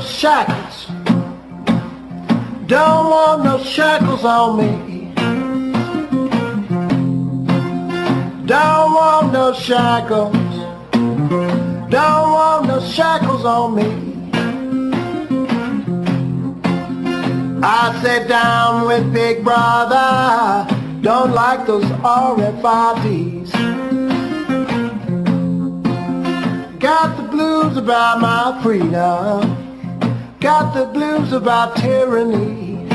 shackles. Don't want no shackles on me. Don't want no shackles. Don't want no shackles on me. I sat down with Big Brother. Don't like those RFIDs. Got the blues about my freedom. Got the blues about tyranny.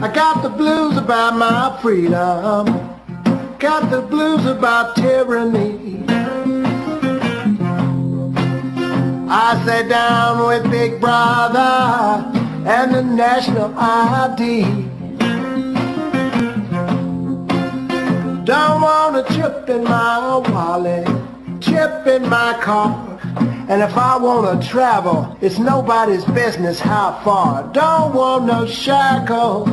I got the blues about my freedom. Got the blues about tyranny. I sat down with Big Brother and the national ID. Don't want a chip in my wallet, chip in my car. And if I want to travel, it's nobody's business how far. Don't want no shackles.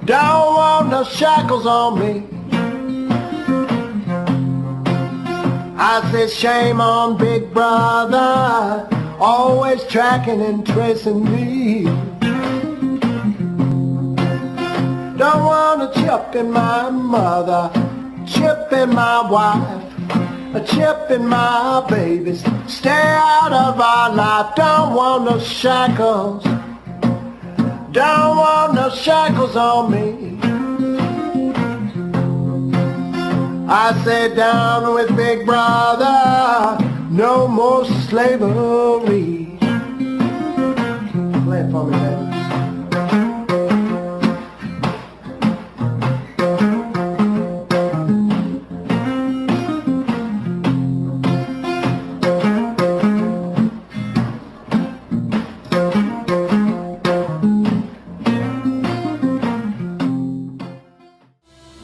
Don't want no shackles on me. I said shame on Big Brother, always tracking and tracing me. Don't want a chip in my mother, chip in my wife, a chip in my babies. Stay out of our life. Don't want no shackles. Don't want no shackles on me. I sat down with Big Brother. No more slavery. Play it for me, baby.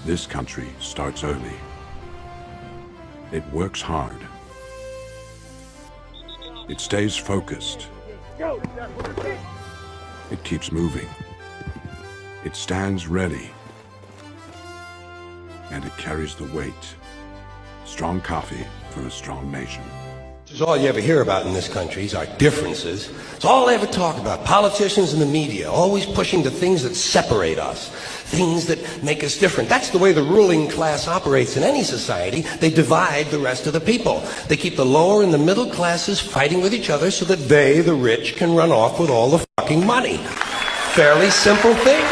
This country starts early. It works hard. It stays focused. It keeps moving. It stands ready. And it carries the weight. Strong coffee for a strong nation. It's all you ever hear about in this country is our differences. It's all they ever talk about. Politicians and the media always pushing the things that separate us, things that make us different. That's the way the ruling class operates in any society. They divide the rest of the people. They keep the lower and the middle classes fighting with each other so that they, the rich, can run off with all the fucking money. Fairly simple thing.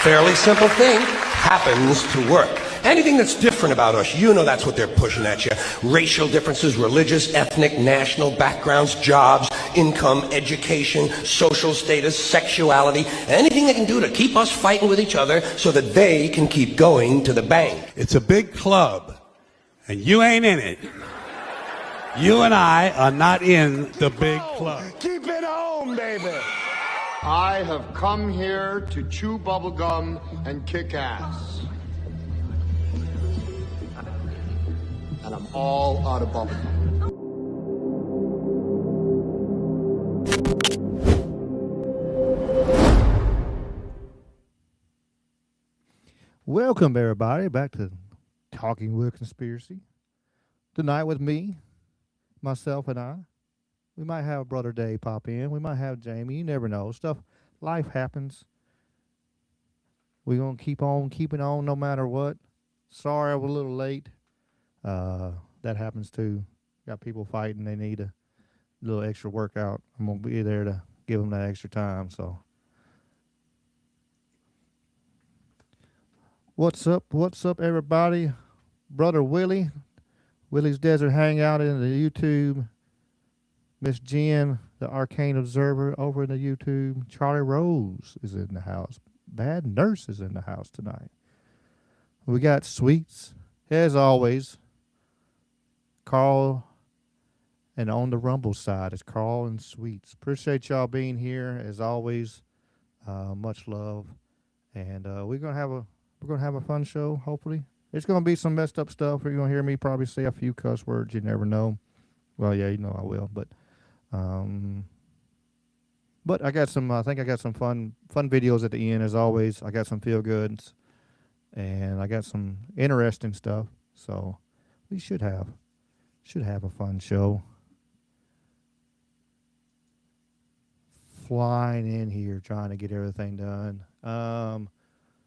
Fairly simple thing happens to work. Anything that's different about us, you know that's what they're pushing at you. Racial differences, religious, ethnic, national backgrounds, jobs, income, education, social status, sexuality, anything they can do to keep us fighting with each other so that they can keep going to the bank. It's a big club, and you ain't in it. You and I are not in the big club. Keep it home, baby. I have come here to chew bubblegum and kick ass. And I'm all out of bubblegum. Welcome, everybody, back to Talking with Conspiracy. Tonight with me, myself, and I. We might have Brother Dave pop in. We might have Jamie. You never know. Life happens. We're going to keep on keeping on no matter what. Sorry I was a little late. That happens too. Got people fighting. They need a little extra workout. I'm going to be there to give them that extra time. So, what's up? What's up, everybody? Brother Willie. Willie's Desert Hangout in the YouTube. Miss Jen, the Arcane Observer, over in the YouTube. Charlie Rose is in the house. Bad Nurse is in the house tonight. We got Sweets, as always. Carl, and on the Rumble side is Carl and Sweets. Appreciate y'all being here as always. Much love, and we're gonna have a fun show. Hopefully, it's gonna be some messed up stuff. You're gonna hear me probably say a few cuss words. You never know. Well, yeah, you know I will, but I got some. I think I got some fun videos at the end as always. I got some feel goods, and I got some interesting stuff. So we should have a fun show. flying in here trying to get everything done.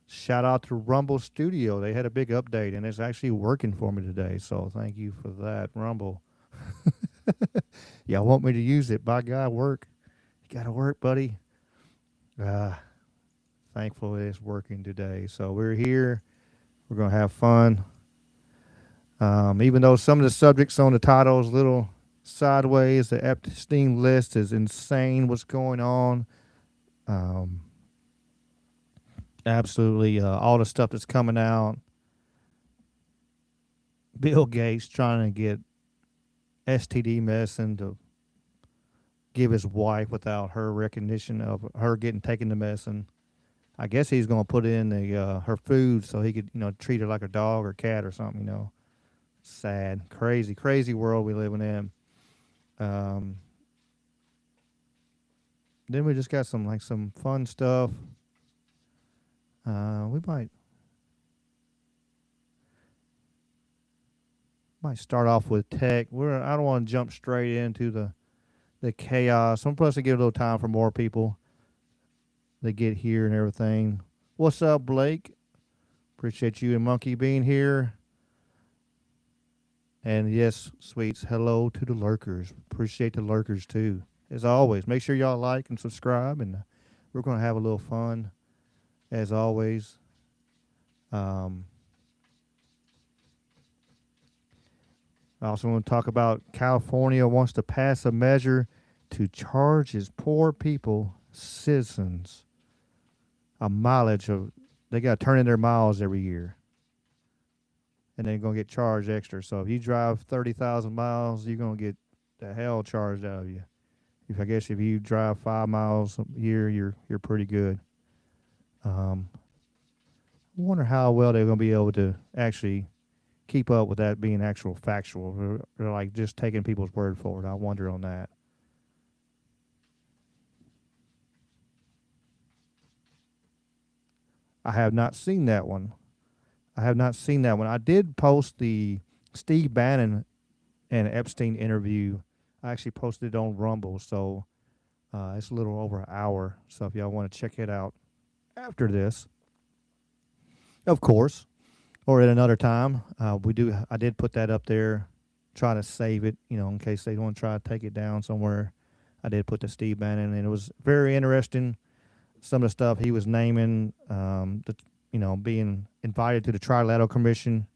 Shout out to Rumble Studio. They had a big update, and it's actually working for me today. So thank you for that, Rumble. Y'all want me to use it? By God, work. You gotta work, buddy. Thankfully, it's working today. So we're here. We're gonna have fun. Even though some of the subjects on the title is a little sideways, the Epstein list is insane. What's going on? Absolutely, all the stuff that's coming out. Bill Gates trying to get STD medicine to give his wife without her recognition of her getting taken the medicine. I guess he's going to put it in the her food so he could, treat her like a dog or cat or something. Sad, crazy world we living in. Then we just got some fun stuff. We might start off with tech. I don't want to jump straight into the chaos. I'm supposed to give a little time for more people to get here and everything. What's up, Blake? Appreciate you and Monkey being here. And yes, sweets, hello to the lurkers. Appreciate the lurkers too. As always, make sure y'all like and subscribe, and we're going to have a little fun as always. I also want to talk about California wants to pass a measure to charge its poor people, citizens, a mileage of, they got to turn in their miles every year. And they're going to get charged extra. So if you drive 30,000 miles, you're going to get the hell charged out of you. I guess if you drive 5 miles a year, you're pretty good. I wonder how well they're going to be able to actually keep up with that being actual factual, or like just taking people's word for it. I wonder on that. I have not seen that one. I did post the Steve Bannon and Epstein interview. I actually posted it on Rumble, so it's a little over an hour. So if y'all want to check it out after this, of course, or at another time, I did put that up there, try to save it, in case they want to try to take it down somewhere. I did put the Steve Bannon, and it was very interesting. Some of the stuff he was naming, being invited to the Trilateral Commission.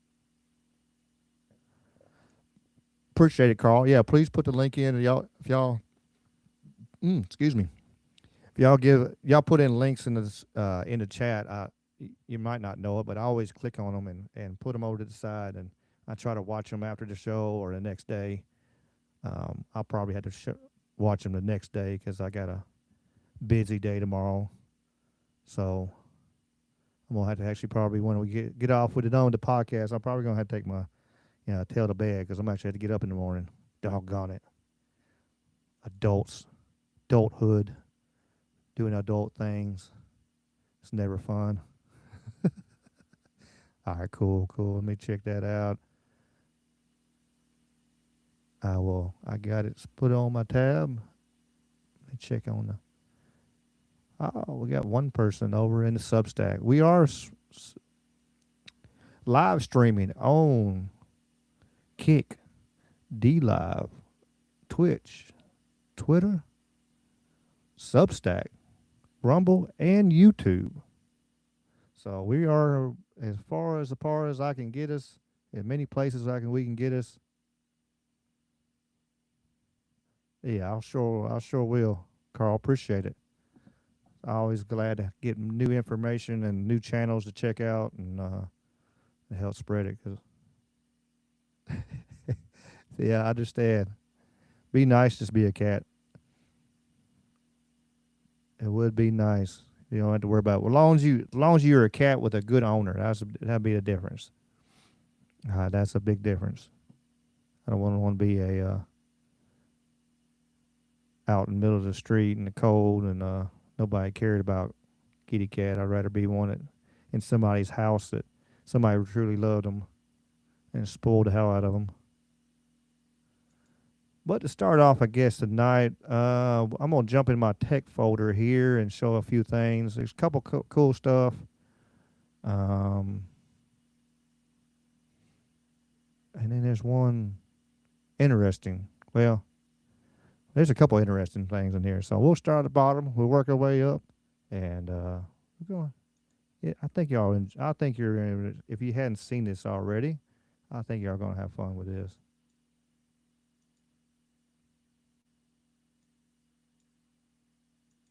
Appreciate it, Carl. Yeah, please put the link in. If y'all excuse me. If y'all put in links in the chat, you might not know it, but I always click on them and put them over to the side, and I try to watch them after the show or the next day. I'll probably have to watch them the next day because I got a busy day tomorrow. So I'm going to have to actually probably, when we get off with it on the podcast, I'm probably going to have to take my tail to bed because I'm actually have to get up in the morning. Doggone it. Adulthood, doing adult things. It's never fun. All right, cool. Let me check that out. I got it put on my tab. Let me check on the. Oh, we got one person over in the Substack. We are live streaming on Kick, D-Live, Twitch, Twitter, Substack, Rumble, and YouTube. So we are as far as I can get us, as many places we can get us. Yeah, I'll sure will, Carl. Appreciate it. Always glad to get new information and new channels to check out and help spread it. Cause yeah, I understand. Be nice, just be a cat. It would be nice. You don't have to worry about it. As long as you're a cat with a good owner, that'd be the difference. That's a big difference. I don't want to be out in the middle of the street in the cold and nobody cared about kitty cat. I'd rather be one in somebody's house that somebody truly loved them and spoiled the hell out of them. But to start off, I guess tonight, I'm gonna jump in my tech folder here and show a few things. There's a couple cool stuff. Um, and then there's one interesting. Well, there's a couple interesting things in here. So we'll start at the bottom. We'll work our way up, and we're going. Yeah, I think y'all. I think you're. If you hadn't seen this already, I think y'all gonna have fun with this.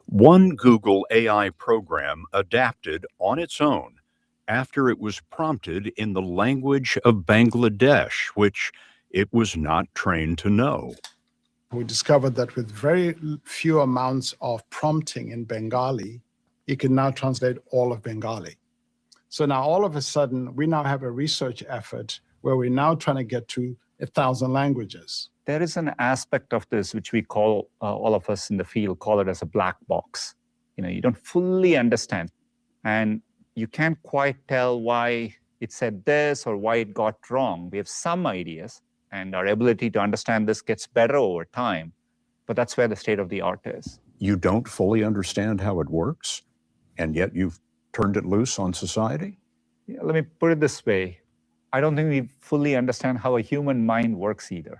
One Google AI program adapted on its own after it was prompted in the language of Bangladesh, which it was not trained to know. We discovered that with very few amounts of prompting in Bengali, it can now translate all of Bengali. So now all of a sudden, we now have a research effort where we're now trying to get to 1,000 languages. There is an aspect of this which we call, all of us in the field call it as a black box. You don't fully understand, and you can't quite tell why it said this or why it got wrong. We have some ideas, and our ability to understand this gets better over time, but that's where the state of the art is. You don't fully understand how it works, and yet you've turned it loose on society? Yeah, let me put it this way. I don't think we fully understand how a human mind works either.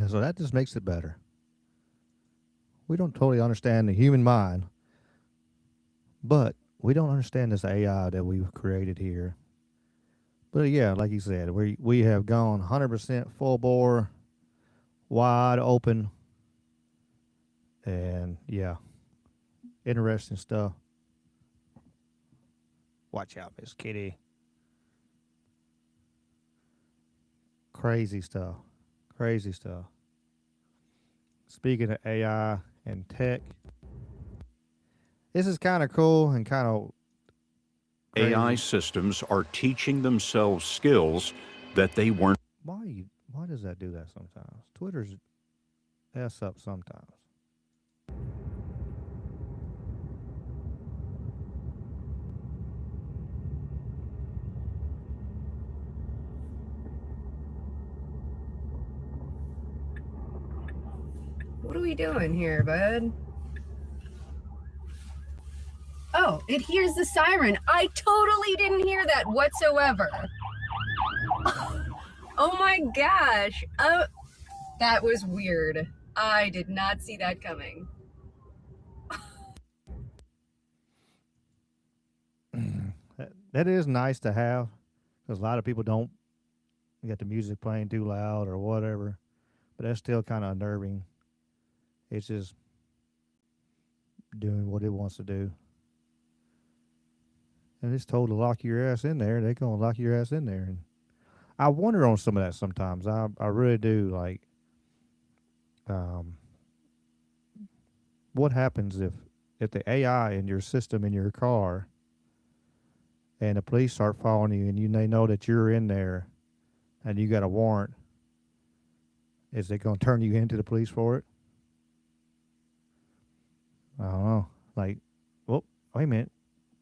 So that just makes it better. We don't totally understand the human mind, but we don't understand this AI that we've created here. But yeah, like you said, we have gone 100% full bore, wide open, and yeah, interesting stuff. Watch out, Miss Kitty. Crazy stuff. Crazy stuff. Speaking of AI and tech, this is kind of cool and kind of crazy. AI systems are teaching themselves skills that they weren't. Why does that do that sometimes? Twitter's mess up sometimes. What are we doing here, bud? Oh, it hears the siren. I totally didn't hear that whatsoever. Oh my gosh. That was weird. I did not see that coming. That is nice to have, because a lot of people don't get the music playing too loud or whatever, but that's still kind of unnerving. It's just doing what it wants to do. And it's told to lock your ass in there. They're going to lock your ass in there. And I wonder on some of that sometimes. I really do. Like, what happens if the AI in your system in your car and the police start following you and they know that you're in there and you got a warrant? Is they going to turn you into the police for it? I don't know. Like, well, wait a minute.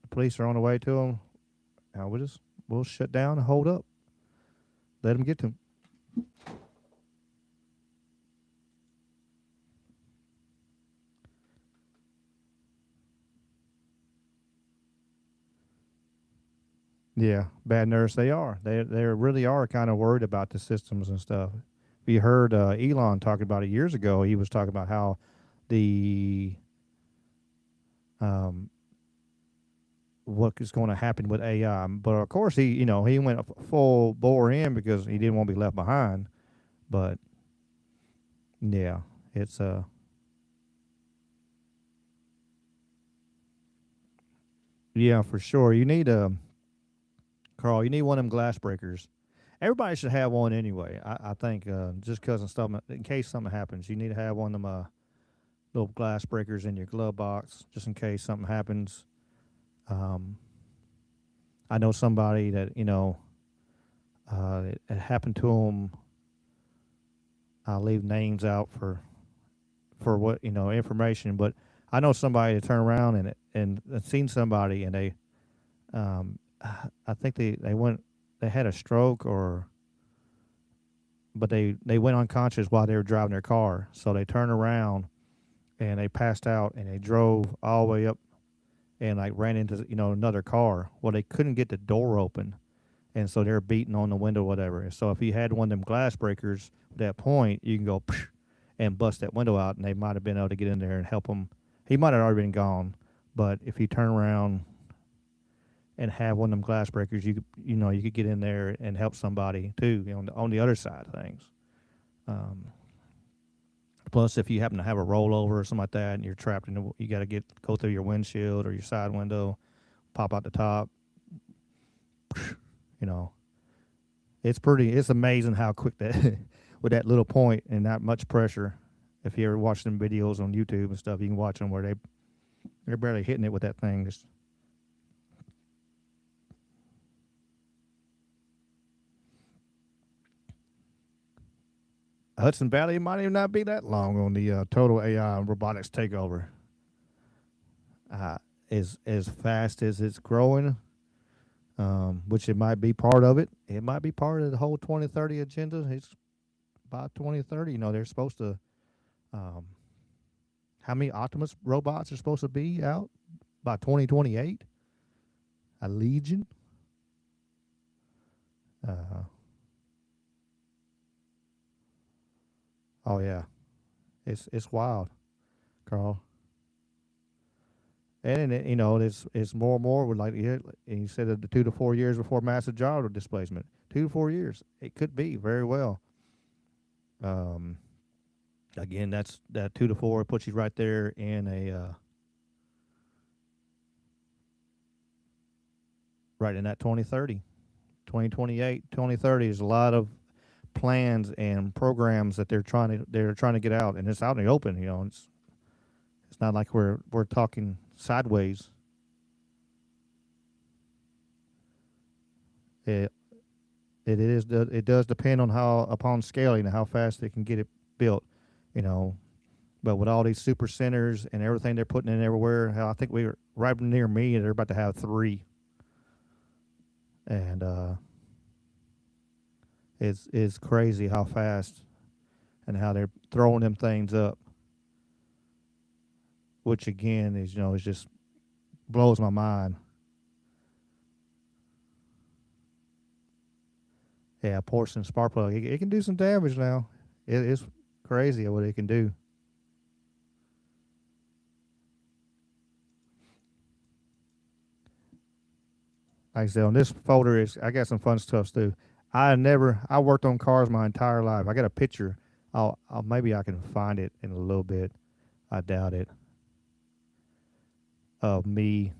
The police are on the way to them. Now we'll shut down and hold up. Let them get to them. Yeah, bad nurse they are. They really are kind of worried about the systems and stuff. We heard Elon talking about it years ago. He was talking about how the what is going to happen with AI. But of course, he went full bore in because he didn't want to be left behind. But yeah, it's yeah, for sure. You need Carl. You need one of them glass breakers. Everybody should have one anyway. I think just because of stuff, in case something happens, you need to have one of them little glass breakers in your glove box, just in case something happens. I know somebody that it happened to them. I'll leave names out for what information, but I know somebody that turned around and seen somebody and they, I think they had a stroke or but they went unconscious while they were driving their car. So they turned around and they passed out and they drove all the way up and like ran into another car. Well, they couldn't get the door open, and so they're beating on the window, or whatever. So if you had one of them glass breakers at that point, you can go and bust that window out, and they might have been able to get in there and help him. He might have already been gone, but if you turn around and have one of them glass breakers, you could get in there and help somebody too, on the other side of things. Plus, if you happen to have a rollover or something like that, and you're trapped you got to go through your windshield or your side window, pop out the top. It's amazing how quick that with that little point and not much pressure. If you ever watch them videos on YouTube and stuff, you can watch them where they're barely hitting it with that thing. Just Hudson Valley might even not be that long on the total AI and robotics takeover. As fast as it's growing, which it might be part of it. It might be part of the whole 2030 agenda. It's by 2030. They're supposed to. How many Optimus robots are supposed to be out by 2028? A legion. Oh yeah, it's wild, Carl. And it's more and more. Would like to hear. And you said that the 2 to 4 years before massive job displacement. 2 to 4 years. It could be very well. Again, that 2 to 4 puts you right there in a right in that 2030, 2028, 2030 is a lot of plans and programs that they're trying to get out, and it's out in the open. It's not like we're talking sideways. It does depend on upon scaling and how fast they can get it built, But with all these super centers and everything they're putting in everywhere, I think we were right near me, they're about to have 3. And it's crazy how fast and how they're throwing them things up. Which again is it just blows my mind. Yeah, porcelain spark plug. It can do some damage now. It's crazy what it can do. Like I said, on this folder I got some fun stuff too. I worked on cars my entire life. I got a picture. Maybe I can find it in a little bit. I doubt it. Of me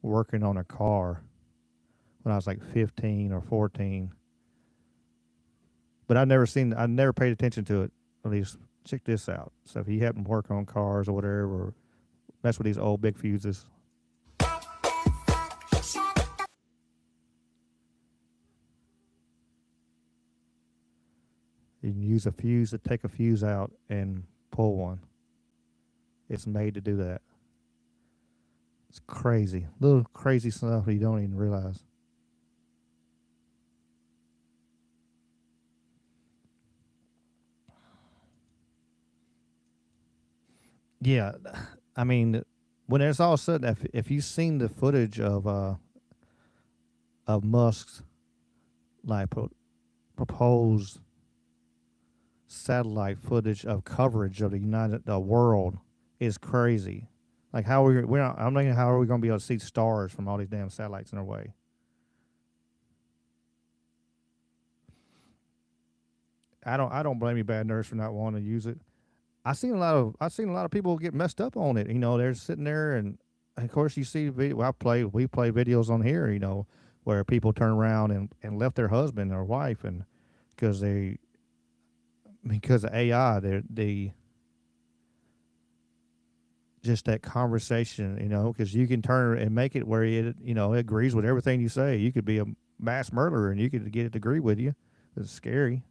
working on a car when I was like 15 or 14. But I never paid attention to it. At least check this out. So if you happen to work on cars or whatever, or mess with these old big fuses. You can use a fuse to take a fuse out and pull one. It's made to do that. It's crazy. Little crazy stuff you don't even realize. Yeah, I mean, when it's all said, if you've seen the footage of Musk's like proposed satellite footage of coverage of the world, is crazy. Like I'm thinking, how are we going to be able to see stars from all these damn satellites in our way? I don't blame you, bad nerds, for not wanting to use it. I've seen a lot of people get messed up on it. They're sitting there, and of course you see video. We play videos on here, where people turn around and left their husband or wife, and because of AI, they just that conversation, because you can turn and make it where it agrees with everything you say. You could be a mass murderer and you could get it to agree with you. It's scary.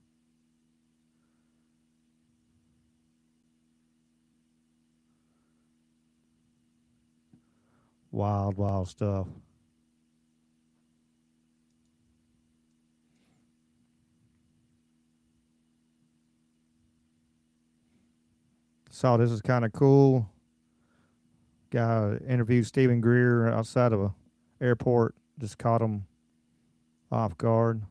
Wild, wild stuff. Saw this is kind of cool. Guy interviewed Stephen Greer outside of a airport. Just caught him off guard.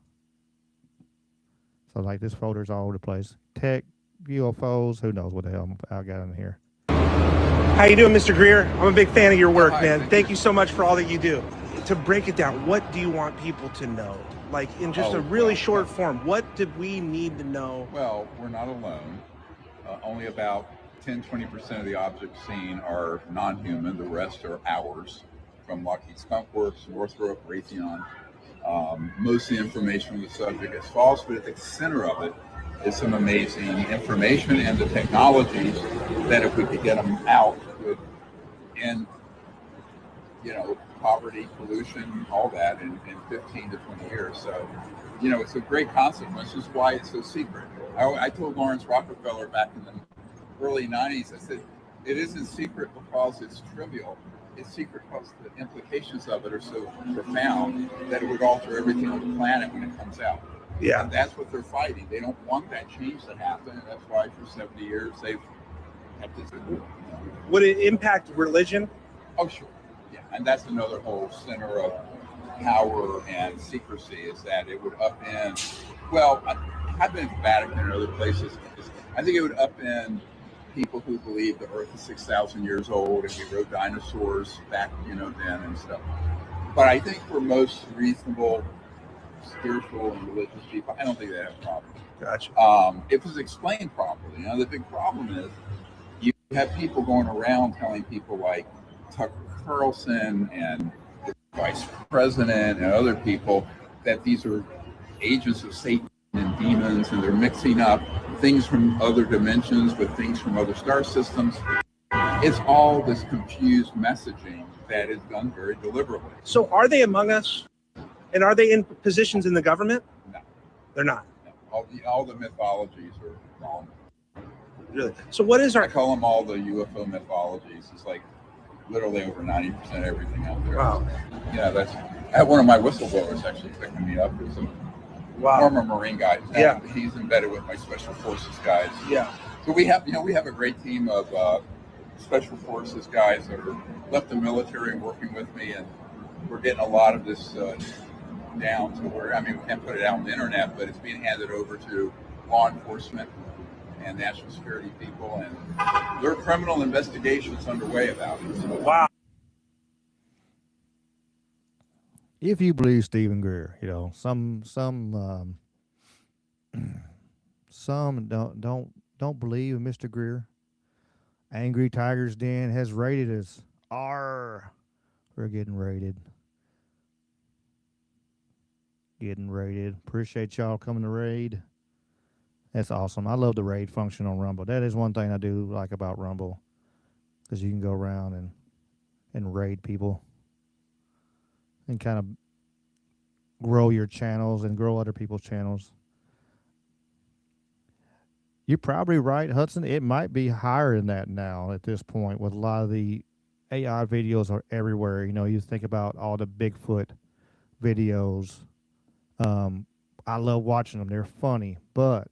So like this folder's all over the place. Tech, UFOs, who knows what the hell I got in here. How you doing, Mr. Greer? I'm a big fan of your work, man. Thank you so much for all that you do. To break it down, what do you want people to know? Like in just a really short form, what did we need to know? Well, we're not alone. Only about 10-20% of the objects seen are non-human. The rest are ours, from Lockheed Skunk Works, Northrop, Raytheon. Most of the information on the subject is false, but at the center of it is some amazing information and the technologies that, if we could get them out, would end, poverty, pollution, all that in 15 to 20 years. So, it's a great consequence. This is why it's so secret. I told Lawrence Rockefeller back in the early 90s, I said, it isn't secret because it's trivial. It's secret because the implications of it are so profound that it would alter everything on the planet when it comes out. Yeah. And that's what they're fighting. They don't want that change to happen. And that's why for 70 years they've kept this. Would it impact religion? Oh, sure. Yeah. And that's another whole center of power and secrecy, is that it would upend. Well, I've been at the Vatican and other places. I think it would upend people who believe the Earth is 6,000 years old and we rode dinosaurs back, then and stuff. But I think for most reasonable, spiritual and religious people, I don't think they have a problem. Gotcha. If it was explained properly. The big problem is you have people going around telling people like Tucker Carlson and the vice president and other people that these are agents of Satan and demons, and they're mixing up things from other dimensions with things from other star systems. It's all this confused messaging that is done very deliberately. So are they among us? And are they in positions in the government? No. They're not. No. All the mythologies are wrong. Really? So what is I call them all the UFO mythologies. It's like literally over 90% of everything out there. Wow. Yeah, I had one of my whistleblowers actually picking me up. There's a former Marine guy. Yeah. He's embedded with my Special Forces guys. Yeah. So we have a great team of Special Forces guys that are left the military and working with me, and we're getting a lot of this down to where, we can't put it out on the internet, but it's being handed over to law enforcement and national security people, and there are criminal investigations underway about it. So. Wow. If you believe Stephen Greer, some don't believe in Mr. Greer. Angry Tiger's Den has rated us. We're getting rated. Getting rated. Appreciate y'all coming to raid. That's awesome. I love the raid function on Rumble. That is one thing I do like about Rumble, because you can go around and raid people and kind of grow your channels and grow other people's channels. You're probably right, Hudson. It might be higher than that now at this point, with a lot of the AI videos are everywhere. You think about all the Bigfoot videos. I love watching them. They're funny, but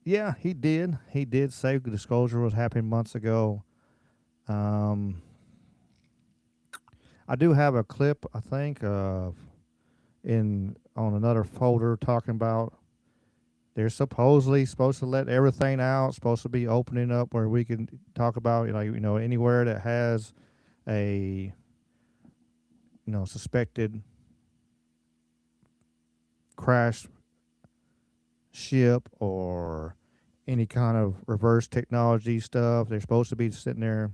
yeah, he did. He did say the disclosure was happening months ago. I do have a clip, I think, on another folder talking about they're supposedly supposed to let everything out, supposed to be opening up where we can talk about, anywhere that has a, suspected crash ship or any kind of reverse technology stuff. They're supposed to be sitting there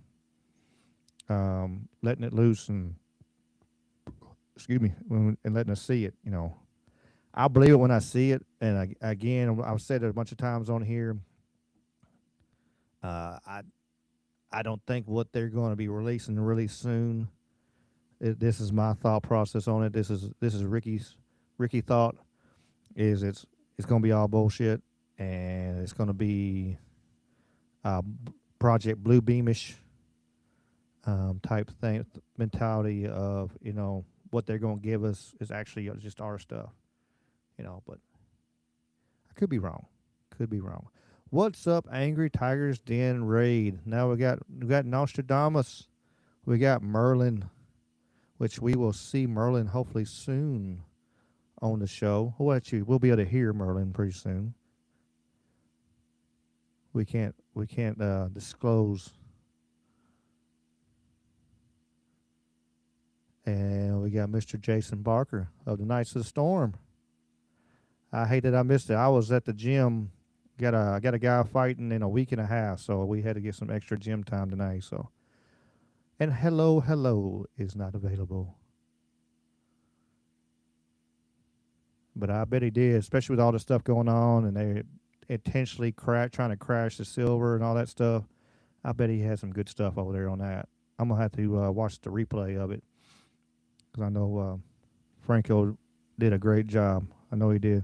letting it loose and letting us see it. I believe it when I see it. And again, I've said it a bunch of times on here. I don't think what they're going to be releasing really soon. This is my thought process on it. This is Ricky thought is it's going to be all bullshit, and it's going to be Project Bluebeamish type thing, mentality of, what they're going to give us is actually just our stuff. but I could be wrong. Could be wrong. What's up, Angry Tigers Den Raid? Now we got Nostradamus. We got Merlin, which we will see Merlin hopefully soon on the show. We'll be able to hear Merlin pretty soon. We can't disclose. And we got Mr. Jason Barker of the Knights of the Storm. I hate that I missed it. I was at the gym. Got a guy fighting in a week and a half, so we had to get some extra gym time tonight. So, and hello is not available. But I bet he did, especially with all the stuff going on, and they intentionally trying to crash the silver and all that stuff. I bet he had some good stuff over there on that. I'm gonna have to watch the replay of it because I know Franco did a great job. I know he did.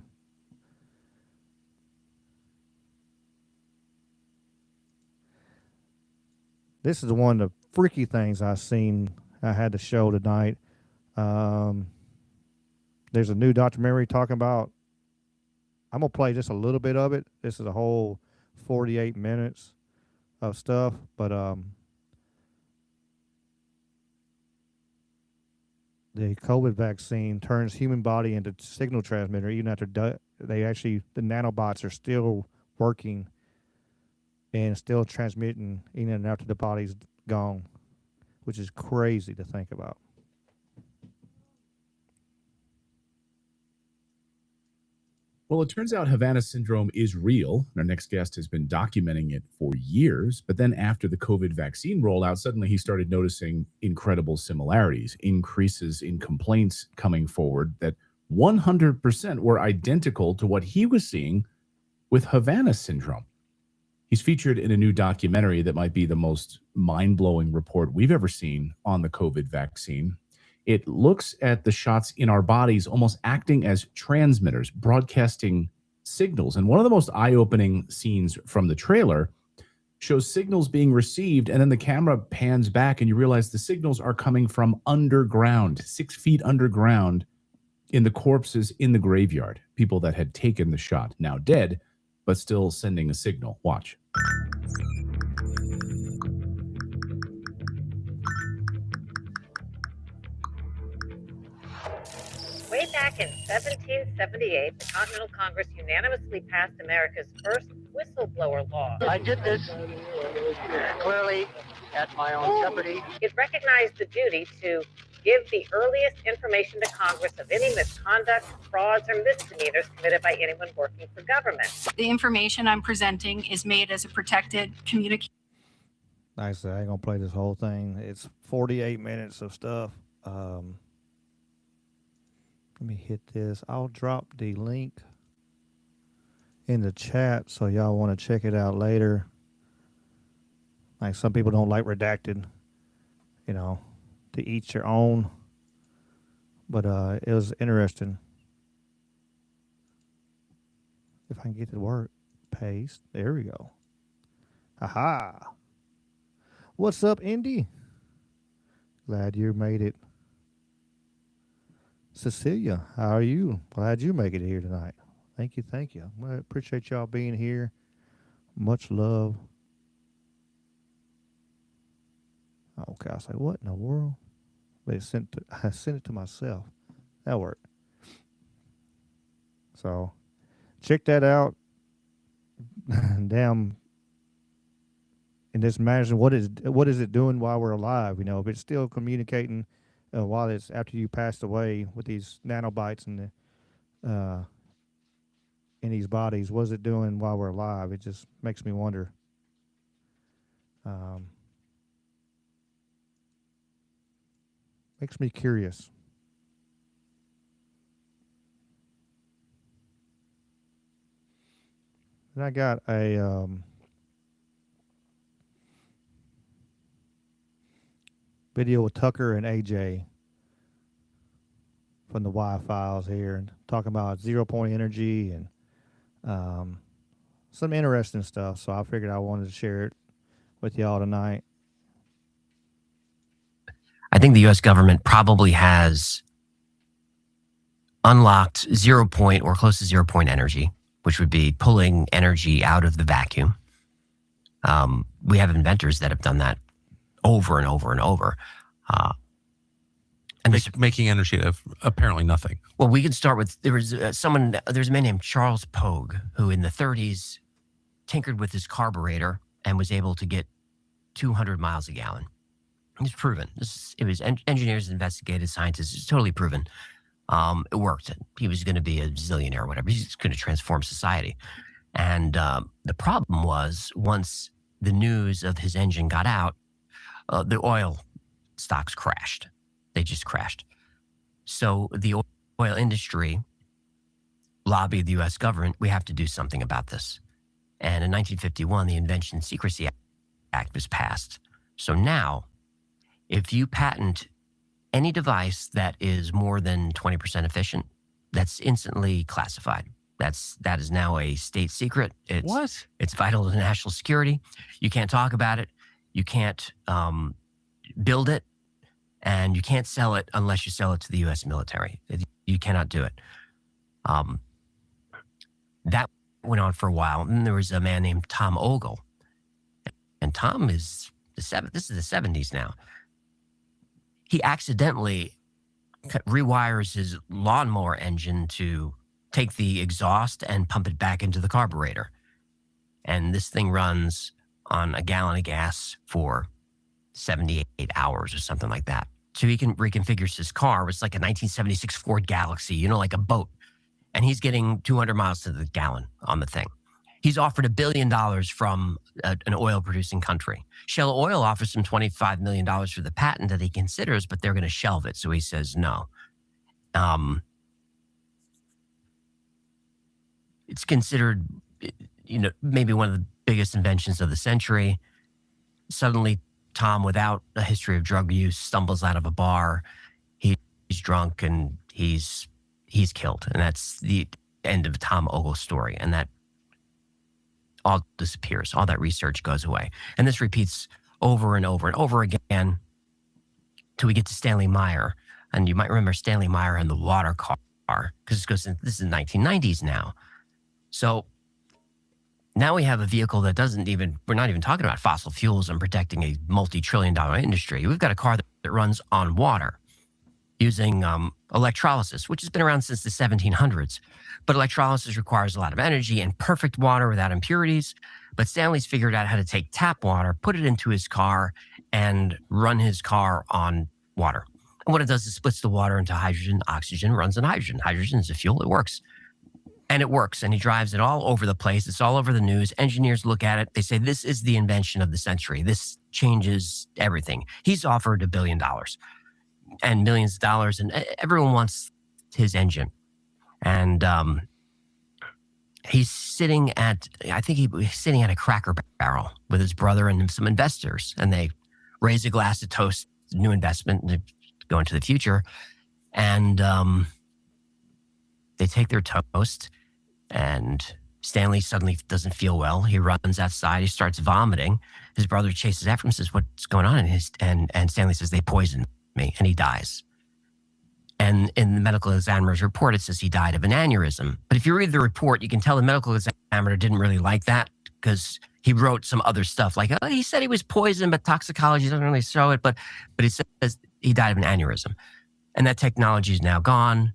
This is one of the freaky things I've seen. I had to show tonight. There's a new documentary talking about. I'm gonna play just a little bit of it. This is a whole 48 minutes of stuff, but the COVID vaccine turns human body into signal transmitter. Even after the nanobots are still working and still transmitting in and after the body's gone, which is crazy to think about. Well, it turns out Havana syndrome is real. Our next guest has been documenting it for years. But then after the COVID vaccine rollout, suddenly he started noticing incredible similarities, increases in complaints coming forward that 100% were identical to what he was seeing with Havana syndrome. He's featured in a new documentary that might be the most mind-blowing report we've ever seen on the COVID vaccine. It looks at the shots in our bodies almost acting as transmitters, broadcasting signals. And one of the most eye-opening scenes from the trailer shows signals being received, and then the camera pans back and you realize the signals are coming from underground, 6 feet underground in the corpses in the graveyard. People that had taken the shot, now dead, but still sending a signal. Watch. Way back in 1778, the Continental Congress unanimously passed America's first whistleblower law. I did this clearly at my own jeopardy. It recognized the duty to give the earliest information to Congress of any misconduct, frauds, or misdemeanors committed by anyone working for government. The information I'm presenting is made as a protected communication. Nice. I ain't gonna play this whole thing. It's 48 minutes of stuff. Let me hit this. I'll drop the link in the chat so y'all want to check it out later. Like, some people don't like redacted, to each your own. But it was interesting. If I can get it to work. Paste. There we go. Aha. What's up, Indy? Glad you made it. Cecilia, how are you? Glad you make it here tonight. Thank you, thank you. I appreciate y'all being here. Much love. Okay, I was like, what in the world? But I sent it to myself. That worked. So, check that out. Damn. And just imagine what is it doing while we're alive? If it's still communicating while it's after you passed away with these nanobites in these bodies, what is it doing while we're alive? It just makes me wonder. Makes me curious. And I got a video with Tucker and AJ from the A.I.P Files here, and talking about 0 point energy and some interesting stuff. So I figured I wanted to share it with y'all tonight. I think the U.S. government probably has unlocked 0 point or close to 0 point energy, which would be pulling energy out of the vacuum. We have inventors that have done that over and over and over. And making energy out of apparently nothing. Well, we can start with, there's a man named Charles Pogue, who in the 30s tinkered with his carburetor and was able to get 200 miles a gallon. It's proven. It was engineers, investigated, scientists. It's totally proven. It worked. He was going to be a zillionaire or whatever. He's going to transform society. And the problem was, once the news of his engine got out, the oil stocks crashed. They just crashed. So the oil industry lobbied the U.S. government, we have to do something about this. And in 1951, the Invention Secrecy Act was passed. So now, if you patent any device that is more than 20% efficient, that's instantly classified. That is now a state secret. It's vital to national security. You can't talk about it. You can't build it. And you can't sell it unless you sell it to the U.S. military. You cannot do it. That went on for a while. And then there was a man named Tom Ogle. And Tom is this is the 70s now. He accidentally rewires his lawnmower engine to take the exhaust and pump it back into the carburetor. And this thing runs on a gallon of gas for 78 hours or something like that. So he reconfigures his car. It's like a 1976 Ford Galaxy, like a boat. And he's getting 200 miles to the gallon on the thing. He's offered $1 billion from an oil-producing country. Shell Oil offers him $25 million for the patent that he considers, but they're going to shelve it. So he says no. It's considered, maybe one of the biggest inventions of the century. Suddenly, Tom, without a history of drug use, stumbles out of a bar. He's drunk and he's killed. And that's the end of Tom Ogle's story. And that all disappears. All that research goes away. And this repeats over and over and over again till we get to Stanley Meyer. And you might remember Stanley Meyer and the water car, because this is the 1990s now. So now we have a vehicle that we're not even talking about fossil fuels and protecting a multi-trillion-dollar industry. We've got a car that runs on water using electrolysis, which has been around since the 1700s. But electrolysis requires a lot of energy and perfect water without impurities. But Stanley's figured out how to take tap water, put it into his car, and run his car on water. And what it does is splits the water into hydrogen, oxygen, runs on hydrogen. Hydrogen is a fuel. It works. And it works, and he drives it all over the place. It's all over the news. Engineers look at it. They say, this is the invention of the century. This changes everything. He's offered $1 billion and millions of dollars, and everyone wants his engine. And he's sitting at a Cracker Barrel with his brother and some investors, and they raise a glass to toast the new investment and go into the future. And they take their toast. And Stanley suddenly doesn't feel well. He runs outside. He starts vomiting. His brother chases after him and says, what's going on? And Stanley says, they poisoned me, and he dies. And in the medical examiner's report, it says he died of an aneurysm. But if you read the report, you can tell the medical examiner didn't really like that, because he wrote some other stuff like, he said he was poisoned, but toxicology doesn't really show it. But it says he died of an aneurysm. And that technology is now gone.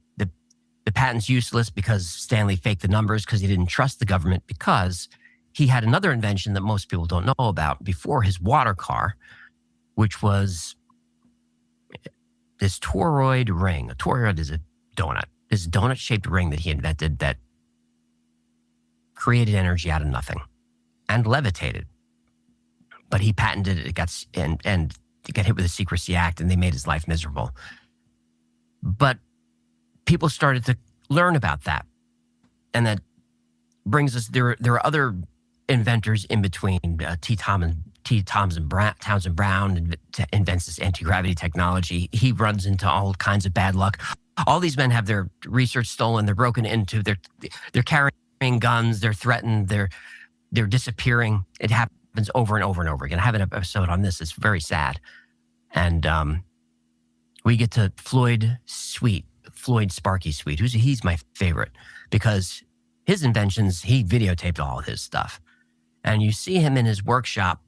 The patent's useless because Stanley faked the numbers because he didn't trust the government, because he had another invention that most people don't know about before his water car, which was this toroid ring. A toroid is a donut. This donut-shaped ring that he invented that created energy out of nothing and levitated. But he patented it. It got hit with the Secrecy Act, and they made his life miserable. But people started to learn about that. And that brings us, there are other inventors in between. Townsend Brown invents this anti-gravity technology. He runs into all kinds of bad luck. All these men have their research stolen. They're broken into. They're carrying guns. They're threatened. They're disappearing. It happens over and over and over again. I have an episode on this. It's very sad. And we get to Floyd Sweet. Floyd Sparky Sweet, he's my favorite because his inventions, he videotaped all of his stuff. And you see him in his workshop.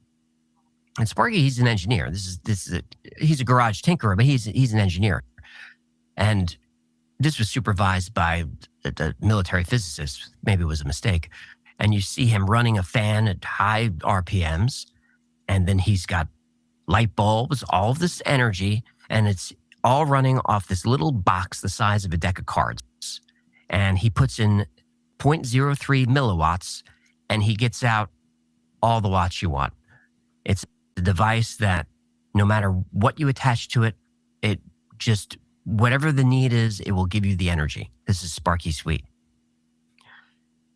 And Sparky, he's an engineer. He's a garage tinkerer, but he's an engineer. And this was supervised by the military physicist. Maybe it was a mistake. And you see him running a fan at high RPMs. And then he's got light bulbs, all of this energy, and it's all running off this little box the size of a deck of cards. And he puts in 0.03 milliwatts, and he gets out all the watts you want. It's a device that no matter what you attach to it, it just, whatever the need is, it will give you the energy. This is Sparky Sweet.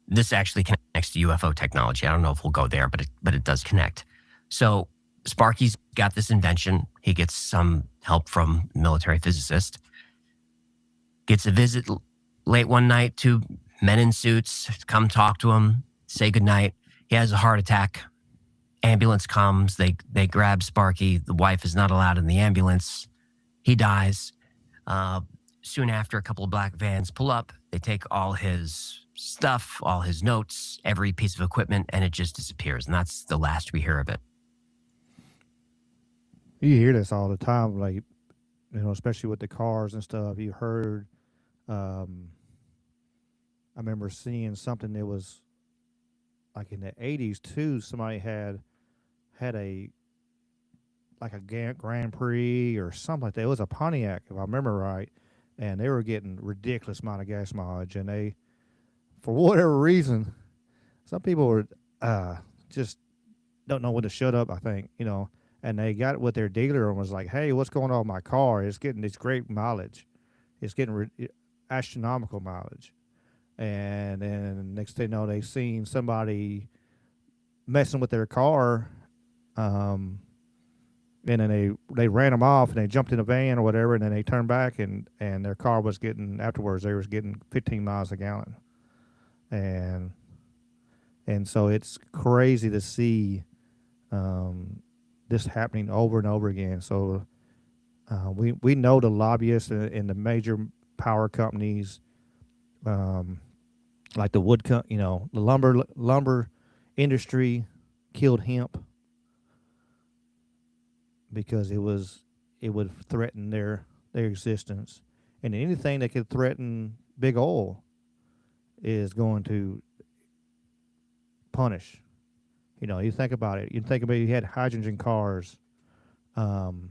This actually connects to UFO technology. I don't know if we'll go there, but it does connect. So Sparky's got this invention. He gets some help from a military physicist. Gets a visit late one night, two men in suits come talk to him, say goodnight. He has a heart attack. Ambulance comes. They grab Sparky. The wife is not allowed in the ambulance. He dies. Soon after, a couple of black vans pull up. They take all his stuff, all his notes, every piece of equipment, and it just disappears. And that's the last we hear of it. You hear this all the time, like, you know, especially with the cars and stuff. You heard, I remember seeing something that was like in the 80s too. Somebody had a Grand Prix or something like that. It was a Pontiac, if I remember right, and they were getting ridiculous amount of gas mileage. And they, for whatever reason, some people were just don't know when to shut up, I think, you know. And they got with their dealer and was like, "Hey, what's going on with my car? It's getting this great mileage. It's getting astronomical mileage." And then next thing you know, they seen somebody messing with their car, and then they ran them off and they jumped in a van or whatever, and then they turned back and their car was getting, afterwards they was getting 15 miles a gallon, and so it's crazy to see this happening over and over again. So we know the lobbyists and the major power companies, like the the lumber industry killed hemp because it would threaten their existence, and anything that could threaten big oil is going to punish. You know, you think about it. You think about, you had hydrogen cars. They've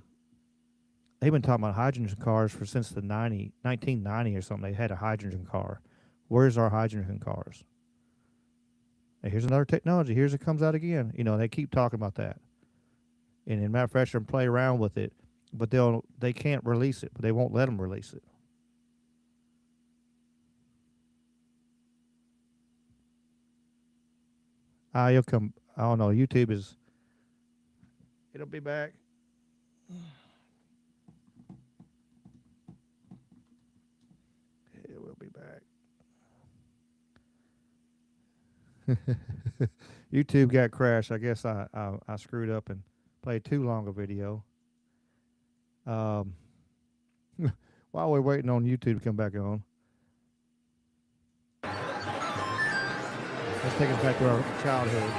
been talking about hydrogen cars since the 1990 or something. They had a hydrogen car. Where's our hydrogen cars? And here's another technology. Here's it comes out again. You know, they keep talking about that. And in manufacturing, play around with it, but they can't release it, but they won't let them release it. You'll come. I don't know. YouTube it'll be back. It will be back. YouTube got crashed. I guess I screwed up and played too long a video. While we're waiting on YouTube to come back on, let's take us back to our childhood.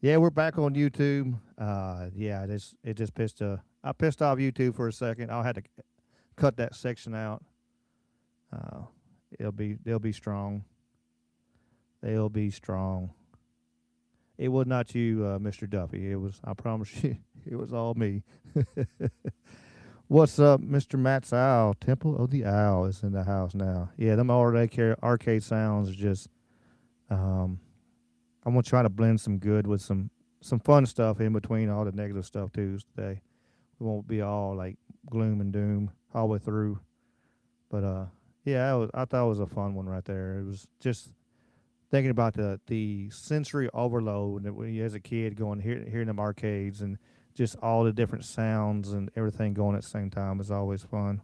Yeah, we're back on YouTube. Yeah, it just I pissed off YouTube for a second. I'll have to cut that section out. They'll be strong. They'll be strong. It was not you, Mr. Duffy. It was, I promise you, it was all me. What's up, Mr. Matt's Owl? Temple of the Owl is in the house now. Yeah, them arcade sounds are just, I'm going to try to blend some good with some fun stuff in between all the negative stuff too today. We won't be all like gloom and doom all the way through. But yeah, I thought it was a fun one right there. It was just thinking about the sensory overload that when you as a kid going hearing them arcades and just all the different sounds and everything going at the same time is always fun.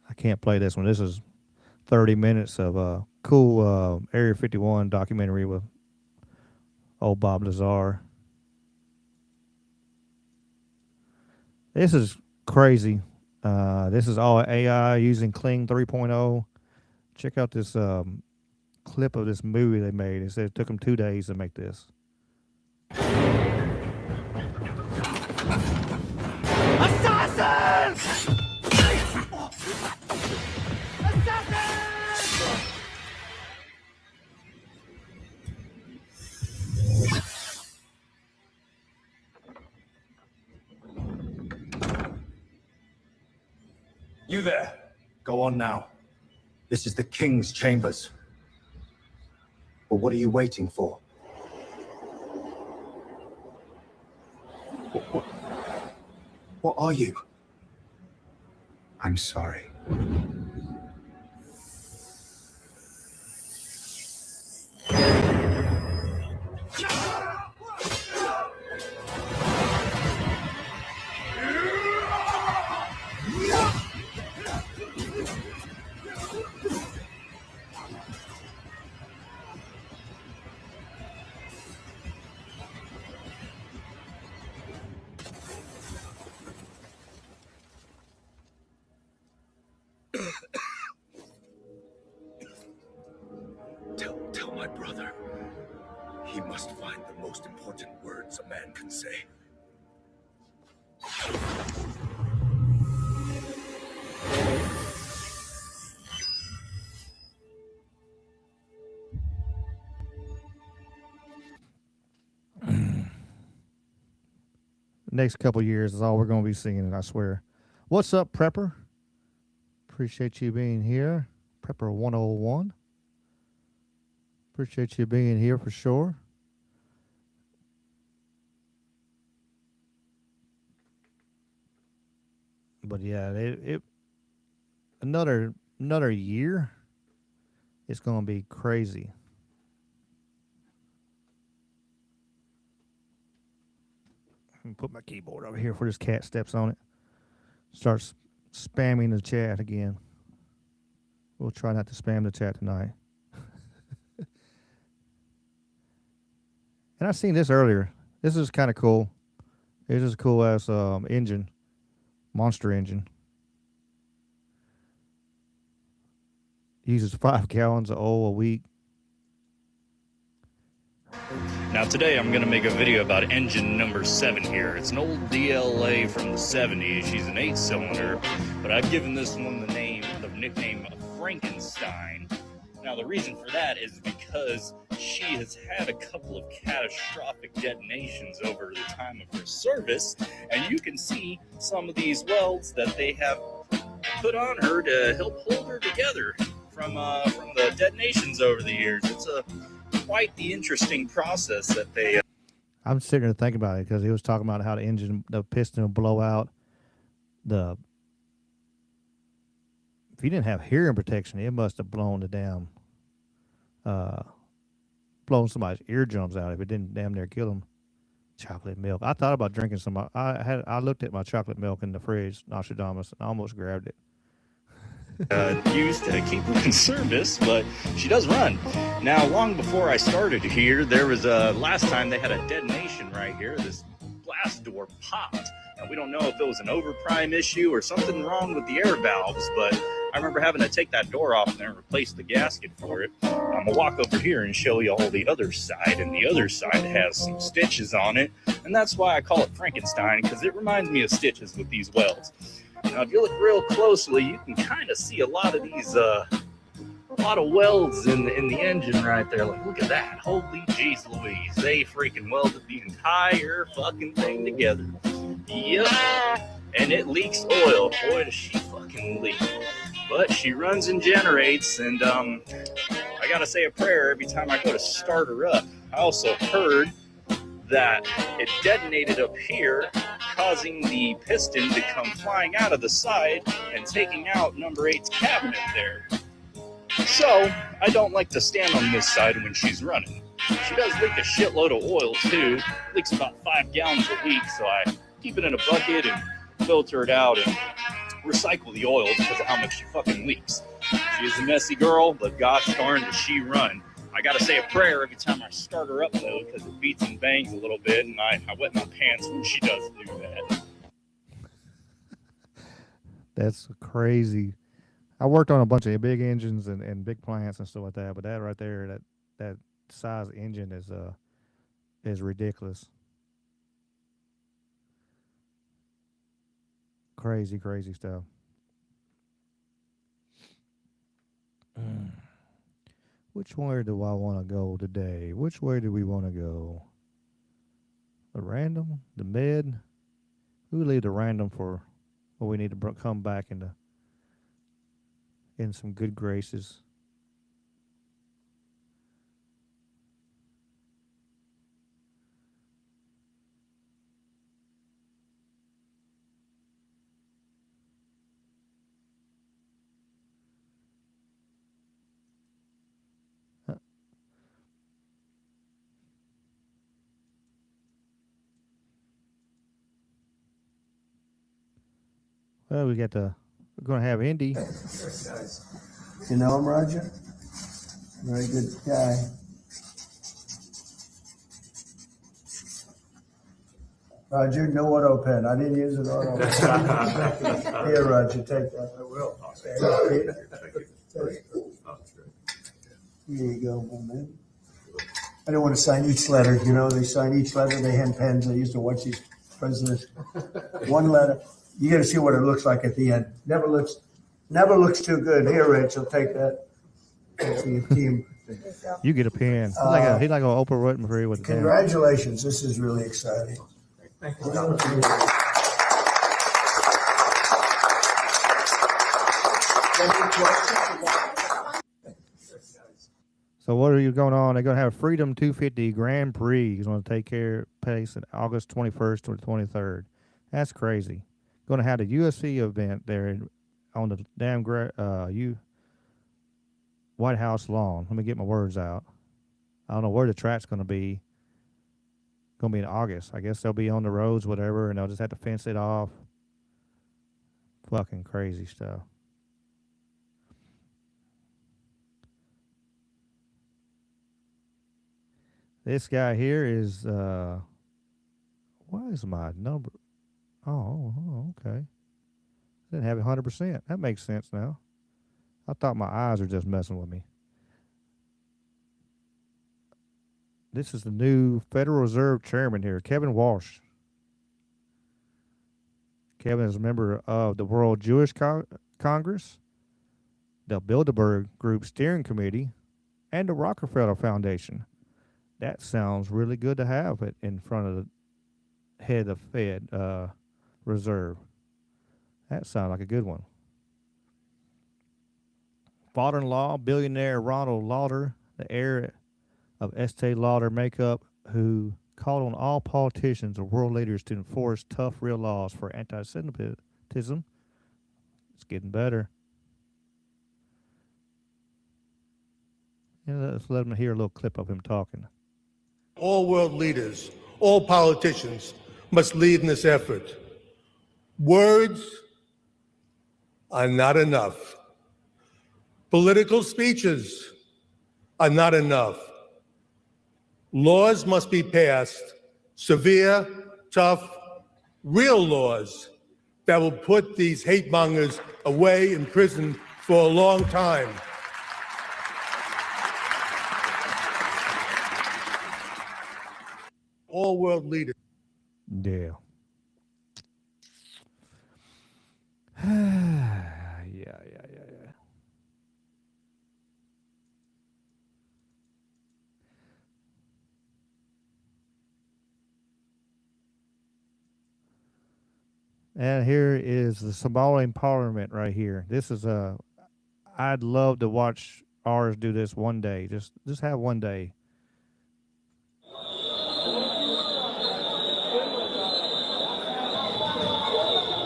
I can't play this one. This is 30 minutes of a cool Area 51 documentary with old Bob Lazar. This is crazy. This is all AI using Kling 3.0. Check out this clip of this movie they made. It said it took them 2 days to make this. Assassins! You there. Go on now. This is the King's chambers. But what are you waiting for? What are you? I'm sorry. Tell my brother. He must find the most important words a man can say. Next couple years is all we're going to be singing, I swear. What's up, Prepper? Appreciate you being here. Prepper 101. Appreciate you being here for sure. But yeah, it another year. It's going to be crazy. Put my keyboard over here before this cat steps on it. Starts spamming the chat again. We'll try not to spam the chat tonight. And I seen this earlier. This is kind of cool. This is a cool ass engine, monster engine. Uses 5 gallons of oil a week. Now today I'm going to make a video about engine number 7 here. It's an old DLA from the 70s. She's an 8-cylinder, but I've given this one the nickname Frankenstein. Now the reason for that is because she has had a couple of catastrophic detonations over the time of her service, and you can see some of these welds that they have put on her to help hold her together from the detonations over the years. It's quite the interesting process that they. I'm sitting here thinking about it because he was talking about how the piston will blow out. If you didn't have hearing protection, it must have blown the damn, blown somebody's eardrums out if it didn't damn near kill them. Chocolate milk. I thought about drinking some. I looked at my chocolate milk in the fridge, Nostradamus, and I almost grabbed it. Used to keep her in service, but she does run. Now, long before I started here, there was last time they had a detonation right here. This blast door popped. And we don't know if it was an overprime issue or something wrong with the air valves, but I remember having to take that door off and then replace the gasket for it. I'm gonna walk over here and show you all the other side, and the other side has some stitches on it, and that's why I call it Frankenstein, because it reminds me of stitches with these welds. Now, if you look real closely, you can kind of see a lot of these, a lot of welds in the engine right there. Like, look at that! Holy jeez Louise, they freaking welded the entire fucking thing together. Yep, and it leaks oil. Boy, does she fucking leak! But she runs and generates, and I gotta say a prayer every time I go to start her up. I also heard that it detonated up here, causing the piston to come flying out of the side and taking out number 8's cabinet there. So I don't like to stand on this side when she's running. She does leak a shitload of oil too. Leaks about 5 gallons a week, so I keep it in a bucket and filter it out and recycle the oil because of how much she fucking leaks. She is a messy girl, but gosh darn does she run. I gotta say a prayer every time I start her up though, because it beats and bangs a little bit, and I wet my pants when she does do that. That's crazy. I worked on a bunch of big engines and big plants and stuff like that, but that right there, that size engine is ridiculous. Crazy stuff. Which way do I want to go today? Which way do we want to go? The random? The mid? We leave the random for what we need to come back in some good graces. Well, we're going to have Indy. You know him, Roger? Very good guy. Roger, no auto pen. I didn't use an auto pen. Here, Roger, take that. I will. Here you go, my man. I don't want to sign each letter. You know, they sign each letter. They hand pens. I used to watch these presidents. One letter. You got to see what it looks like at the end. Never looks too good. Here, Rachel, take that. Team. You get a pen. He's like an Oprah Winfrey with a pen. Congratulations. This is really exciting. Thank you. So what are you going on? They're going to have Freedom 250 Grand Prix. It's going to take place in August 21st to the 23rd. That's crazy. Going to have the UFC event there on the damn White House lawn. Let me get my words out. I don't know where the track's going to be. Going to be in August. I guess they'll be on the roads, whatever, and they'll just have to fence it off. Fucking crazy stuff. This guy here is, why is my number? Oh, okay. Didn't have it 100%. That makes sense now. I thought my eyes were just messing with me. This is the new Federal Reserve Chairman here, Kevin Walsh. Kevin is a member of the World Jewish Congress, the Bilderberg Group Steering Committee, and the Rockefeller Foundation. That sounds really good to have it in front of the head of Fed Reserve. That sounds like a good one. Father-in-law, billionaire Ronald Lauder, the heir of Estee Lauder Makeup, who called on all politicians or world leaders to enforce tough real laws for anti-Semitism. It's getting better. Let's let them hear a little clip of him talking. All world leaders, all politicians must lead in this effort. Words are not enough. Political speeches are not enough. Laws must be passed, severe, tough, real laws that will put these hate mongers away in prison for a long time. All world leaders. Yeah. Yeah. And here is the Somalian Parliament right here. This is I'd love to watch ours do this one day. Just have one day.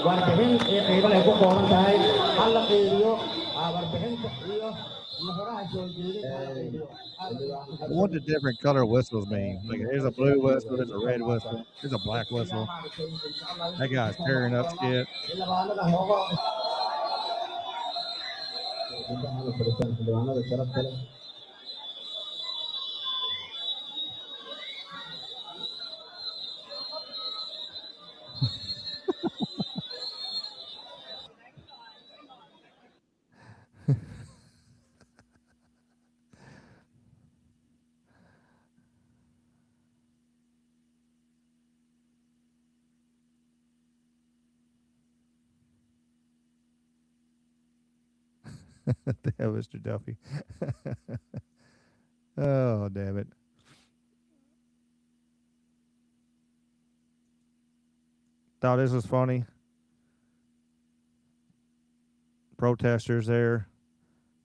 warbixin iyo qiibo leh ku kooban tahay hal la qiibiyo warbixinta iyo nuxuraha soo jeedinta. What do different color whistles mean? Like there's a blue whistle, there's a red whistle, there's a black whistle. That guy's tearing up shit. Damn, Mr. Duffy. Oh, damn it. Thought this was funny. Protesters there.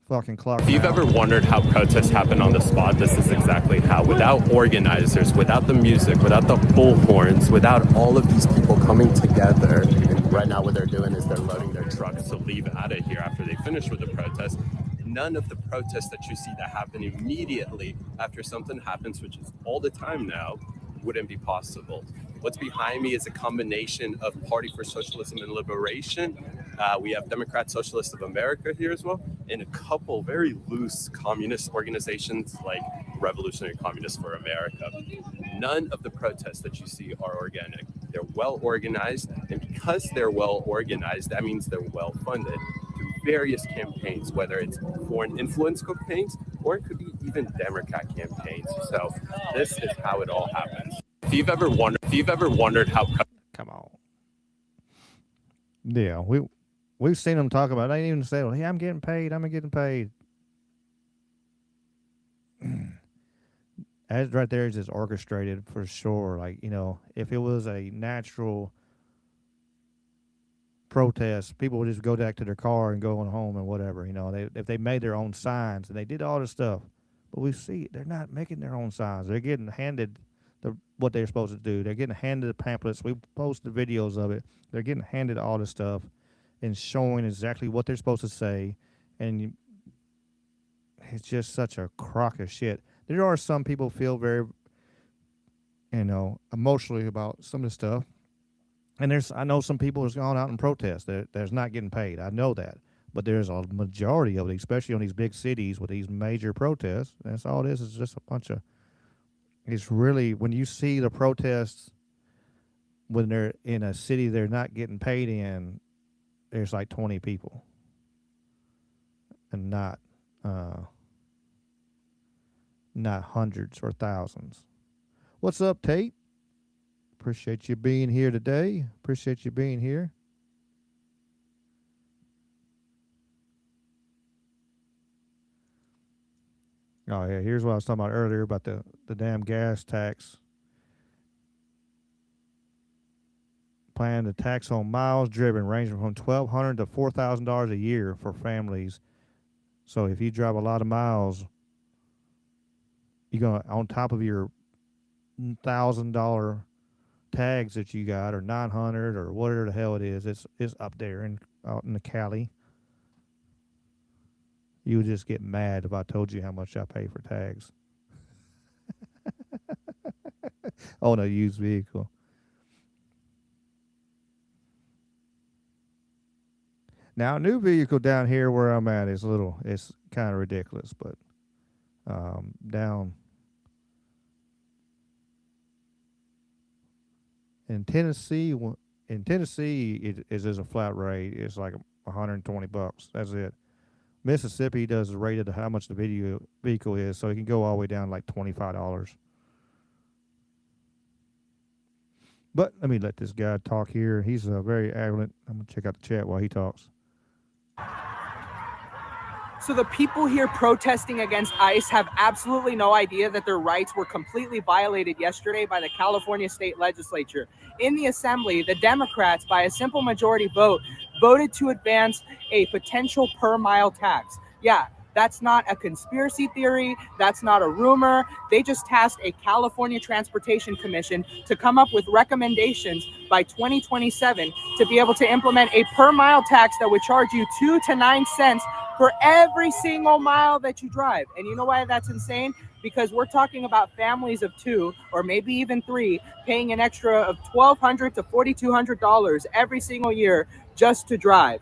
Fucking clock. If you've ever wondered how protests happen on the spot, this is exactly how. Without organizers, without the music, without the bullhorns, without all of these people coming together. Right now what they're doing is they're loading their trucks to leave out of here after they finish with the protest. None of the protests that you see that happen immediately after something happens, which is all the time now, wouldn't be possible. What's behind me is a combination of Party for Socialism and Liberation. We have Democrat Socialists of America here as well, and a couple very loose communist organizations like Revolutionary Communists for America. None of the protests that you see are organic. They're well organized, and because they're well organized, that means they're well funded through various campaigns, whether it's foreign influence campaigns or it could be even Democrat campaigns. So this is how it all happens. If you've ever wondered how. Come on. Yeah, we've seen them talk about it. They even say, "Hey, I'm getting paid. I'm getting paid." That right there is just orchestrated for sure. Like, you know, if it was a natural protest, people would just go back to their car and go on home and whatever. You know, if they made their own signs and they did all this stuff, but we see they're not making their own signs. They're getting handed what they're supposed to do. They're getting handed the pamphlets. We posted videos of it. They're getting handed all this stuff and showing exactly what they're supposed to say, and it's just such a crock of shit. There are some people feel very, you know, emotionally about some of the stuff. And I know some people who's gone out and protest. There's not getting paid. I know that. But there's a majority of it, especially on these big cities with these major protests. That's all it is just a bunch of, it's really, when you see the protests, when they're in a city they're not getting paid in, there's like 20 people. And not hundreds or thousands. What's up, Tate? Appreciate you being here today. Appreciate you being here. Oh, yeah, here's what I was talking about earlier about the damn gas tax. Plan the tax on miles driven ranging from $1,200 to $4,000 a year for families. So if you drive a lot of miles, you're going to, on top of your $1,000 tags that you got, or 900 or whatever the hell it is, it's up there out in the Cali. You would just get mad if I told you how much I pay for tags on a used vehicle. Now, a new vehicle down here where I'm at is it's kind of ridiculous, but down in Tennessee, it is a flat rate. It's like $120. That's it. Mississippi does rated how much the vehicle is, so it can go all the way down like $25. But let me let this guy talk here. He's very arrogant. I'm gonna check out the chat while he talks. So the people here protesting against ICE have absolutely no idea that their rights were completely violated yesterday by the California state legislature. In the assembly, the Democrats, by a simple majority vote, voted to advance a potential per mile tax. Yeah, that's not a conspiracy theory. That's not a rumor. They just tasked a California Transportation Commission to come up with recommendations by 2027 to be able to implement a per mile tax that would charge you 2 to 9 cents for every single mile that you drive. And you know why that's insane? Because we're talking about families of 2 or maybe even 3 paying an extra of $1,200 to $4,200 every single year just to drive,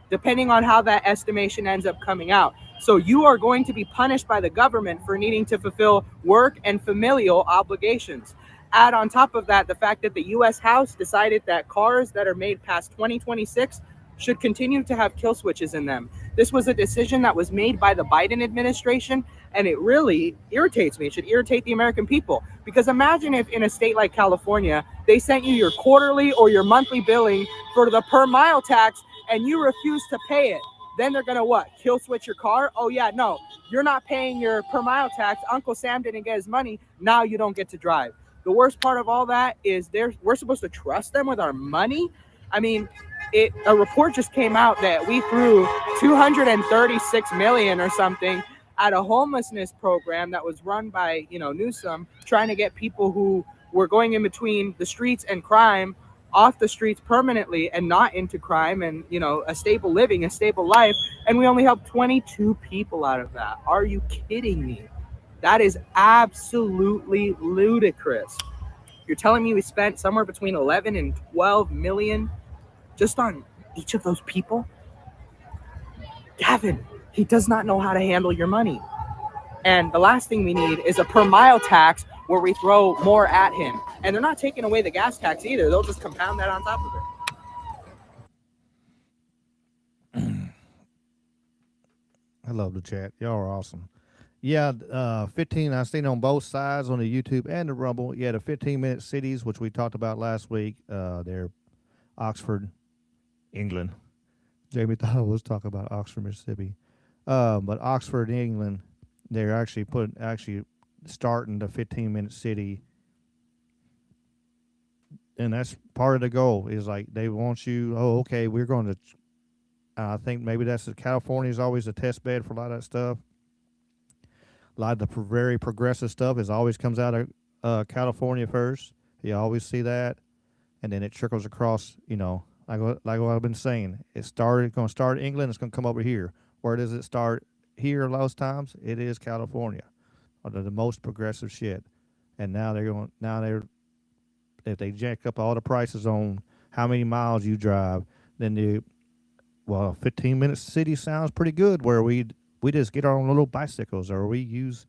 depending on how that estimation ends up coming out. So you are going to be punished by the government for needing to fulfill work and familial obligations. Add on top of that the fact that the U.S. House decided that cars that are made past 2026 should continue to have kill switches in them. This was a decision that was made by the Biden administration, and it really irritates me. It should irritate the American people, because imagine if in a state like California, they sent you your quarterly or your monthly billing for the per mile tax and you refuse to pay it. Then they're gonna what? Kill switch your car? Oh yeah, no, you're not paying your per mile tax. Uncle Sam didn't get his money. Now you don't get to drive. The worst part of all that is we're supposed to trust them with our money. I mean, a report just came out that we threw 236 million or something at a homelessness program that was run by, Newsom, trying to get people who were going in between the streets and crime off the streets permanently and not into crime and, a stable living, a stable life. And we only helped 22 people out of that. Are you kidding me? That is absolutely ludicrous. You're telling me we spent somewhere between 11 and 12 million just on each of those people? Gavin, he does not know how to handle your money. And the last thing we need is a per mile tax where we throw more at him. And they're not taking away the gas tax either. They'll just compound that on top of it. I love the chat. Y'all are awesome. Yeah, 15, I've seen on both sides on the YouTube and the Rumble. Yeah, the 15-minute cities, which we talked about last week. They're Oxford, England. Jamie thought I was talking about Oxford, Mississippi. But Oxford, England, they're actually starting the 15-minute city. And that's part of the goal, is like they want you, okay, we're going to, I think maybe California is always a test bed for a lot of that stuff. A lot of the very progressive is always comes out of California first. You always see that. And then it trickles across, like what I've been saying. It's going to start in England, it's going to come over here. Where does it start here a lot of times? It is California. Or the most progressive shit. And if they jack up all the prices on how many miles you drive, then 15-minute city sounds pretty good, where we just get our own little bicycles, or we use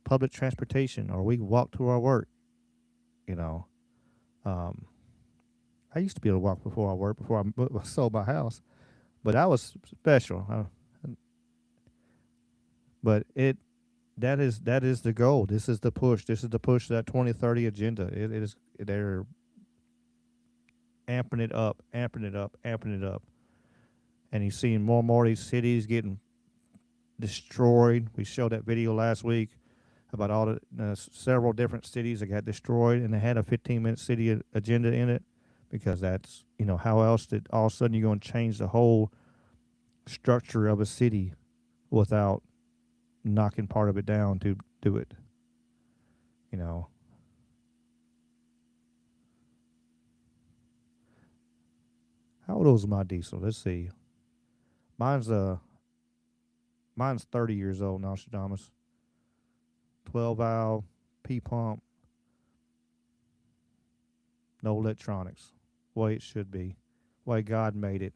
public transportation, or we walk to our work. I used to be able to walk before I worked, before I sold my house, but that was special. But that is the goal. This is the push. This is the push, that 2030 agenda. They're amping it up, amping it up, amping it up. And you're seeing more and more of these cities getting destroyed. We showed that video last week about all the several different cities that got destroyed, and they had a 15-minute city agenda in it, because that's, how else did all of a sudden you're going to change the whole structure of a city without knocking part of it down to do it, How old is my diesel? Let's see. Mine's 30 years old, Nostradamus. 12 valve, P pump, no electronics. Way it should be. Way God made it.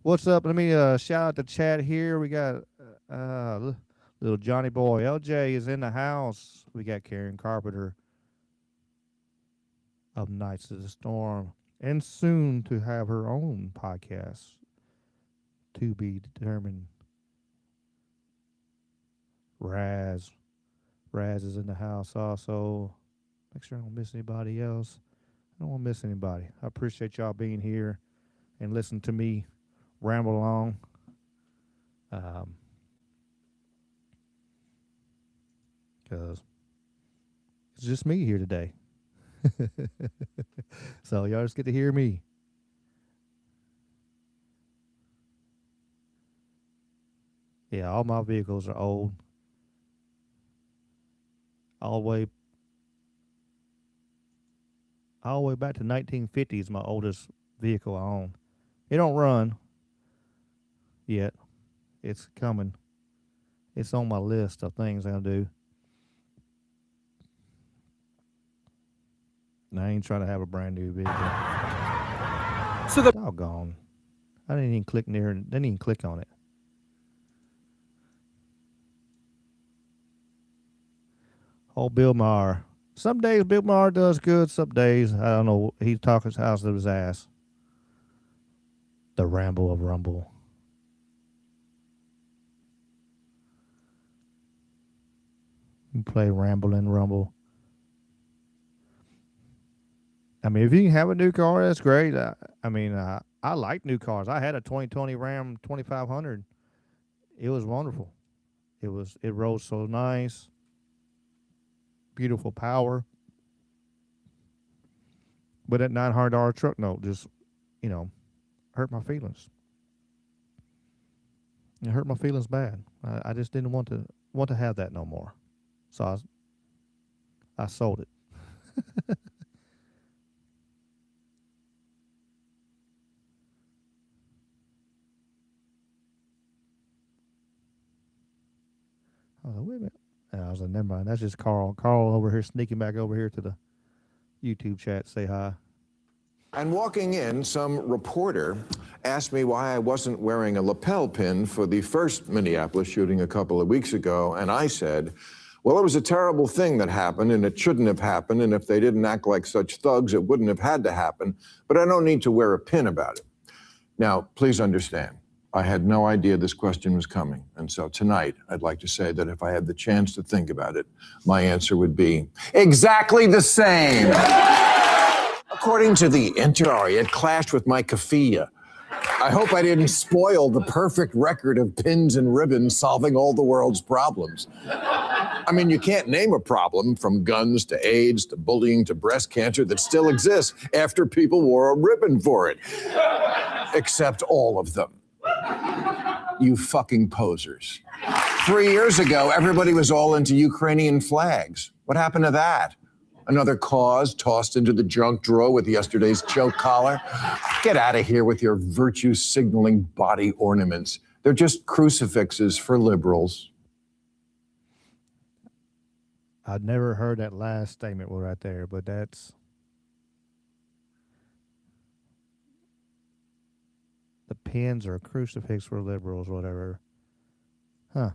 What's up? Let me shout out the chat here. We got little Johnny Boy. LJ is in the house. We got Karen Carpenter of Nights of the Storm, and soon to have her own podcast. to be determined. Raz is in the house also. Make sure I don't miss anybody else. I don't want to miss anybody. I appreciate y'all being here and listening to me ramble along. Because it's just me here today. So y'all just get to hear me. Yeah, all my vehicles are old. All the way back to 1950s, my oldest vehicle I own. It don't run yet. It's coming. It's on my list of things I'll do. And I ain't trying to have a brand new vehicle. So the doggone. I didn't even click near it. Didn't even click on it. Oh, Bill Maher. Some days Bill Maher does good. Some days, I don't know, he talks his house to his ass. The ramble of rumble. You play ramble and rumble. I mean, if you can have a new car, that's great. I like new cars. I had a 2020 Ram 2500. It was wonderful. It rode so nice. Beautiful power. But that $900 truck note just, hurt my feelings. It hurt my feelings bad. I just didn't want to have that no more. So I sold it. I was like, wait a minute. And I was like, never mind. That's just Carl. Carl over here sneaking back over here to the YouTube chat. Say hi. And walking in, some reporter asked me why I wasn't wearing a lapel pin for the first Minneapolis shooting a couple of weeks ago. And I said, well, it was a terrible thing that happened, and it shouldn't have happened. And if they didn't act like such thugs, it wouldn't have had to happen. But I don't need to wear a pin about it. Now, please understand, I had no idea this question was coming. And so tonight, I'd like to say that if I had the chance to think about it, my answer would be exactly the same. According to the Inter, it clashed with my kafia. I hope I didn't spoil the perfect record of pins and ribbons solving all the world's problems. I mean, you can't name a problem from guns to AIDS to bullying to breast cancer that still exists after people wore a ribbon for it. Except all of them. You fucking posers. 3 years ago, everybody was all into Ukrainian flags. What happened to that? Another cause tossed into the junk drawer with yesterday's choke collar? Get out of here with your virtue-signaling body ornaments. They're just crucifixes for liberals. I'd never heard that last statement right there, but that's... The pins are a crucifix for liberals, whatever. Huh.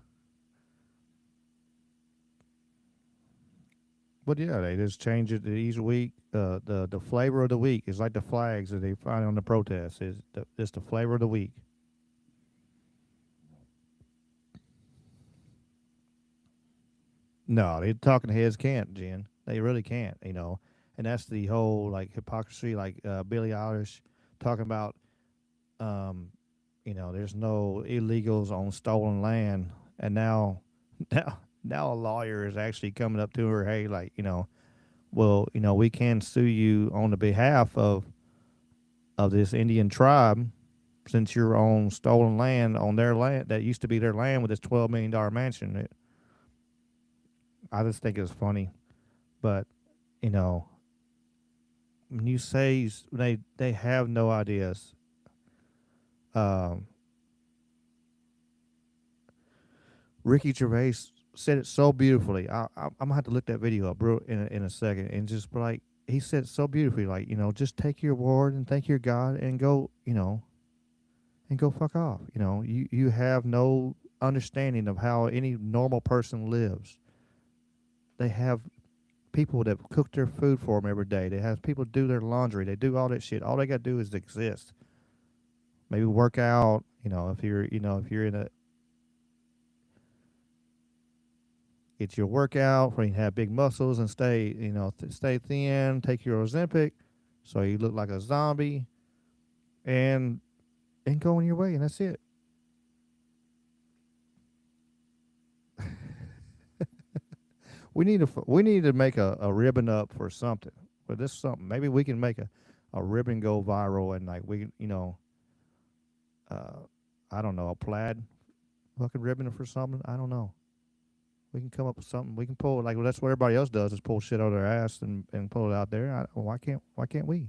But yeah, they just change it each week. The flavor of the week is like the flags that they find on the protests. It's the flavor of the week. No, the talking heads can't, Jen. They really can't, And that's the whole hypocrisy, Billie Eilish talking about, there's no illegals on stolen land, and now a lawyer is actually coming up to her, hey, we can sue you on the behalf of this Indian tribe since you're on stolen land on their land that used to be their land with this $12 million mansion. I just think it's funny, but when you say they have no ideas. Ricky Gervais said it so beautifully. I'm gonna have to look that video up, bro, in a second, and just he said it so beautifully, just take your word and thank your God and go, and go fuck off. You have no understanding of how any normal person lives. They have people that cook their food for them every day. They have people do their laundry. They do all that shit. All they got to do is exist. Maybe work out. If you're in a, get your workout where you have big muscles and stay, stay thin. Take your Ozempic, so you look like a zombie, and go on your way, and that's it. We need to make a ribbon up for something. For this something, maybe we can make a ribbon go viral, and like we, I don't know, a plaid fucking ribbon for something. I don't know. We can come up with something. We can pull like that's what everybody else does is pull shit out of their ass and pull it out there. Why can't we?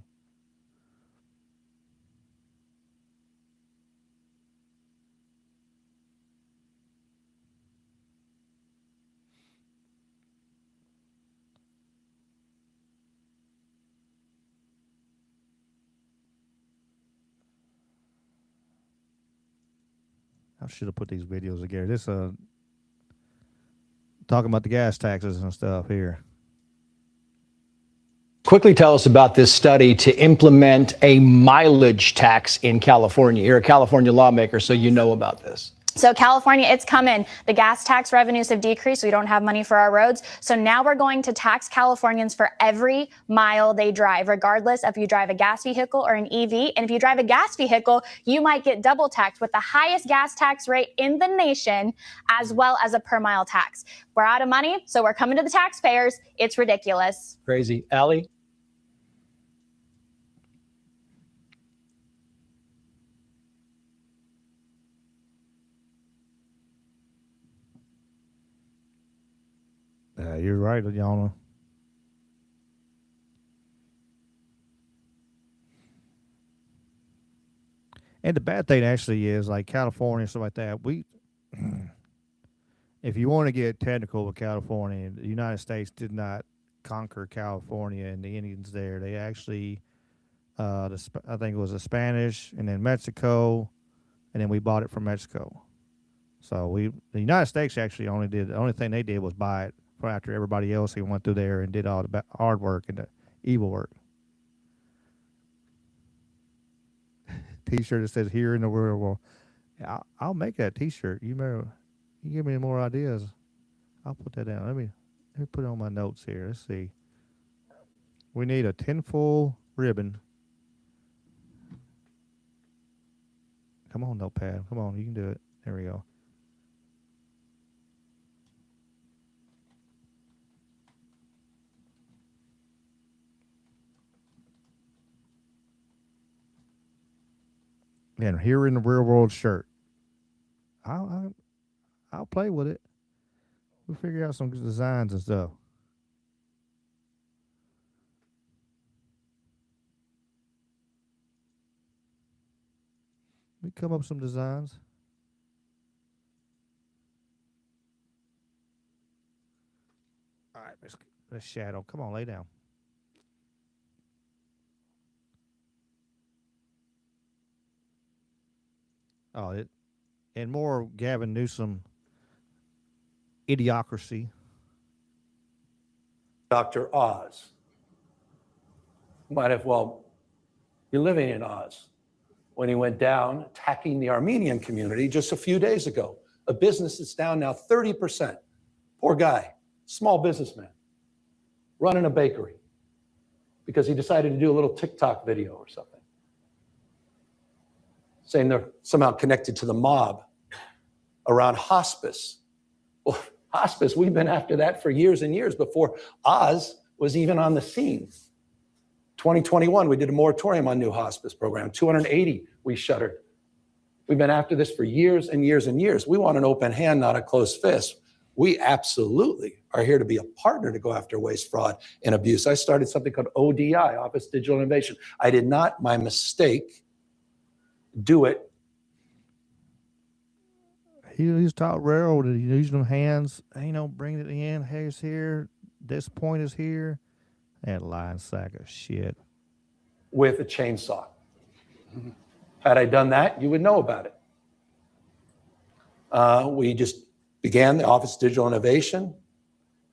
I should have put these videos together. This talking about the gas taxes and stuff here. Quickly tell us about this study to implement a mileage tax in California. You're a California lawmaker, so you know about this. So California, it's coming. The gas tax revenues have decreased. We don't have money for our roads. So now we're going to tax Californians for every mile they drive, regardless if you drive a gas vehicle or an EV. And if you drive a gas vehicle, you might get double taxed with the highest gas tax rate in the nation, as well as a per mile tax. We're out of money, so we're coming to the taxpayers. It's ridiculous. Crazy. Allie? You're right, Yana. And the bad thing actually is like California and stuff like that. If you want to get technical with California, the United States did not conquer California and the Indians there. They actually, I think it was the Spanish and then Mexico, and then we bought it from Mexico. So the United States actually the only thing they did was buy it after everybody else who went through there and did all the hard work and the evil work. T-shirt that says "Here in the World." Well, I'll make that T-shirt. You give me more ideas. I'll put that down. Let me put it on my notes here. Let's see. We need a tinfoil ribbon. Come on, notepad. Come on, you can do it. There we go. And Here in the Real World shirt. I'll play with it. We'll figure out some designs and stuff. We come up with some designs. All right, let's shadow. Come on, lay down. Oh, and more Gavin Newsom idiocracy. Dr. Oz might have well be living in Oz when he went down attacking the Armenian community just a few days ago. A business that's down now 30%. Poor guy, small businessman, running a bakery because he decided to do a little TikTok video or something, saying they're somehow connected to the mob around hospice. Well, hospice, we've been after that for years and years before Oz was even on the scene. 2021, we did a moratorium on new hospice program. 280 we shuttered. We've been after this for years and years and years. We want an open hand, not a closed fist. We absolutely are here to be a partner to go after waste, fraud, and abuse. I started something called ODI, Office Digital Innovation. I did not, my mistake, do it. He's taught railroad using them hands, bring it in, here's here, this point is here, and lying sack of shit. With a chainsaw. Had I done that, you would know about it. We just began the Office of Digital Innovation,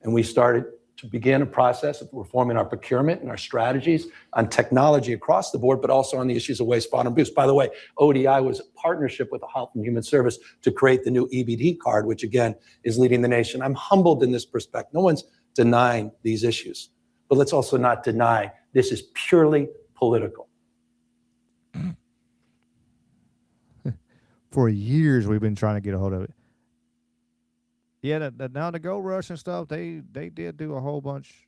and we started to begin a process of reforming our procurement and our strategies on technology across the board, but also on the issues of waste, fraud, and abuse. By the way, ODI was a partnership with the Health and Human Service to create the new EBD card, which again is leading the nation. I'm humbled in this perspective. No one's denying these issues, but let's also not deny this is purely political. For years, we've been trying to get a hold of it. Yeah, now the gold rush and stuff, they did do a whole bunch.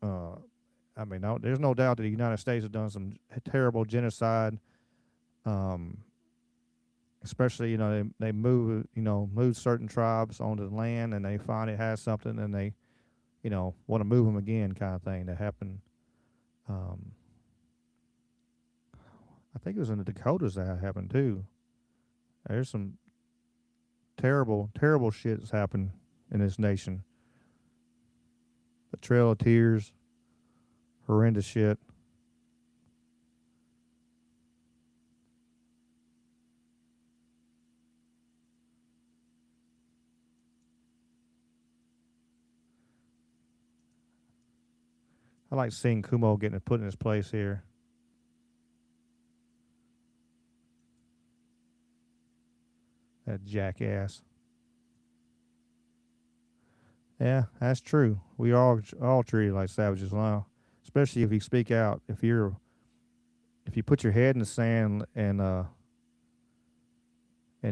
I mean, there's no doubt that the United States has done some terrible genocide. Especially, they move certain tribes onto the land, and they find it has something, and they, want to move them again, kind of thing that happened. I think it was in the Dakotas that happened too. There's some terrible, terrible shit that's happened in this nation. The Trail of Tears, horrendous shit. I like seeing Kumo getting put in his place here. That jackass. Yeah, that's true. We are all treated like savages now, especially if you speak out. If you put your head in the sand and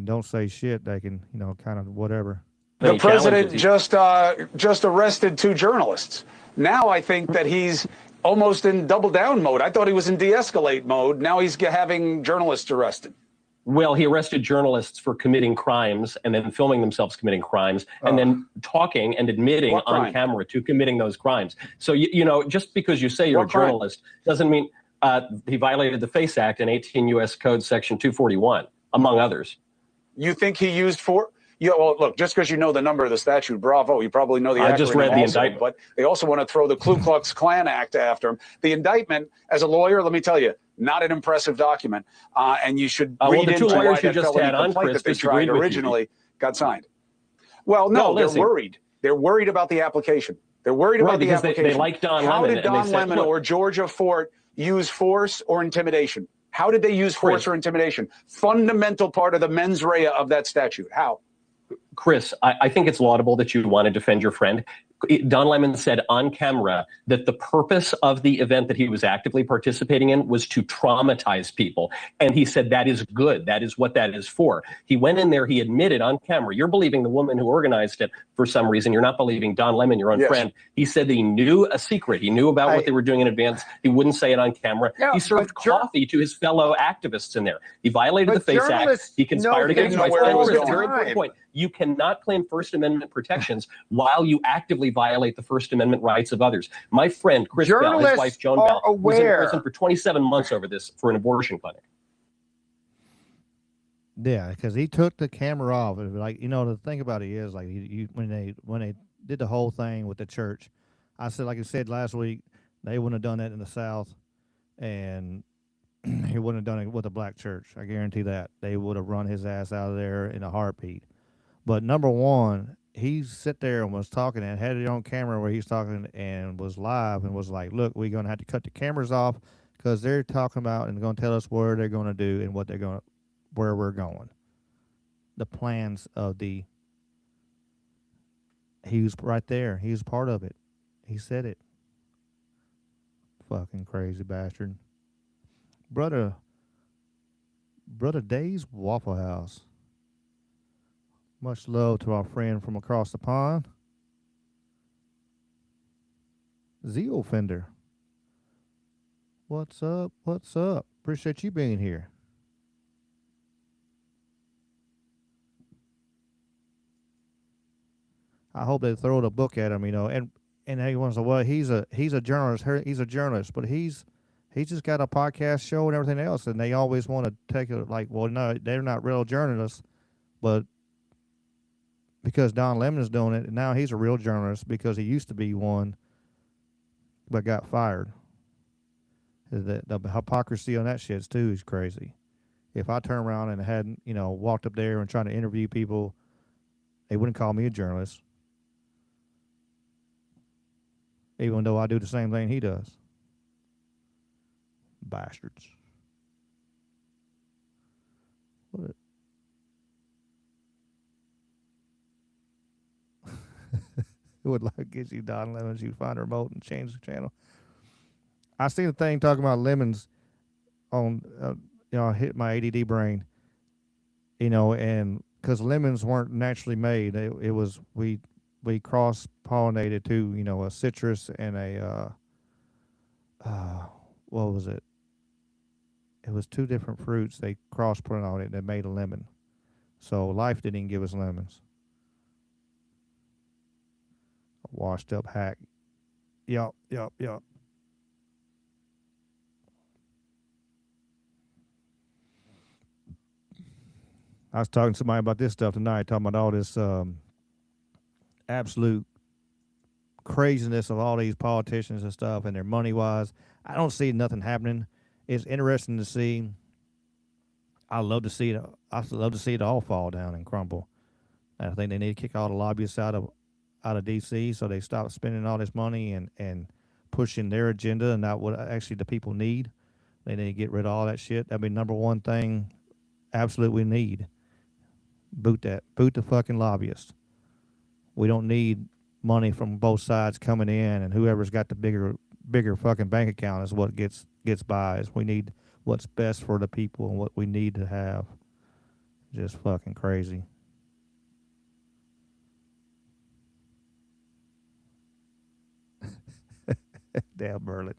don't say shit, they can kind of whatever. The president just arrested 2 journalists. Now I think that he's almost in double down mode. I thought he was in de-escalate mode. Now he's having journalists arrested. Well, he arrested journalists for committing crimes and then filming themselves committing crimes and then talking and admitting on camera to committing those crimes. So, just because you say you're a journalist doesn't mean he violated the FACE Act in 18 U.S. Code Section 241, among others. You think he used force? Yeah, well, look, just because you know the number of the statute, bravo, you probably know the acronym. I just read the indictment. But they also want to throw the Ku Klux Klan Act after him. The indictment, as a lawyer, let me tell you, not an impressive document. And you should read into why that felony complaint that they tried originally got signed. Well, no, they're worried. They're worried about the application. They're worried about the application. They like Don Lemon. How did Don Lemon or Georgia Fort use force or intimidation? How did they use force or intimidation? Fundamental part of the mens rea of that statute. How? Chris, I think it's laudable that you want to defend your friend. Don Lemon said on camera that the purpose of the event that he was actively participating in was to traumatize people. And he said that is good. That is what that is for. He went in there. He admitted on camera. You're believing the woman who organized it for some reason. You're not believing Don Lemon, your own friend. He said that he knew a secret. He knew about what they were doing in advance. He wouldn't say it on camera. He served coffee to his fellow activists in there. He violated the FACE Act. He conspired against rights. Very important point. You cannot claim First Amendment protections while you actively violate the First Amendment rights of others. My friend, Chris Bell, his wife, Joan Bell, was in prison for 27 months over this for an abortion clinic. Yeah, because he took the camera off. Like, the thing about it is, like, when they did the whole thing with the church, I said, like I said last week, they wouldn't have done that in the South, and he wouldn't have done it with a black church. I guarantee that. They would have run his ass out of there in a heartbeat. But number one, he sat there and was talking and had it on camera where he's talking and was live and was like, look, we're going to have to cut the cameras off because they're talking about and going to tell us where they're going to do and what they're going to, where we're going. The plans of he was right there. He was part of it. He said it. Fucking crazy bastard. Brother Dave's Waffle House. Much love to our friend from across the pond. Zeal Fender. What's up? What's up? Appreciate you being here. I hope they throw the book at him, and everyone's like, well, he's a journalist. He's a journalist, but he's just got a podcast show and everything else, and they always want to take it like, well, no, they're not real journalists, but because Don Lemon's doing it, and now he's a real journalist because he used to be one, but got fired. The hypocrisy on that shit too is crazy. If I turn around and hadn't, walked up there and trying to interview people, they wouldn't call me a journalist. even though I do the same thing he does. Bastards. What? It would like get you Don Lemons. You find a remote and change the channel. I seen a thing talking about lemons on, hit my ADD brain, and because lemons weren't naturally made, it was we cross pollinated too, a citrus and a what was it? It was two different fruits they cross pollinated that made a lemon. So life didn't even give us lemons. A washed up hack. Yup. I was talking to somebody about this stuff tonight, talking about all this absolute craziness of all these politicians and stuff and their money wise. I don't see nothing happening. It's interesting to see. I love to see it all fall down and crumble. And I think they need to kick all the lobbyists out of DC so they stop spending all this money and pushing their agenda and not what actually the people need. They need to get rid of all that shit. That'd be number one thing absolutely need. Boot the fucking lobbyists. We don't need money from both sides coming in, and whoever's got the bigger fucking bank account is what gets by. We need what's best for the people and what we need to have. Just fucking crazy. Damn Berlin.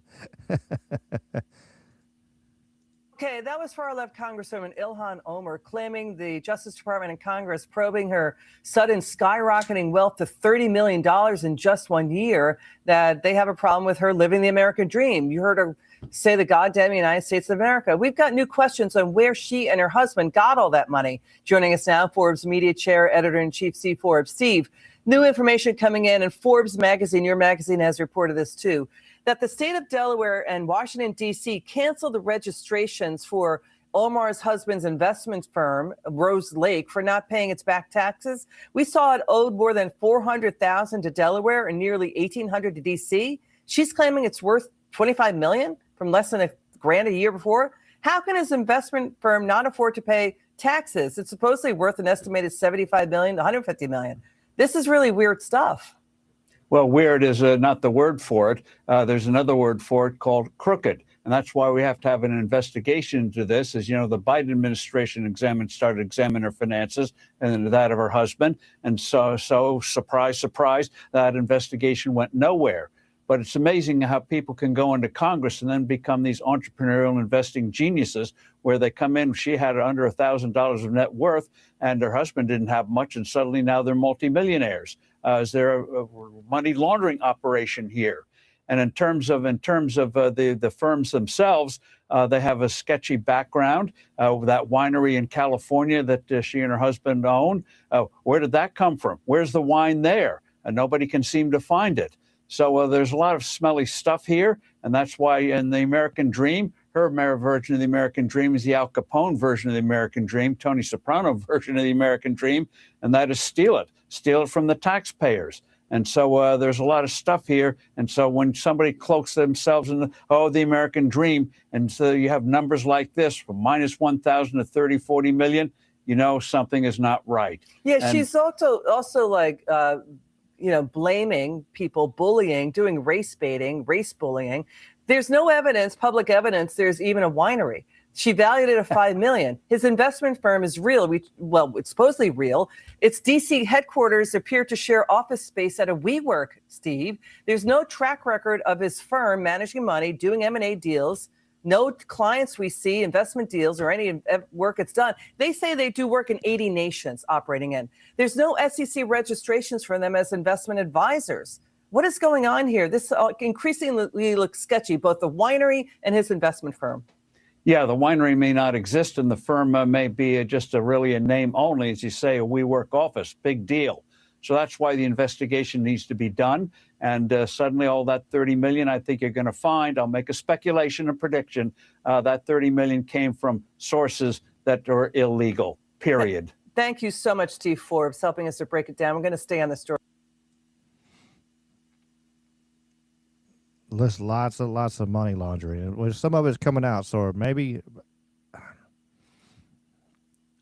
Okay, that was far-left Congresswoman Ilhan Omar claiming the Justice Department and Congress probing her sudden skyrocketing wealth to $30 million in just 1 year, that they have a problem with her living the American dream. You heard her say the goddamn United States of America. We've got new questions on where she and her husband got all that money. Joining us now, Forbes Media Chair, Editor-in-Chief Steve Forbes. Steve, new information coming in, and Forbes magazine, your magazine, has reported this too, that the state of Delaware and Washington, D.C. canceled the registrations for Omar's husband's investment firm, Rose Lake, for not paying its back taxes. We saw it owed more than $400,000 to Delaware and nearly $1,800 to D.C. She's claiming it's worth $25 million from less than $1,000 a year before. How can his investment firm not afford to pay taxes? It's supposedly worth an estimated $75 million to $150 million. This is really weird stuff. Well, weird is not the word for it. There's another word for it called crooked. And that's why we have to have an investigation into this. As you know, the Biden administration started examining her finances and that of her husband. And so surprise, surprise, that investigation went nowhere. But it's amazing how people can go into Congress and then become these entrepreneurial investing geniuses where they come in. She had under $1,000 of net worth and her husband didn't have much. And suddenly now they're multimillionaires. Is there a money laundering operation here? And in terms of the firms themselves, they have a sketchy background. That winery in California that she and her husband own, where did that come from? Where's the wine there? And nobody can seem to find it. So there's a lot of smelly stuff here. And that's why in the American Dream, her version of the American Dream is the Al Capone version of the American Dream, Tony Soprano version of the American Dream, and that is steal it from the taxpayers. And so there's a lot of stuff here. And so when somebody cloaks themselves in the American Dream, and so you have numbers like this from minus 1,000 to 30, 40 million, you know something is not right. Yeah, and she's also like, blaming people, bullying, doing race baiting, race bullying. There's no evidence, public evidence, there's even a winery. She valued it at $5 million. His investment firm is real. It's supposedly real. Its DC headquarters appear to share office space at a WeWork, Steve. There's no track record of his firm managing money, doing M&A deals. No clients we see, investment deals, or any work it's done. They say they do work in 80 nations operating in. There's no SEC registrations for them as investment advisors. What is going on here? This increasingly looks sketchy, both the winery and his investment firm. Yeah, the winery may not exist, and the firm may be just really a name only, as you say, a WeWork office. Big deal. So that's why the investigation needs to be done. And suddenly all that 30 million, I think you're going to find, I'll make a speculation, a prediction, that 30 million came from sources that are illegal, period. Thank you so much, Steve Forbes, helping us to break it down. We're going to stay on the story. there's lots of money laundering. Well, some of it's coming out, so maybe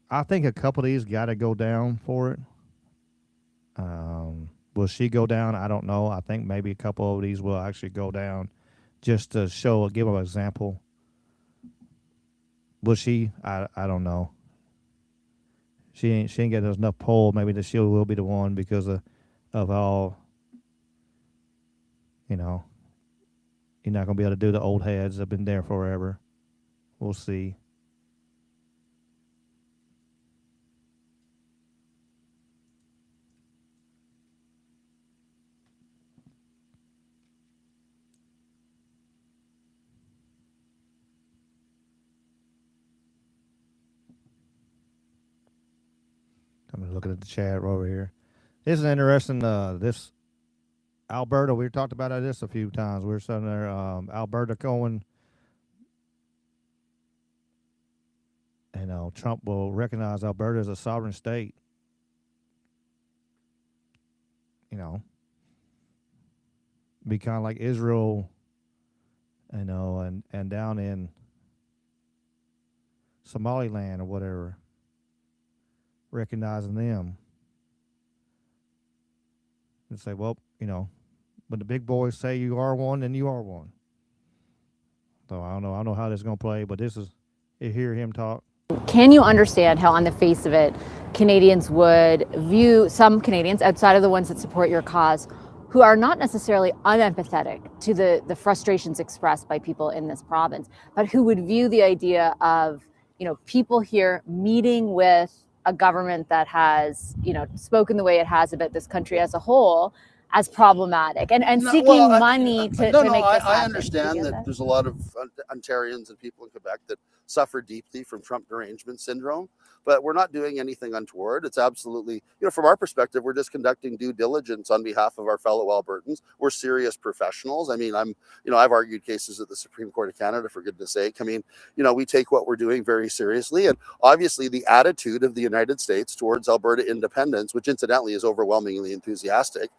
I think a couple of these got to go down for it. Will she go down? I don't know. I think maybe a couple of these will actually go down, just to give them an example. Will she? I don't know. She ain't getting enough pull. Maybe that she will be the one because of all. You know, you're not gonna be able to do the old heads that have been there forever. We'll see. I'm looking at the chat over here. This is interesting. This Alberta, we talked about this a few times. We were sitting there, Alberta going, Trump will recognize Alberta as a sovereign state. Be kind of like Israel, and down in Somaliland or whatever, recognizing them. And say, well, when the big boys say you are one, then you are one. So I don't know how this is going to play, but this is, you hear him talk. Can you understand how, on the face of it, Canadians would view, some Canadians outside of the ones that support your cause, who are not necessarily unempathetic to the frustrations expressed by people in this province, but who would view the idea of, people here meeting with a government that has, spoken the way it has about this country as a whole as problematic and seeking money to make this happen. I understand that there's a lot of Ontarians and people in Quebec that suffer deeply from Trump derangement syndrome, but we're not doing anything untoward. It's absolutely, from our perspective, we're just conducting due diligence on behalf of our fellow Albertans. We're serious professionals. I mean, I've argued cases at the Supreme Court of Canada, for goodness sake. I mean, we take what we're doing very seriously. And obviously the attitude of the United States towards Alberta independence, which incidentally is overwhelmingly enthusiastic,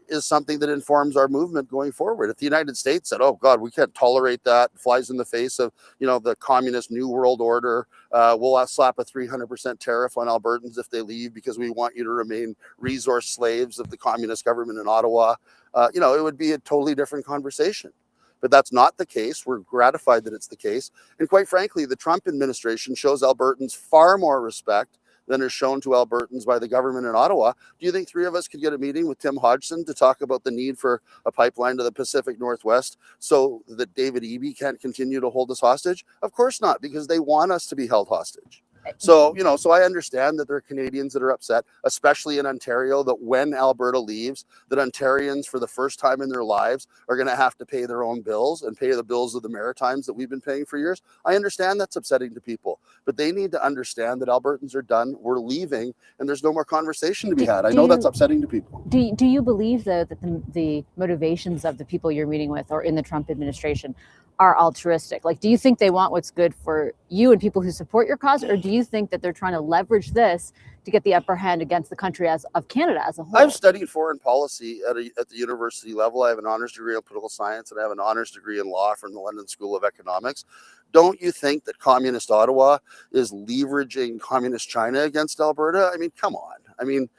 is something that informs our movement going forward. If the United States said, oh God, we can't tolerate that, flies in the face of, the communist New World Order, we'll slap a 300% tariff on Albertans if they leave because we want you to remain resource slaves of the communist government in Ottawa, it would be a totally different conversation. But that's not the case. We're gratified that it's the case. And quite frankly, the Trump administration shows Albertans far more respect than is shown to Albertans by the government in Ottawa. Do you think three of us could get a meeting with Tim Hodgson to talk about the need for a pipeline to the Pacific Northwest so that David Eby can't continue to hold us hostage? Of course not, because they want us to be held hostage. So, so I understand that there are Canadians that are upset, especially in Ontario, that when Alberta leaves, that Ontarians for the first time in their lives are going to have to pay their own bills and pay the bills of the Maritimes that we've been paying for years. I understand that's upsetting to people, but they need to understand that Albertans are done, we're leaving, and there's no more conversation to be had. I know that's upsetting to people. Do you believe, though, that the motivations of the people you're meeting with or in the Trump administration are altruistic? Like, do you think they want what's good for you and people who support your cause, or do you think that they're trying to leverage this to get the upper hand against the country of Canada as a whole? I've studied foreign policy at the university level. I have an honors degree in political science and I have an honors degree in law from the London School of Economics. Don't you think that communist Ottawa is leveraging communist China against Alberta? I mean, come on. I mean,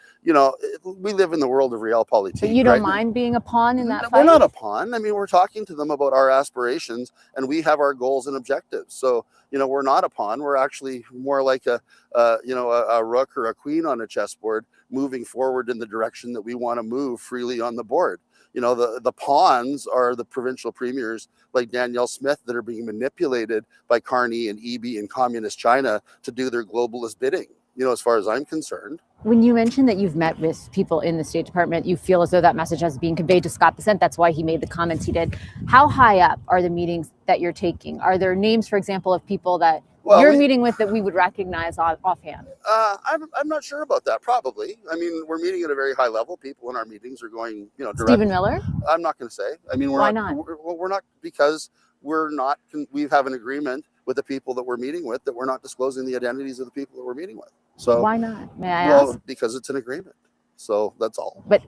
we live in the world of realpolitik. But you don't mind being a pawn in that fight? We're not a pawn. I mean, we're talking to them about our aspirations and we have our goals and objectives. So, we're not a pawn. We're actually more like a rook or a queen on a chessboard moving forward in the direction that we want to move freely on the board. The pawns are the provincial premiers like Danielle Smith that are being manipulated by Carney and Eby and communist China to do their globalist bidding, as far as I'm concerned. When you mentioned that you've met with people in the State Department, you feel as though that message has been conveyed to Scott Bessent. That's why he made the comments he did. How high up are the meetings that you're taking? Are there names, for example, of people that you're meeting with that we would recognize offhand? I'm not sure about that. Probably. I mean, we're meeting at a very high level. People in our meetings are going, direct. Stephen Miller? I'm not going to say. I mean, why not? We're not, because we're not. We have an agreement with the people that we're meeting with that we're not disclosing the identities of the people that we're meeting with. So why not? May I ask? Because it's an agreement. So that's all. But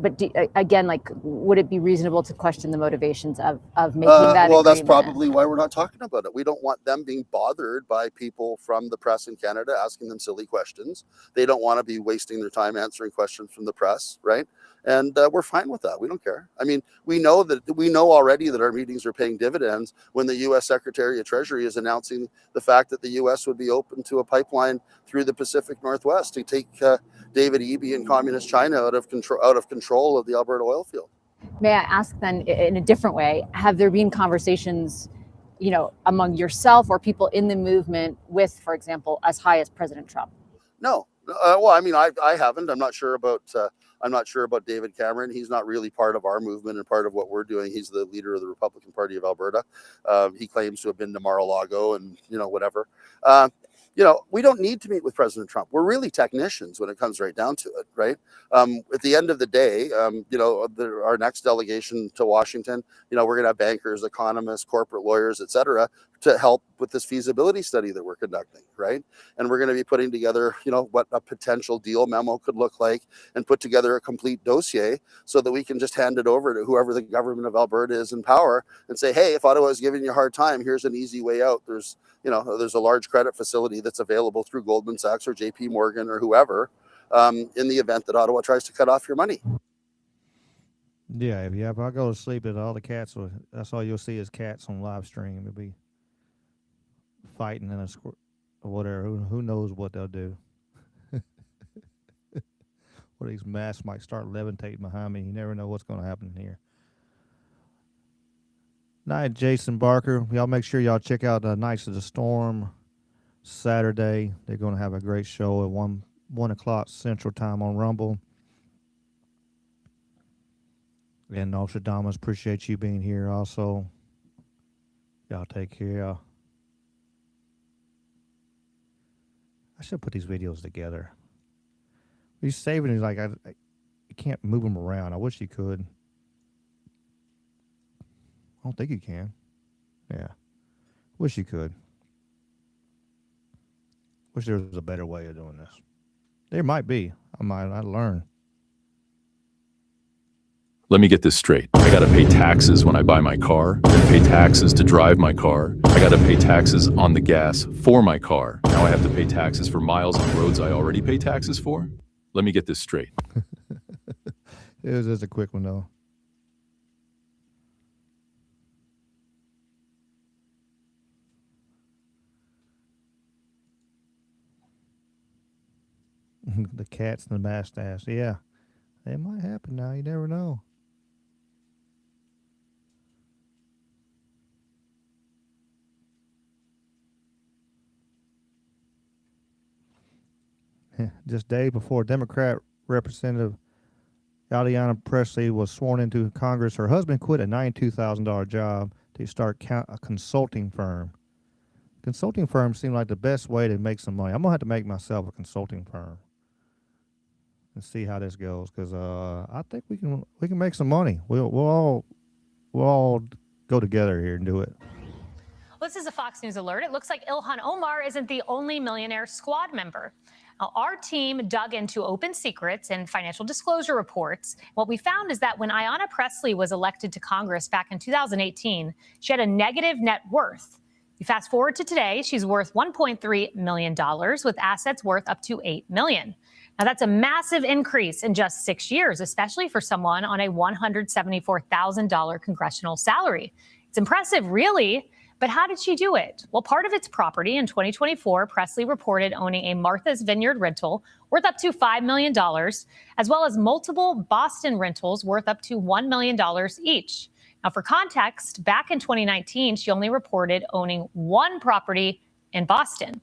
again, like, would it be reasonable to question the motivations of making that well, agreement? that's probably why we're not talking about it. We don't want them being bothered by people from the press in Canada asking them silly questions. They don't want to be wasting their time answering questions from the press, right? And we're fine with that. We don't care. I mean, we know already that our meetings are paying dividends when the U.S. Secretary of Treasury is announcing the fact that the U.S. would be open to a pipeline through the Pacific Northwest to take David Eby and Communist China out of control of the Alberta oil field. May I ask then, in a different way, have there been conversations, among yourself or people in the movement with, for example, as high as President Trump? No. Well, I mean, I haven't. I'm not sure about David Cameron. He's not really part of our movement and part of what we're doing. He's the leader of the Republican Party of Alberta. He claims to have been to Mar-a-Lago and whatever. We don't need to meet with President Trump. We're really technicians when it comes right down to it, right? At the end of the day, our next delegation to Washington, we're going to have bankers, economists, corporate lawyers, et cetera, to help with this feasibility study that we're conducting, right? And we're going to be putting together, what a potential deal memo could look like and put together a complete dossier so that we can just hand it over to whoever the government of Alberta is in power and say, hey, if Ottawa is giving you a hard time, here's an easy way out. There's a large credit facility that's available through Goldman Sachs or JP Morgan or whoever in the event that Ottawa tries to cut off your money. Yeah, if I go to sleep and all the cats, that's all you'll see is cats on live stream. It'll be fighting in a square or whatever. Who knows what they'll do? Or these masks might start levitating behind me. You never know what's going to happen here. Night, Jason Barker. Y'all make sure y'all check out Knights of the Storm Saturday. They're going to have a great show at 1 o'clock Central Time on Rumble. And Nostradamus, appreciate you being here also. Y'all take care. I should put these videos together. These saving is like, I can't move them around. I wish you could. I don't think you can. Yeah. Wish you could. Wish there was a better way of doing this. There might be. I'd learn. Let me get this straight. I gotta pay taxes when I buy my car. I gotta pay taxes to drive my car. I gotta pay taxes on the gas for my car. Now I have to pay taxes for miles on roads I already pay taxes for? Let me get this straight. It was just a quick one, though. The cats and the mustache. Yeah. It might happen now. You never know. Just day before Democrat Representative Ayanna Pressley was sworn into Congress, her husband quit a $92,000 job to start a consulting firm. Consulting firms seem like the best way to make some money. I'm gonna have to make myself a consulting firm and see how this goes, because I think we can make some money. We'll all go together here and do it. Well, this is a Fox News alert. It looks like Ilhan Omar isn't the only Millionaire Squad member. Now, our team dug into open secrets and financial disclosure reports. What we found is that when Ayanna Pressley was elected to Congress back in 2018, she had a negative net worth. You fast forward to today, she's worth $1.3 million with assets worth up to $8 million. Now, that's a massive increase in just 6 years, especially for someone on a $174,000 congressional salary. It's impressive, really. But how did she do it? Well, part of its property in 2024, Pressley reported owning a Martha's Vineyard rental worth up to $5 million, as well as multiple Boston rentals worth up to $1 million each. Now, for context, back in 2019, she only reported owning one property in Boston.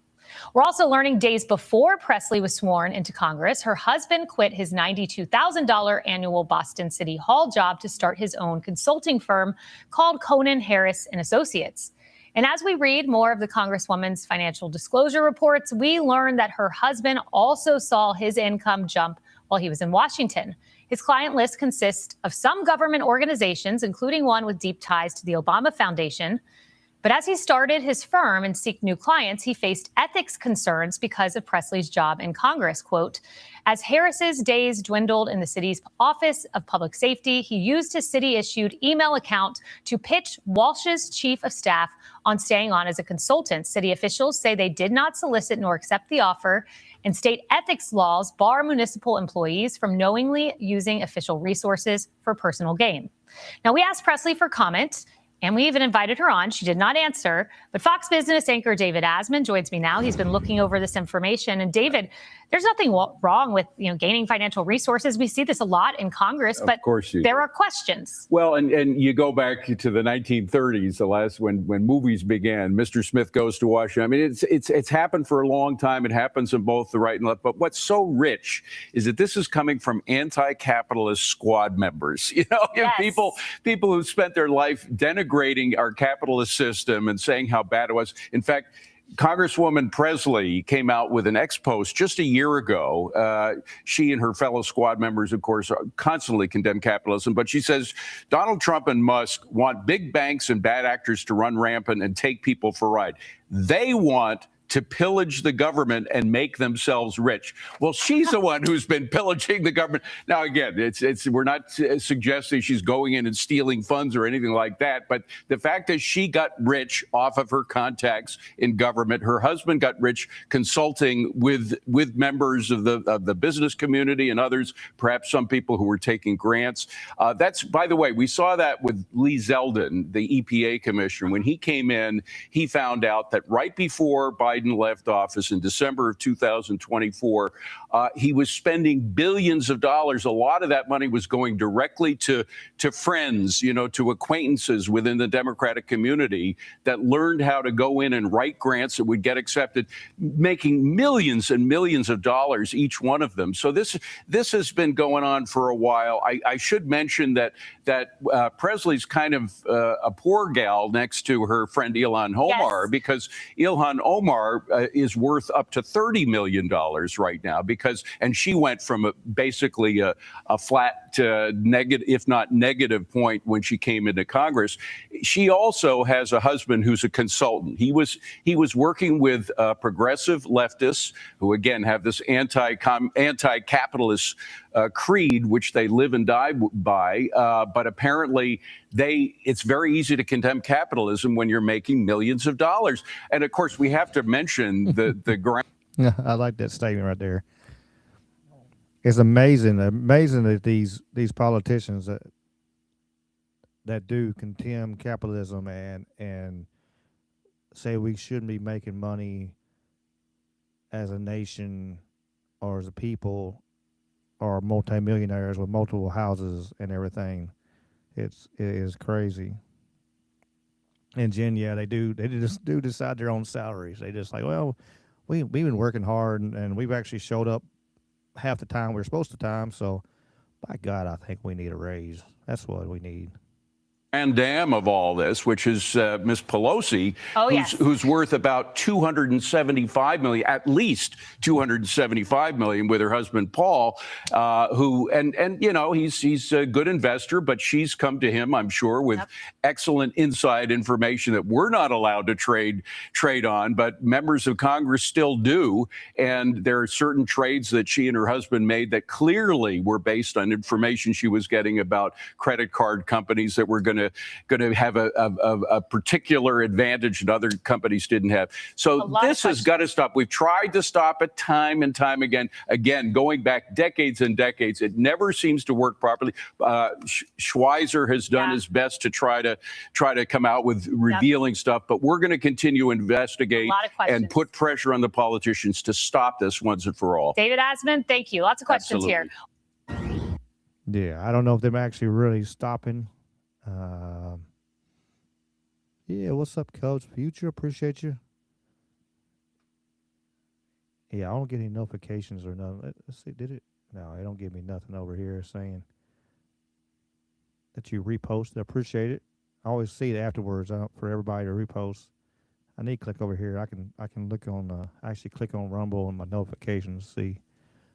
We're also learning days before Pressley was sworn into Congress, her husband quit his $92,000 annual Boston City Hall job to start his own consulting firm called Conan Harris & Associates. And as we read more of the Congresswoman's financial disclosure reports, we learn that her husband also saw his income jump while he was in Washington. His client list consists of some government organizations, including one with deep ties to the Obama Foundation. But as he started his firm and seeked new clients, he faced ethics concerns because of Presley's job in Congress. Quote, as Harris's days dwindled in the city's Office of Public Safety, he used his city-issued email account to pitch Walsh's chief of staff on staying on as a consultant. City officials say they did not solicit nor accept the offer, and state ethics laws bar municipal employees from knowingly using official resources for personal gain. Now, we asked Presley for comment, and we even invited her on. She did not answer. But Fox Business anchor David Asman joins me now. He's been looking over this information. And David, there's nothing wrong with gaining financial resources. We see this a lot in Congress, but there are questions. Well, and you go back to the 1930s, the last when movies began. Mr. Smith Goes to Washington. I mean, it's happened for a long time. It happens in both the right and left. But what's so rich is that this is coming from anti-capitalist squad members. Yes. people who spent their life denigrating our capitalist system and saying how bad it was. In fact, Congresswoman Presley came out with an ex-post just a year ago. She and her fellow squad members, of course, constantly condemn capitalism. But she says Donald Trump and Musk want big banks and bad actors to run rampant and take people for a ride. They want to pillage the government and make themselves rich. Well, she's the one who's been pillaging the government. Now, again, we're not suggesting she's going in and stealing funds or anything like that. But the fact that she got rich off of her contacts in government, her husband got rich consulting with members of the business community and others, perhaps some people who were taking grants. That's, by the way, we saw that with Lee Zeldin, the EPA commissioner. When he came in, he found out that right before Biden left office in December of 2024, he was spending billions of dollars. A lot of that money was going directly to friends, to acquaintances within the Democratic community that learned how to go in and write grants that would get accepted, making millions and millions of dollars, each one of them. So this has been going on for a while. I should mention that Presley's kind of a poor gal next to her friend Ilhan Omar, yes, because Ilhan Omar is worth up to $30 million right now and she went from basically a flat to negative, if not negative point when she came into Congress. She also has a husband who's a consultant. He was working with progressive leftists who, again, have this anti-capitalist creed, which they live and die by. But apparently it's very easy to condemn capitalism when you're making millions of dollars. And of course, we have to mention the grant. I like that statement right there. It's amazing that these politicians that do condemn capitalism and say we shouldn't be making money as a nation or as a people or multimillionaires with multiple houses and everything. It is crazy. And Jen, yeah, they just decide their own salaries. They just like, well, we've been working hard and we've actually showed up half the time we're supposed to time. So by God, I think we need a raise. That's what we need. Grand dam of all this, which is Miss Pelosi, who's worth about $275 million, at least $275 million, with her husband Paul, who he's a good investor, but she's come to him, I'm sure, with excellent inside information that we're not allowed to trade on, but members of Congress still do. And there are certain trades that she and her husband made that clearly were based on information she was getting about credit card companies that were going to have a particular advantage that other companies didn't have. So this has got to stop. We've tried to stop it time and time again. Again, going back decades and decades, it never seems to work properly. Schweizer has done his best to try to come out with revealing stuff, but we're going to continue to investigate and put pressure on the politicians to stop this once and for all. David Asman, thank you. Lots of questions here. Yeah, I don't know if they're actually really stopping. Yeah, what's up, Coach Future? Appreciate you. Yeah, I don't get any notifications or nothing. Let's see, did it? No, it don't give me nothing over here saying that you reposted. I appreciate it. I always see it afterwards for everybody to repost. I need to click over here. I can look on actually click on Rumble and my notifications to see.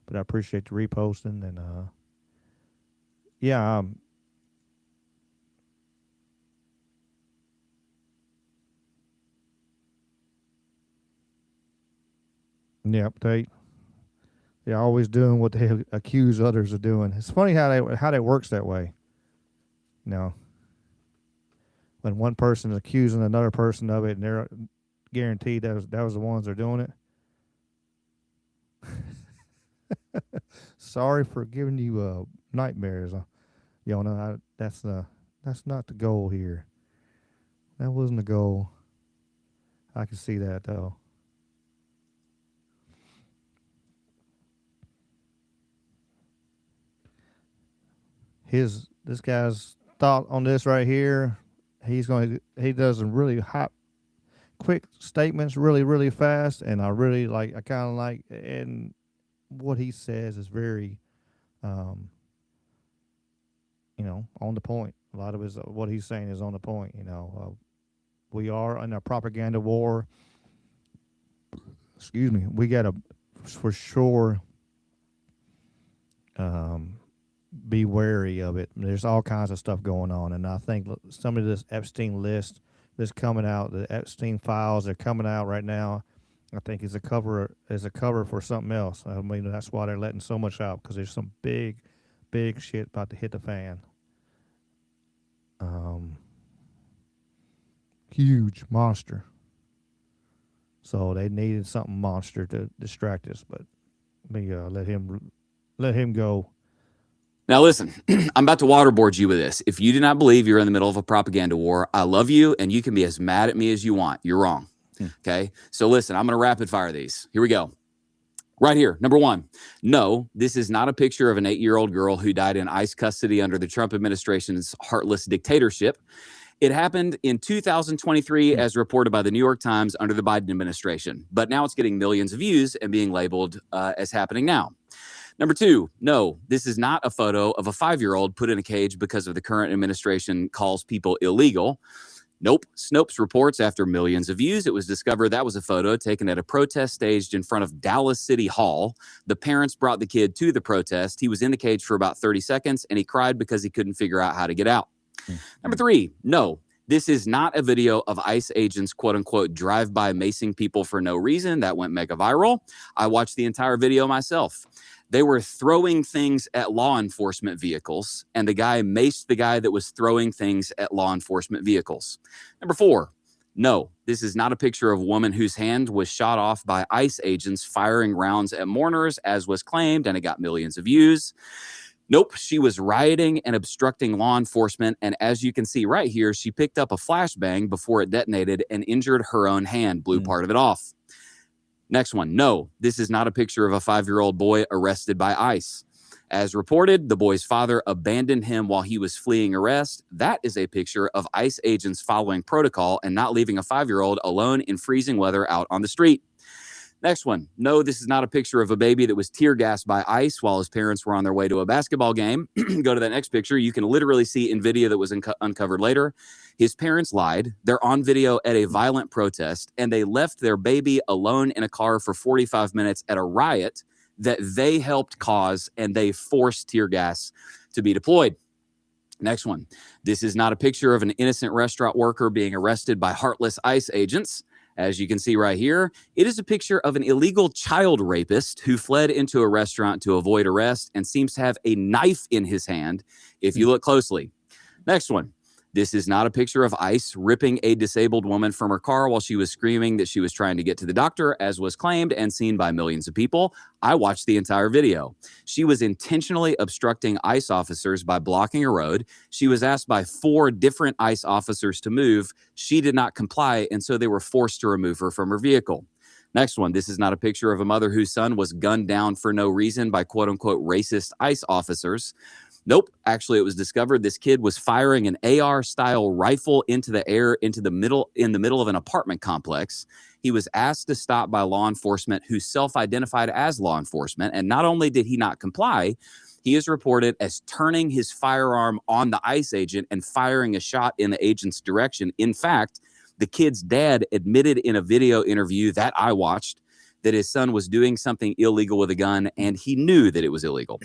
But I appreciate the reposting and yeah. Yep, they're always doing what they accuse others of doing. It's funny how that works that way. You know, when one person is accusing another person of it, and they're guaranteed that was the ones that are doing it. Sorry for giving you nightmares, Yona. That's not the goal here. That wasn't the goal. I can see that though. This guy's thought on this right here. He does some really hot, quick statements, really, really fast, and I kind of like, and what he says is very, on the point. A lot of what he's saying is on the point. We are in a propaganda war. Excuse me. We got to, for sure, be wary of it. There's all kinds of stuff going on, and I think some of this Epstein list that's coming out, the Epstein Files, are coming out right now. I think is a cover for something else. I mean, that's why they're letting so much out, because there's some big shit about to hit the fan. Huge monster. So they needed something monster to distract us, but let him go. Now, listen, I'm about to waterboard you with this. If you do not believe you're in the middle of a propaganda war, I love you, and you can be as mad at me as you want. You're wrong. Okay? So listen, I'm going to rapid fire these. Here we go. Right here. Number one, no, this is not a picture of an 8-year-old girl who died in ICE custody under the Trump administration's heartless dictatorship. It happened in 2023, as reported by the New York Times under the Biden administration. But now it's getting millions of views and being labeled as happening now. Number two, no, this is not a photo of a 5-year-old put in a cage because of the current administration calls people illegal. Nope. Snopes reports after millions of views, it was discovered that was a photo taken at a protest staged in front of Dallas City Hall. The parents brought the kid to the protest. He was in the cage for about 30 seconds, and he cried because he couldn't figure out how to get out. Number three, no, this is not a video of ICE agents, quote unquote, drive-by macing people for no reason. That went mega viral. I watched the entire video myself. They were throwing things at law enforcement vehicles, and the guy maced the guy that was throwing things at law enforcement vehicles. Number four, no, this is not a picture of a woman whose hand was shot off by ICE agents firing rounds at mourners, as was claimed, and it got millions of views. Nope, she was rioting and obstructing law enforcement, and as you can see right here, she picked up a flashbang before it detonated and injured her own hand, blew part of it off. Next one, no, this is not a picture of a 5-year-old boy arrested by ICE. As reported, the boy's father abandoned him while he was fleeing arrest. That is a picture of ICE agents following protocol and not leaving a 5-year-old alone in freezing weather out on the street. Next one, no, this is not a picture of a baby that was tear gassed by ICE while his parents were on their way to a basketball game. Go to that next picture. You can literally see in video that was uncovered later. His parents lied. They're on video at a violent protest, and they left their baby alone in a car for 45 minutes at a riot that they helped cause, and they forced tear gas to be deployed. Next one, this is not a picture of an innocent restaurant worker being arrested by heartless ICE agents. As you can see right here, it is a picture of an illegal child rapist who fled into a restaurant to avoid arrest and seems to have a knife in his hand if you look closely. Next one. This is not a picture of ICE ripping a disabled woman from her car while she was screaming that she was trying to get to the doctor, as was claimed and seen by millions of people. I watched the entire video. She was intentionally obstructing ICE officers by blocking a road. She was asked by 4 different ICE officers to move. She did not comply, and so they were forced to remove her from her vehicle. Next one, this is not a picture of a mother whose son was gunned down for no reason by quote-unquote racist ICE officers. Nope. Actually, it was discovered this kid was firing an AR-style rifle into the air in the middle of an apartment complex. He was asked to stop by law enforcement who self-identified as law enforcement. And not only did he not comply, he is reported as turning his firearm on the ICE agent and firing a shot in the agent's direction. In fact, the kid's dad admitted in a video interview that I watched that his son was doing something illegal with a gun, and he knew that it was illegal.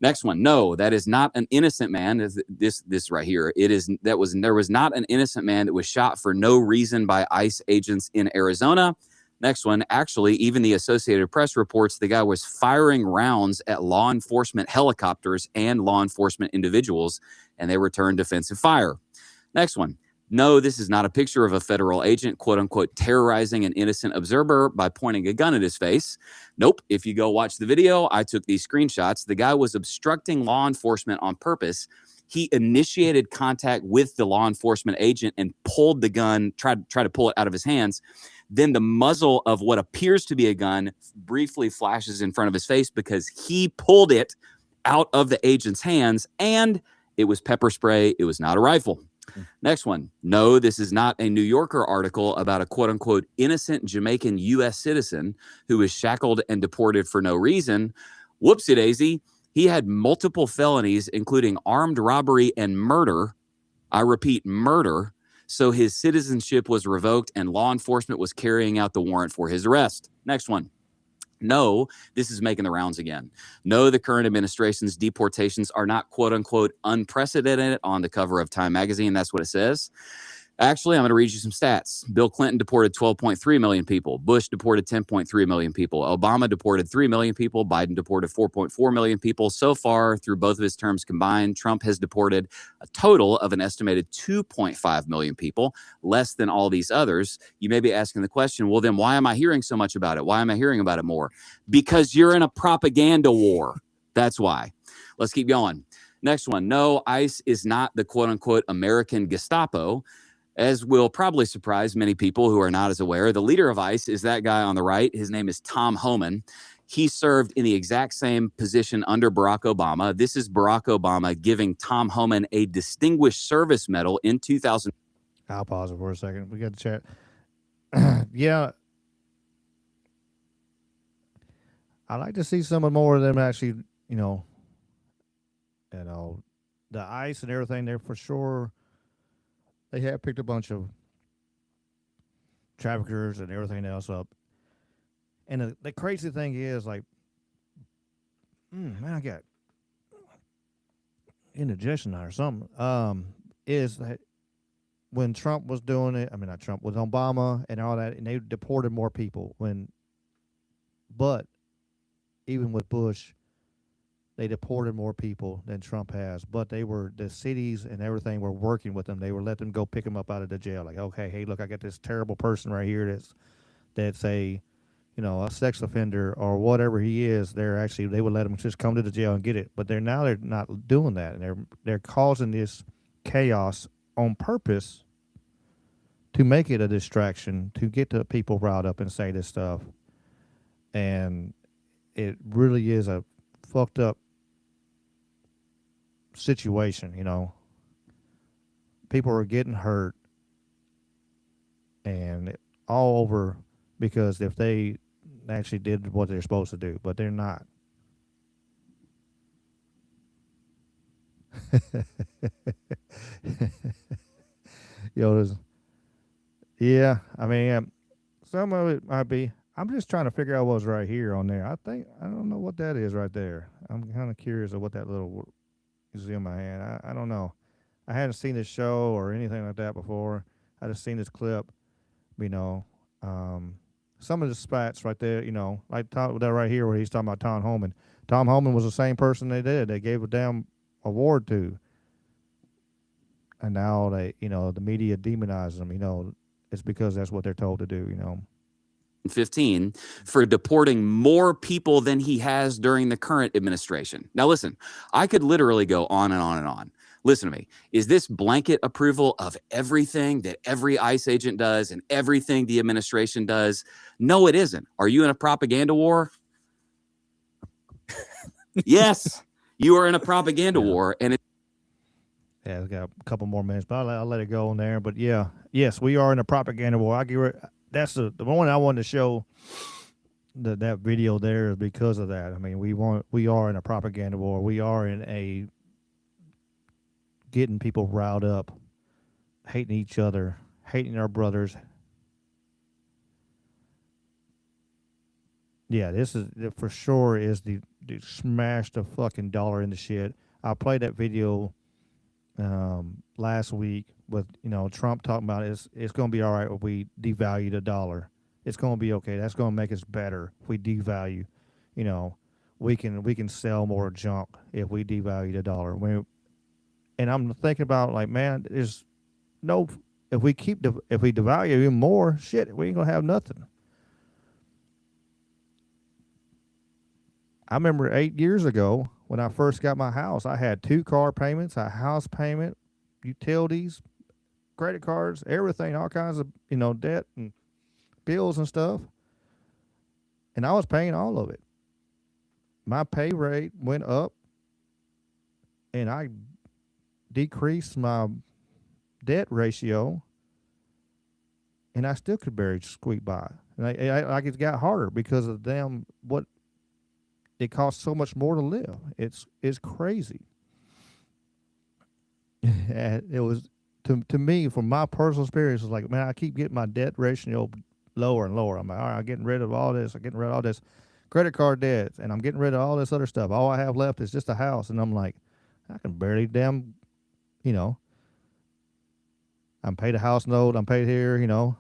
Next one. No, that is not an innocent man. This right here. There was not an innocent man that was shot for no reason by ICE agents in Arizona. Next one, actually, even the Associated Press reports the guy was firing rounds at law enforcement helicopters and law enforcement individuals, and they returned defensive fire. Next one, no, this is not a picture of a federal agent, quote unquote, terrorizing an innocent observer by pointing a gun at his face. Nope. If you go watch the video, I took these screenshots. The guy was obstructing law enforcement on purpose. He initiated contact with the law enforcement agent and pulled the gun, tried to pull it out of his hands. Then the muzzle of what appears to be a gun briefly flashes in front of his face because he pulled it out of the agent's hands, and it was pepper spray. It was not a rifle. Next one. No, this is not a New Yorker article about a quote-unquote innocent Jamaican U.S. citizen who was shackled and deported for no reason. Whoopsie-daisy. He had multiple felonies, including armed robbery and murder. I repeat, murder. So his citizenship was revoked and law enforcement was carrying out the warrant for his arrest. Next one. No, this is making the rounds again. No, the current administration's deportations are not, quote unquote, unprecedented on the cover of Time magazine. That's what it says. Actually, I'm going to read you some stats. Bill Clinton deported 12.3 million people. Bush deported 10.3 million people. Obama deported 3 million people. Biden deported 4.4 million people. So far, through both of his terms combined, Trump has deported a total of an estimated 2.5 million people, less than all these others. You may be asking the question, well, then why am I hearing so much about it? Why am I hearing about it more? Because you're in a propaganda war. That's why. Let's keep going. Next one. No, ICE is not the quote-unquote American Gestapo. As will probably surprise many people who are not as aware, the leader of ICE is that guy on the right. His name is Tom Homan. He served in the exact same position under Barack Obama. This is Barack Obama giving Tom Homan a Distinguished Service Medal in 2000. I'll pause it for a second. We got to chat. Yeah. I like to see some more of them actually, the ICE and everything there for sure. They have picked a bunch of traffickers and everything else up. And the crazy thing is, like, man, I got indigestion or something. Is that when Trump was doing it, I mean, not Trump, with Obama and all that, and they deported more people. But even with Bush, they deported more people than Trump has, but the cities and everything were working with them. They were letting them go pick them up out of the jail. Like, okay, hey, look, I got this terrible person right here that's a sex offender or whatever he is. They would let him just come to the jail and get it. But they're not doing that, and they're causing this chaos on purpose to make it a distraction, to get the people riled up and say this stuff. And it really is a fucked up situation. People are getting hurt and all over because if they actually did what they're supposed to do, but they're not. Yeah, I mean, some of it might be. I'm just trying to figure out what's right here on there. I don't know what that is right there. I'm kind of curious of what that little is in my hand. I don't know. I hadn't seen this show or anything like that before. I just seen this clip, some of the spats right there, like that right here where he's talking about Tom Homan. Tom Homan was the same person they gave a damn award to. And now the media demonizes them, it's because that's what they're told to do, 15 for deporting more people than he has during the current administration. Now, listen, I could literally go on and on and on. Listen to me. Is this blanket approval of everything that every ICE agent does and everything the administration does? No, it isn't. Are you in a propaganda war? Yes, you are in a propaganda war. And yeah, we've got a couple more minutes, but I'll let it go on there. But yes, we are in a propaganda war. That's the one I wanted to show. That video there is because of that. I mean, we are in a propaganda war. We are in a getting people riled up, hating each other, hating our brothers. Yeah, this is for sure is the smash the fucking dollar in the shit. I played that video last week with Trump talking about it's going to be all right if we devalue the dollar. It's going to be okay. That's going to make us better if we devalue. You know, we can sell more junk if we devalue the dollar. And I'm thinking about like, man, there's no, if we devalue even more, shit, we ain't gonna have nothing. I remember 8 years ago when I first got my house, I had 2 car payments, a house payment, utilities, credit cards, everything, all kinds of, debt and bills and stuff. And I was paying all of it. My pay rate went up and I decreased my debt ratio, and I still could barely squeak by. And it got harder because of what it costs so much more to live. It's crazy. And it was to me, from my personal experience, it's like, man, I keep getting my debt ratio lower and lower. I'm like, all right, I'm getting rid of all this. I'm getting rid of all this credit card debts, and I'm getting rid of all this other stuff. All I have left is just a house, and I'm like, I can barely I'm paid a house note. I'm paid here, Man,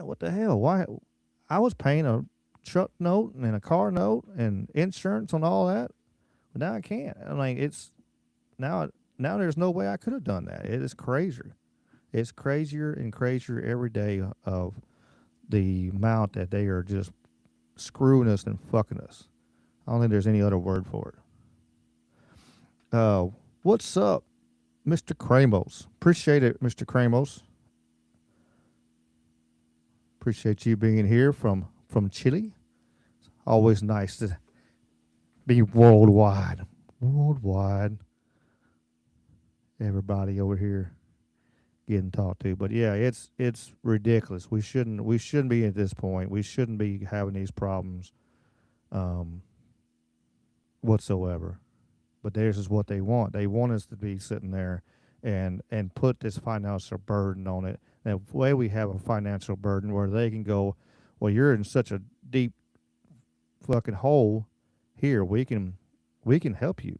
what the hell? Why? I was paying a truck note and a car note and insurance on all that, but now I can't. I'm like, it's now there's no way I could have done that. It is crazier. It's crazier and crazier every day of the amount that they are just screwing us and fucking us. I don't think there's any other word for it. What's up, Mr. Kramos? Appreciate it, Mr. Kramos. Appreciate you being here from Chile. Always nice to be worldwide. Everybody over here getting talked to. But yeah, it's ridiculous. We shouldn't be at this point. We shouldn't be having these problems whatsoever. But theirs is what they want. They want us to be sitting there and put this financial burden on it. And the way we have a financial burden where they can go, well, you're in such a deep fucking hole. Here, we can help you.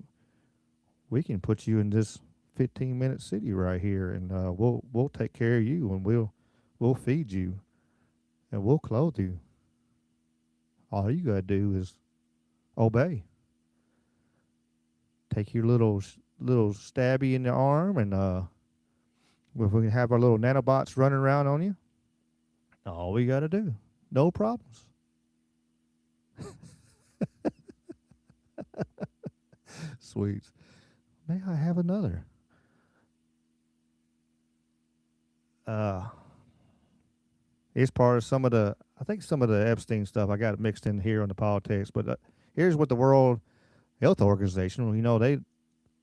We can put you in this 15-minute city right here, and we'll take care of you, and we'll feed you, and we'll clothe you. All you gotta do is obey. Take your little stabby in the arm, and if we can have our little nanobots running around on you, all we got to do, no problems. Sweet. May I have another? It's part of some of the Epstein stuff. I got it mixed in here on the politics, but here's what the World Health Organization,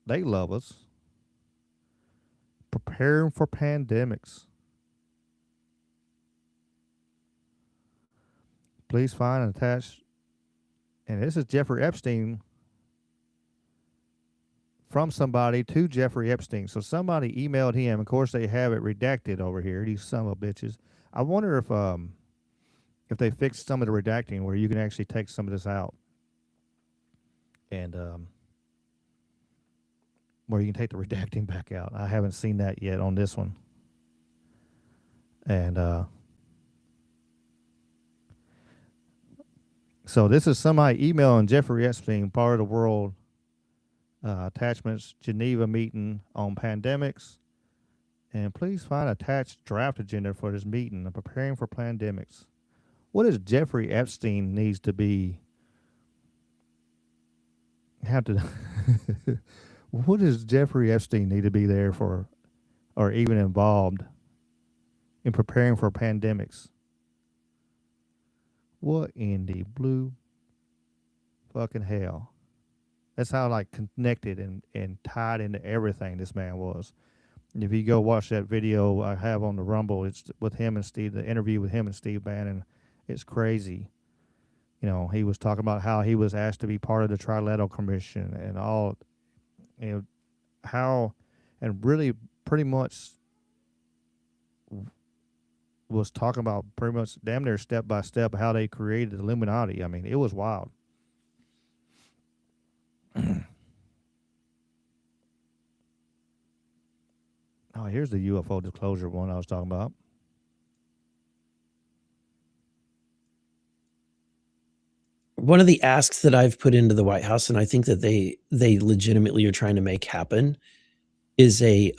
they love us. Preparing for pandemics. Please find and attach, and this is Jeffrey Epstein from somebody to Jeffrey Epstein. So somebody emailed him. Of course, they have it redacted over here. These son of a bitches. I wonder if they fixed some of the redacting where you can actually take some of this out, and where you can take the redacting back out. I haven't seen that yet on this one. And so this is somebody emailing Jeffrey Epstein, part of the World Attachments Geneva meeting on pandemics. And please find attached draft agenda for this meeting and preparing for pandemics. What does Jeffrey Epstein needs to be? What does Jeffrey Epstein need to be there for, or even involved in preparing for pandemics? What in the blue fucking hell? That's how connected and tied into everything this man was. And if you go watch that video I have on the Rumble, it's with him and Steve, the interview with him and Steve Bannon. It's crazy. He was talking about how he was asked to be part of the Trilateral Commission and all. How, and really pretty much was talking about pretty much damn near step by step how they created the Illuminati. I mean, it was wild. Oh, here's the UFO disclosure one I was talking about. one of the asks that I've put into the White House, and I think that they legitimately are trying to make happen, is a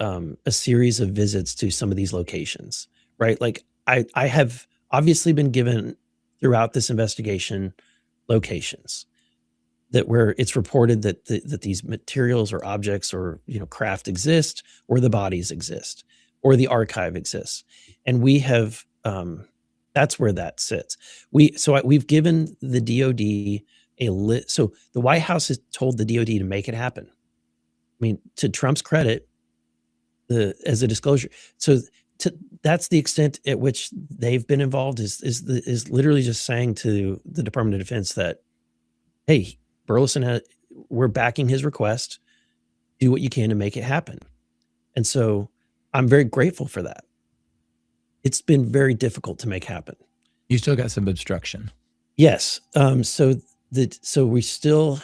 series of visits to some of these locations, right? Like I have obviously been given throughout this investigation locations that where it's reported that that these materials or objects or craft exist, or the bodies exist, or the archive exists, and we have that's where that sits. We've given the DoD a list. So the White House has told the DoD to make it happen. I mean, to Trump's credit, as a disclosure. So that's the extent at which they've been involved, is literally just saying to the Department of Defense that, hey, Burleson, we're backing his request. Do what you can to make it happen. And so I'm very grateful for that. It's been very difficult to make happen. You still got some obstruction. Yes. So we still,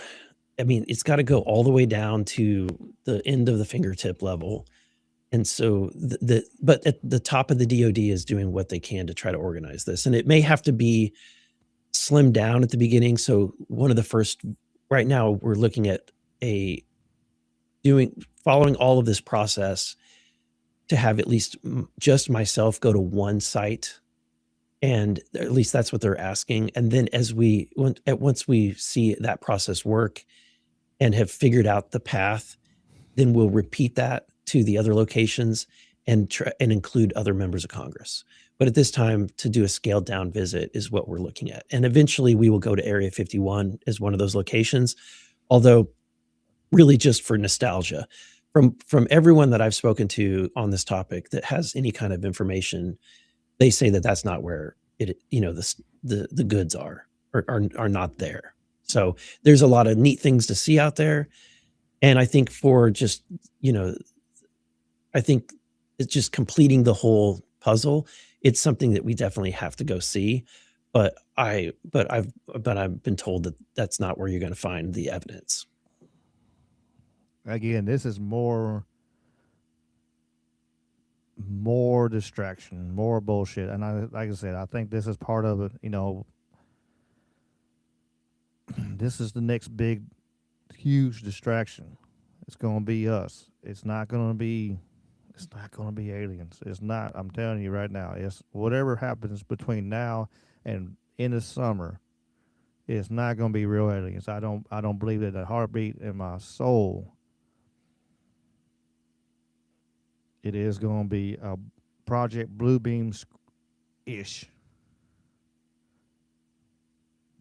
I mean, it's got to go all the way down to the end of the fingertip level. And so but at the top of the DoD is doing what they can to try to organize this. And it may have to be slimmed down at the beginning. So one of the first, right now we're looking at following all of this process to have at least just myself go to one site. And at least that's what they're asking. And then once we see that process work and have figured out the path, then we'll repeat that to the other locations and include other members of Congress. But at this time, to do a scaled down visit is what we're looking at. And eventually we will go to Area 51 as one of those locations, although really just for nostalgia. From everyone that I've spoken to on this topic that has any kind of information, they say that that's not where the goods are not there. So there's a lot of neat things to see out there. And I think for just, I think it's just completing the whole puzzle. It's something that we definitely have to go see, but I've been told that that's not where you're going to find the evidence. Again, this is more distraction, more bullshit. And like I said, I think this is part of it. This is the next big, huge distraction. It's going to be us. It's not going to be aliens. It's not. I'm telling you right now. It's whatever happens between now and in the summer. It's not going to be real aliens. I don't believe that a heartbeat in my soul. It is going to be a Project Bluebeam-ish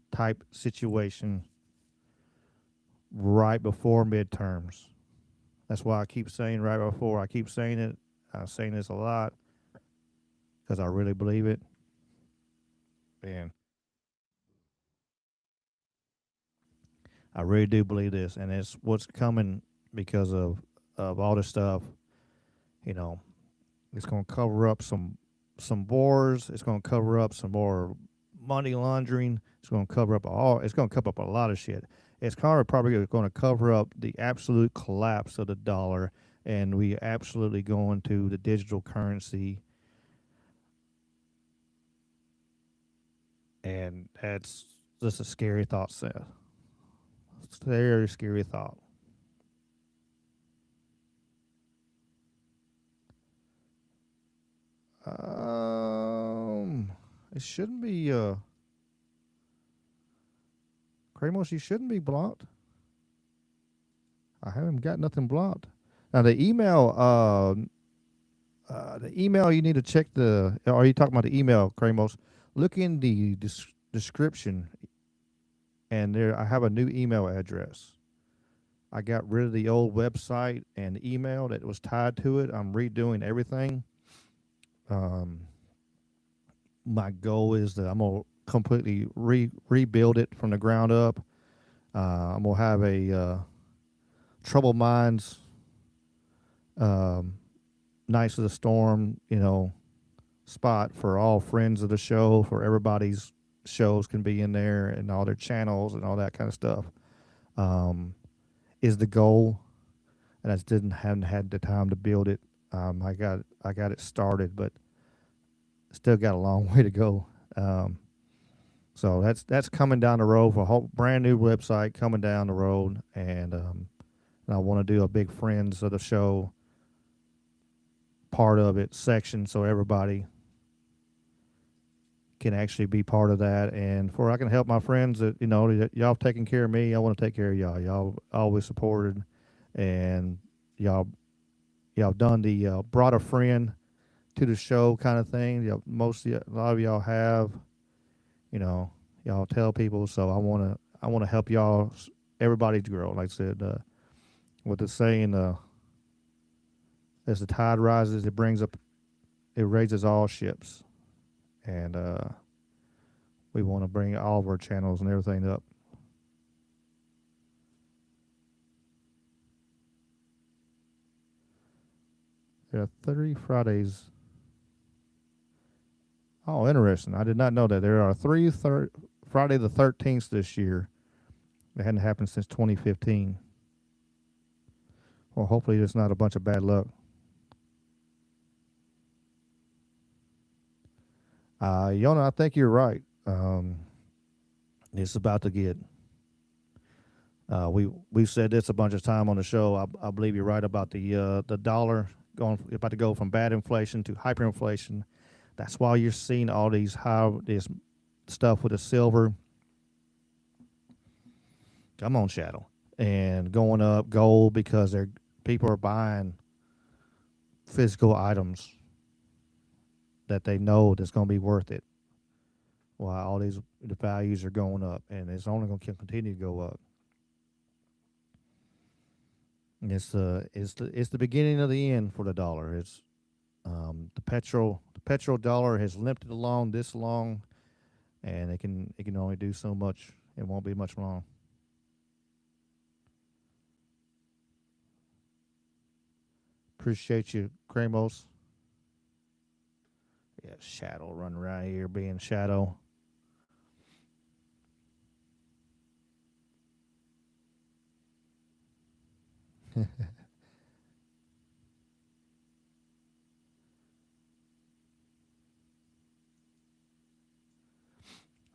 type situation right before midterms. That's why I keep saying right before. I keep saying it. I'm saying this a lot because I really believe it. And I really do believe this. And it's what's coming because of all this stuff. It's going to cover up some wars. It's going to cover up some more money laundering. It's going to cover up a lot of shit. It's probably going to cover up the absolute collapse of the dollar, and we absolutely going to the digital currency. And that's just a scary thought, Seth. It's a very scary thought. It shouldn't be, Kramos, you shouldn't be blocked. I haven't got nothing blocked. Now the email you need to check are you talking about the email, Kramos? Look in the description, and there I have a new email address. I got rid of the old website and the email that was tied to it. I'm redoing everything. My goal is that I'm going to completely rebuild it from the ground up. I'm going to have a Troubled Minds Knights of the Storm, spot for all friends of the show, for everybody's shows can be in there and all their channels and all that kind of stuff. Is the goal, and I haven't had the time to build it. I got it started, but still got a long way to go. So that's coming down the road for a whole brand new website coming down the road, and I want to do a big friends of the show part of it section, so everybody can actually be part of that, and for I can help my friends that y'all taking care of me. I want to take care of y'all. Y'all always supported, and y'all done the brought a friend to the show kind of thing. A lot of y'all have, y'all tell people. So I want to help y'all, everybody grow. Like I said, what the saying, as the tide rises, it raises all ships, and we want to bring all of our channels and everything up. There are 3 Fridays. Oh, interesting. I did not know that. There are 3 Friday the 13th this year. It hadn't happened since 2015. Well, hopefully it's not a bunch of bad luck. Yona, I think you're right. It's about to get. We've said this a bunch of time on the show. I believe you're right about the dollar about to go from bad inflation to hyperinflation. That's why you're seeing all this stuff with the silver. Come on, Shadow, and going up, gold, because people are buying physical items that they know that's going to be worth it. While all the values are going up, and it's only going to continue to go up. It's the beginning of the end for the dollar. It's the petrol dollar has limped along this long, and it can only do so much. It won't be much long. Appreciate you, Kramos. Yeah, Shadow running around here being Shadow.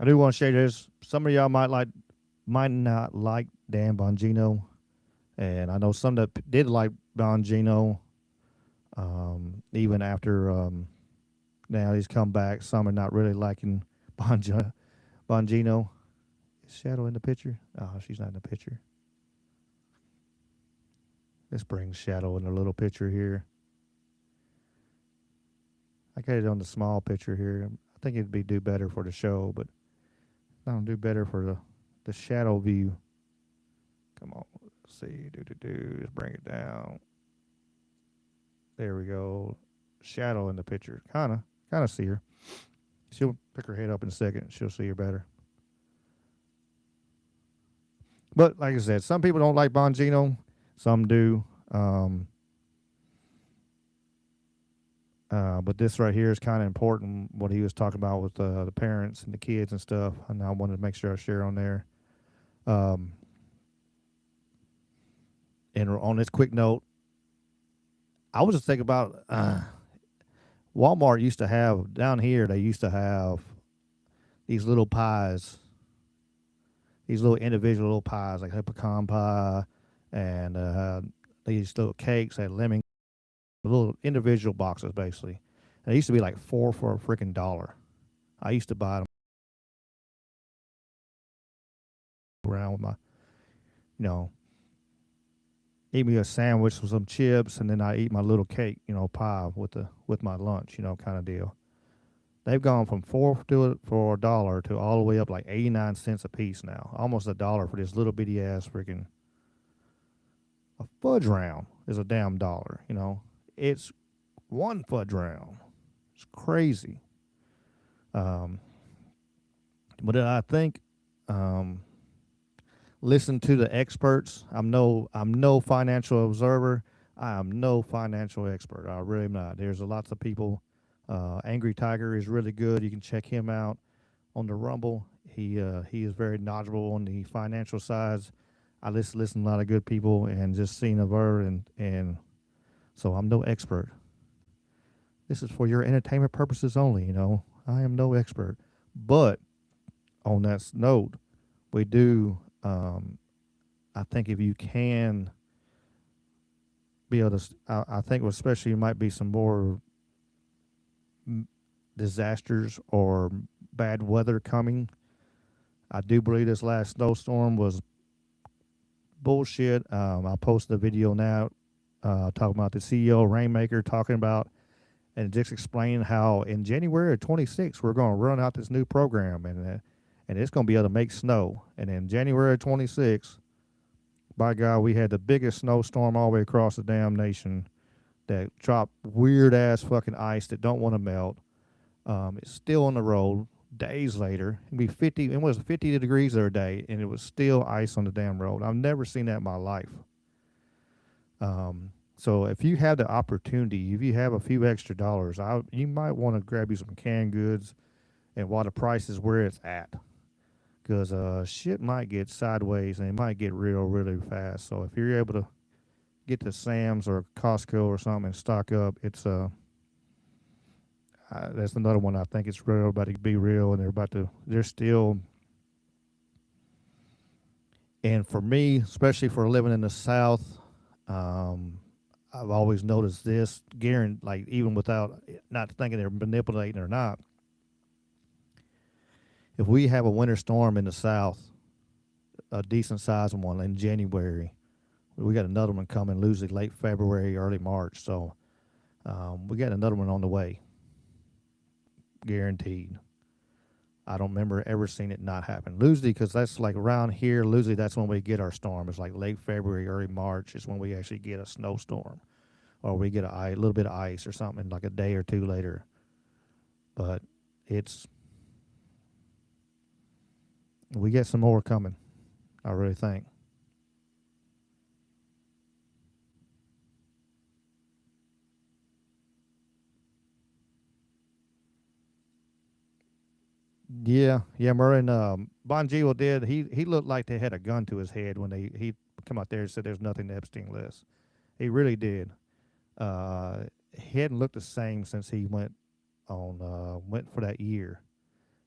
I do want to share this. Some of y'all might not like Dan Bongino, and I know some that did like Bongino. Even after now he's come back, some are not really liking Bongino. Is Shadow in the picture? Oh, she's not in the picture. Let's bring Shadow in a little picture here. I got it on the small picture here. I think it'd do better for the show, but I don't do better for the shadow view. Come on, let's see. Let's bring it down. There we go. Shadow in the picture. Kind of see her. She'll pick her head up in a second. She'll see her better. But like I said, some people don't like Bongino. Some do. But this right here is kind of important, what he was talking about with the parents and the kids and stuff. And I wanted to make sure I share on there. And on this quick note, I was just thinking about Walmart used to have, down here, they used to have these little pies, these little individual little pies, like a pecan pie, and these little cakes, had lemon, little individual boxes, basically. And it used to be like $4 for a freaking $1. I used to buy them around with my, eat me a sandwich with some chips, and then I eat my little cake, pie with my lunch, kind of deal. They've gone from $4 for $1 to all the way up like 89 cents a piece now. Almost $1 for this little bitty ass freaking. A fudge round is a damn $1, It's one fudge round. It's crazy. But I think listen to the experts. I'm no financial observer. I am no financial expert. I really am not. There's lots of people. Angry Tiger is really good. You can check him out on the Rumble. He is very knowledgeable on the financial sides. I listen to a lot of good people and just seen a word, and so I'm no expert. This is for your entertainment purposes only. I am no expert. But on that note, we do, I think if you can be able to, I think especially might be some more disasters or bad weather coming. I do believe this last snowstorm was bullshit. I posted a video now talking about the CEO Rainmaker talking about and just explaining how in January of 26 we're going to run out this new program and it's going to be able to make snow. And in January of 26, by God, we had the biggest snowstorm all the way across the damn nation that dropped weird ass fucking ice that don't want to melt. It's still on the road days later. It was 50 degrees the other day, and it was still ice on the damn road. I've never seen that in my life. So if you have the opportunity, if you have a few extra dollars, you might want to grab you some canned goods and while the price is where it's at. Because shit might get sideways and it might get real really fast. So if you're able to get to Sam's or Costco or something and stock up, it's that's another one I think it's real about to be real, and they're still. And for me, especially for living in the South, I've always noticed this, like even without not thinking they're manipulating or not. If we have a winter storm in the South, a decent sized one in January, we got another one coming usually late February, early March. So we got another one on the way, guaranteed. I don't remember ever seeing it not happen. Usually, because that's like around here, usually that's when we get our storm. It's like late February, early March is when we actually get a snowstorm. Or we get a little bit of ice or something like a day or two later. But we get some more coming, I really think. Yeah, Merlin, Bongino did. He looked like they had a gun to his head when he come out there and said there's nothing to Epstein list. He really did. He hadn't looked the same since he went for that year.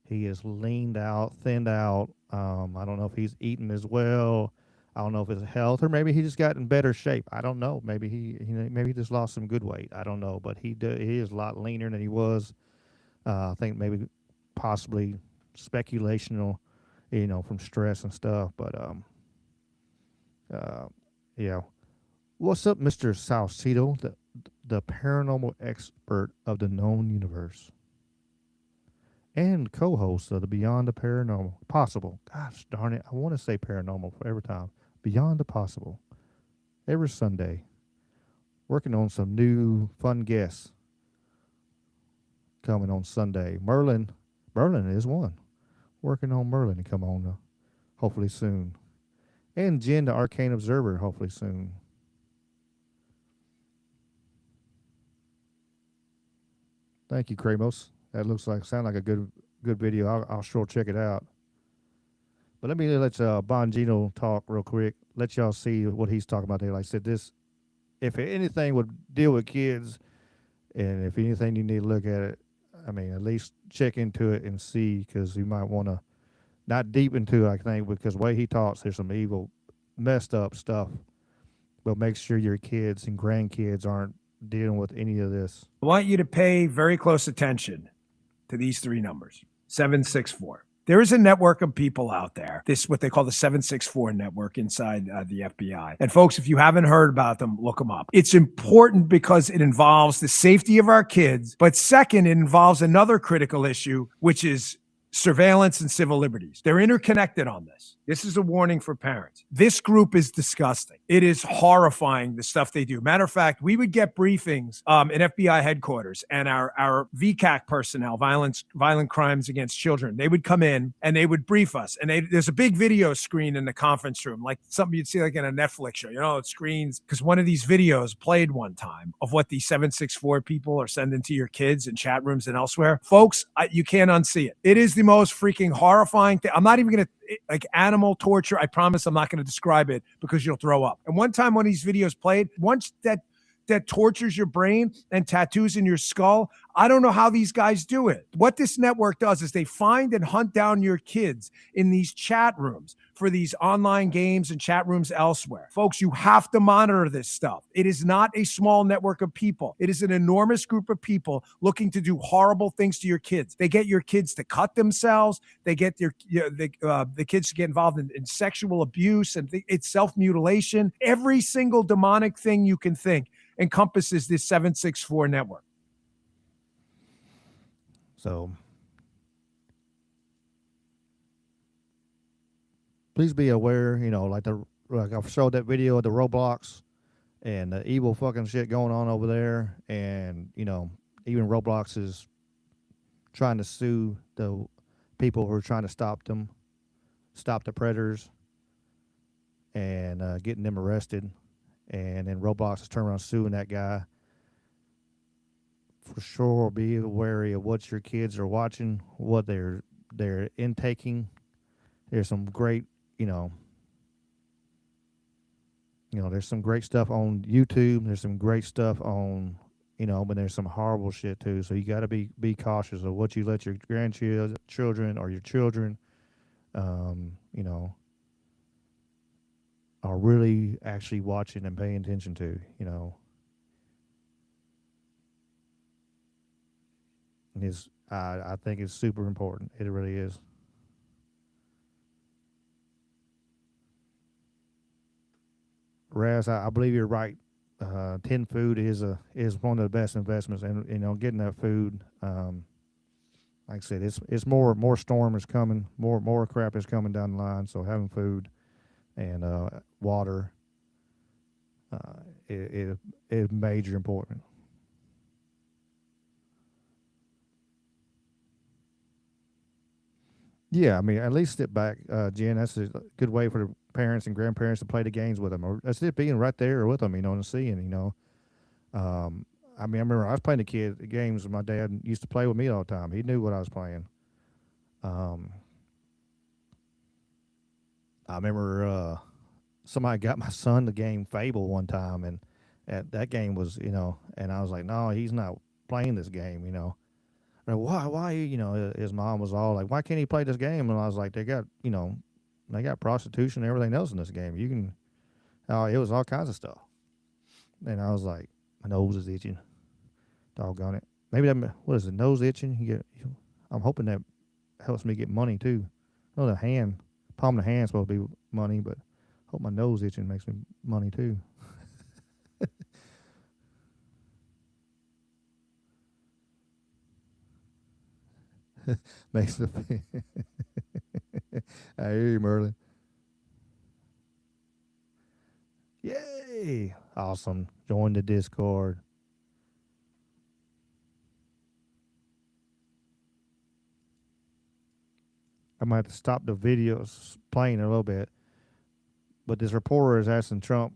He is leaned out, thinned out. I don't know if he's eating as well. I don't know if it's health, or maybe he just got in better shape. I don't know. Maybe he just lost some good weight. I don't know, but he is a lot leaner than he was. I think maybe possibly speculational, from stress and stuff. But yeah. What's up, Mr. Salcedo, the paranormal expert of the known universe, and co-host of the Beyond the Paranormal Possible. Gosh darn it, I want to say paranormal for every time. Beyond the Possible. Every Sunday. Working on some new fun guests coming on Sunday. Merlin is one. Working on Merlin to come on hopefully soon. And Jen, the Arcane Observer, hopefully soon. Thank you, Kramos. That sound like a good video. I'll sure check it out. But let Bongino talk real quick. Let y'all see what he's talking about there. Like I said, if anything would deal with kids, and if anything you need to look at it, I mean, at least check into it and see, because you might want to, not deep into it, I think, because the way he talks, there's some evil, messed up stuff. But make sure your kids and grandkids aren't dealing with any of this. I want you to pay very close attention to these three numbers. 764. There is a network of people out there. This is what they call the 764 network inside the FBI. And folks, if you haven't heard about them, look them up. It's important because it involves the safety of our kids. But second, it involves another critical issue, which is surveillance and civil liberties. They're interconnected on this. This is a warning for parents. This group is disgusting. It is horrifying, the stuff they do. Matter of fact, we would get briefings in FBI headquarters, and our VCAC personnel, violent crimes against children, they would come in and they would brief us. And there's a big video screen in the conference room, like something you'd see like in a Netflix show. It screens, because one of these videos played one time of what these 764 people are sending to your kids in chat rooms and elsewhere. Folks, you can't unsee it. It is the most freaking horrifying thing. I'm not even going to, like, animal torture. I promise I'm not going to describe it because you'll throw up. And one time one of these videos played, once that that tortures your brain and tattoos in your skull. I don't know how these guys do it. What this network does is they find and hunt down your kids in these chat rooms for these online games and chat rooms elsewhere. Folks, you have to monitor this stuff. It is not a small network of people. It is an enormous group of people looking to do horrible things to your kids. They get your kids to cut themselves. They get the kids to get involved in sexual abuse, and it's self-mutilation. Every single demonic thing you can think encompasses this 764 network. So please be aware, like I've showed that video of the Roblox and the evil fucking shit going on over there. And, even Roblox is trying to sue the people who are trying to stop the predators and getting them arrested. And then Roblox is turning around suing that guy. For sure, be wary of what your kids are watching, what they're intaking. There's some great, there's some great stuff on YouTube. There's some great stuff on, but there's some horrible shit too. So you got to be cautious of what you let your grandchildren or your children, are really actually watching and paying attention to, I think it's super important. It really is. Raz, I believe you're right. Tin food is one of the best investments, and getting that food. Like I said, it's more storm is coming, more crap is coming down the line. So having food and water is major important. Yeah, I mean, at least sit back, Jen. That's a good way for the parents and grandparents to play the games with them, or just being right there with them, and seeing, I mean, I remember I was playing the games my dad used to play with me all the time. He knew what I was playing. I remember somebody got my son the game Fable one time, and that game was, and I was like, no, he's not playing this game, Why? His mom was all like, why can't he play this game? And I was like, they got prostitution and everything else in this game. You can, it was all kinds of stuff. And I was like, my nose is itching. Doggone it. Maybe what is it? Nose itching? I'm hoping that helps me get money too. Oh, the palm of the hand is supposed to be money, but I hope my nose itching makes me money too. Makes the I hear you, Merlin. Yay! Awesome. Join the Discord. I might have to stop the videos playing a little bit. But this reporter is asking Trump.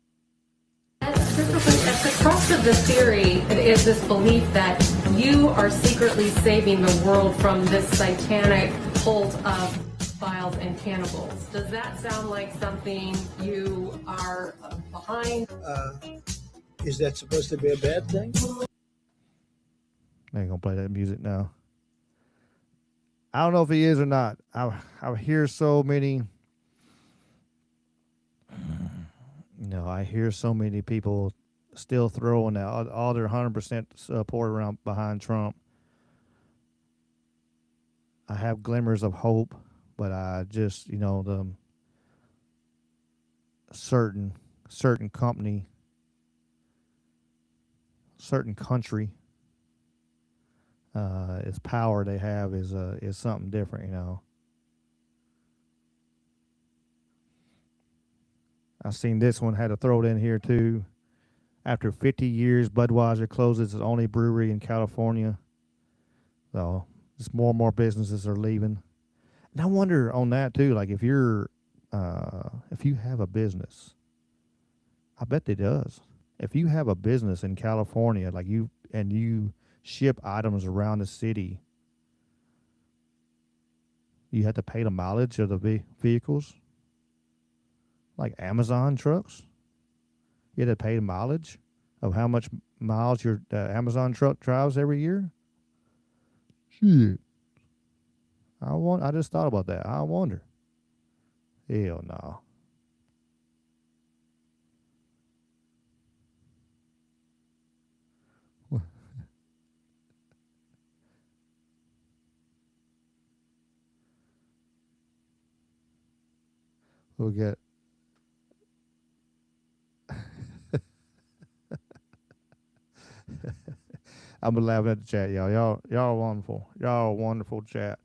At the crux of the theory is this belief that you are secretly saving the world from this satanic cult of pedophiles and cannibals. Does that sound like something you are behind? Is that supposed to be a bad thing? I ain't gonna play that music now. I don't know if he is or not. I hear so many. I hear so many people still throwing out all their 100% support around behind Trump. I have glimmers of hope, but I just, the certain company, certain country, its power they have is something different, I've seen this one, had to throw it in here too. After 50 years, Budweiser closes its only brewery in California. So just more and more businesses are leaving. And I wonder on that too, like if you have a business, I bet it does. If you have a business in California, like you ship items around the city, you have to pay the mileage of the vehicles. Like Amazon trucks, you had to pay the mileage of how much miles your Amazon truck drives every year? Shit. I just thought about that. I wonder. Hell no. We'll get. I'm laughing at the chat, y'all. Y'all are wonderful. Y'all are wonderful chat.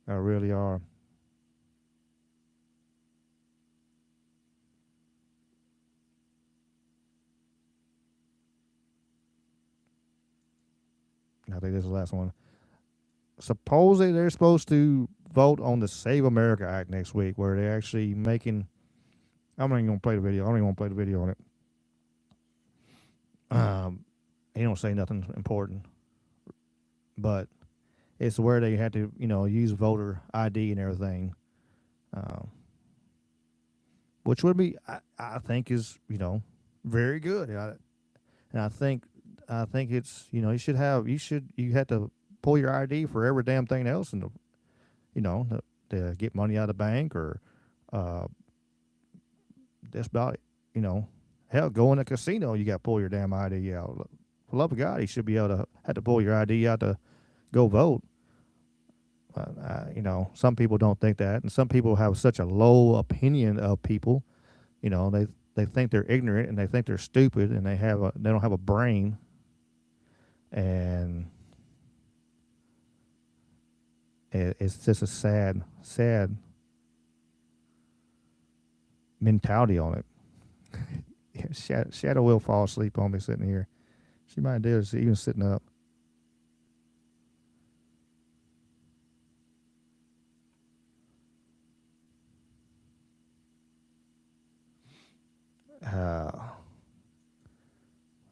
I really are. I think this is the last one. Supposedly they're supposed to vote on the Save America Act next week, where they're actually making. I'm not even gonna play the video. I don't even want to play the video on it. He don't say nothing important, but it's where they had to, use voter ID and everything, which would be, I think, is very good. And I think it's you had to pull your ID for every damn thing else, and to get money out of the bank or that's about it. Hell, go in a casino, you got to pull your damn ID out. For the love of God, you should be able to have to pull your ID out to go vote. Some people don't think that, and some people have such a low opinion of people. They think they're ignorant and they think they're stupid and they don't have a brain. And it's just a sad mentality on it. Shadow will fall asleep on me sitting here. She might do it even sitting up.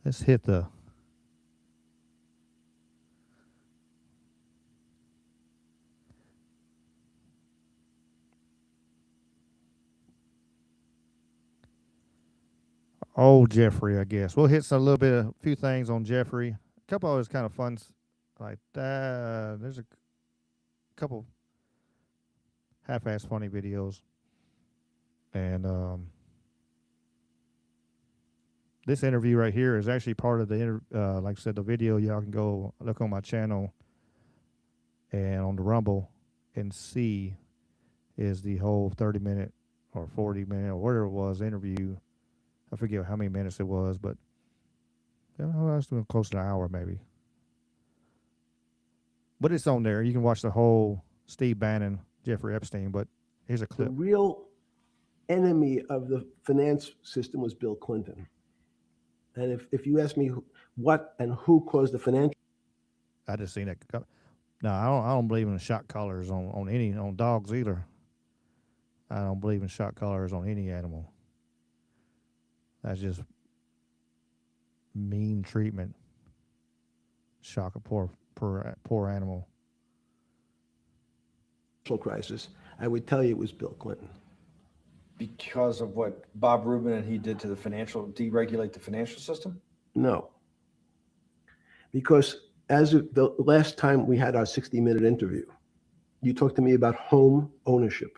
Let's hit the Jeffrey, I guess. We'll hit a few things on Jeffrey. A couple of those kind of fun, like that. There's a couple half-ass funny videos. And this interview right here is actually part of the, like I said, the video. Y'all can go look on my channel and on the Rumble and see is the whole 30-minute or 40-minute or whatever it was interview. I forget how many minutes it was, but I was doing close to an hour maybe. But it's on there. You can watch the whole Steve Bannon, Jeffrey Epstein, but here's a clip. The real enemy of the finance system was Bill Clinton. And if you ask me what and who caused the financial... I just seen it. No, I don't believe in shock collars on dogs either. I don't believe in shock collars on any animal. That's just mean treatment. Shock a poor animal. crisis, I would tell you it was Bill Clinton. Because of what Bob Rubin and he did to deregulate the financial system? No. Because as of the last time we had our 60-minute interview, you talked to me about home ownership.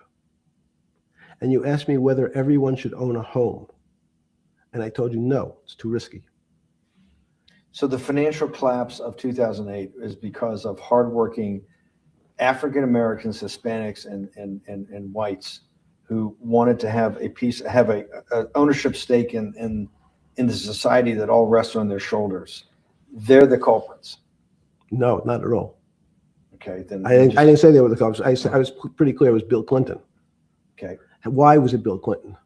And you asked me whether everyone should own a home. And I told you, no, it's too risky. So the financial collapse of 2008 is because of hardworking African Americans, Hispanics, and whites who wanted to have a ownership stake in the society that all rests on their shoulders. They're the culprits. No, not at all. Okay, then I didn't say they were the culprits. I was pretty clear it was Bill Clinton. Okay. And why was it Bill Clinton?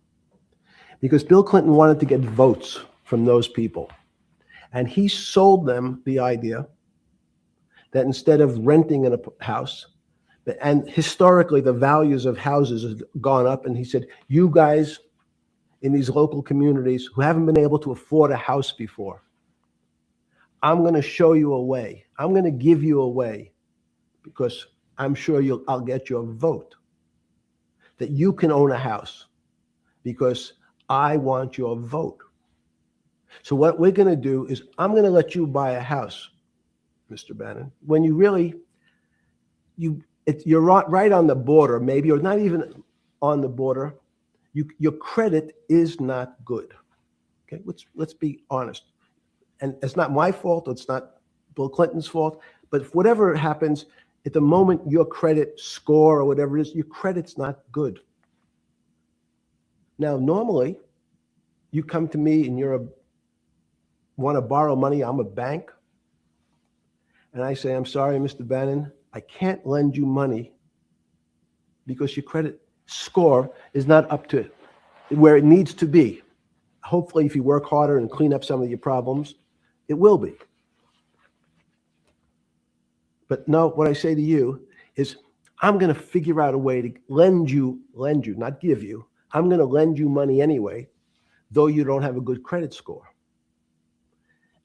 Because Bill Clinton wanted to get votes from those people. And he sold them the idea that instead of renting in a house, and historically the values of houses have gone up, and he said, you guys in these local communities who haven't been able to afford a house before, I'm going to show you a way. I'm going to give you a way because I'm sure I'll get your vote that you can own a house because I want your vote. So what we're going to do is I'm going to let you buy a house, Mr. Bannon, when you really, you're right on the border, maybe, or not even on the border. Your credit is not good. Okay, let's be honest. And it's not my fault. It's not Bill Clinton's fault. But whatever happens, at the moment your credit score or whatever it is, your credit's not good. Now, normally, you come to me and want to borrow money. I'm a bank. And I say, I'm sorry, Mr. Bannon, I can't lend you money because your credit score is not up to where it needs to be. Hopefully, if you work harder and clean up some of your problems, it will be. But no, what I say to you is, I'm going to figure out a way to lend you, not give you. I'm going to lend you money anyway, though you don't have a good credit score.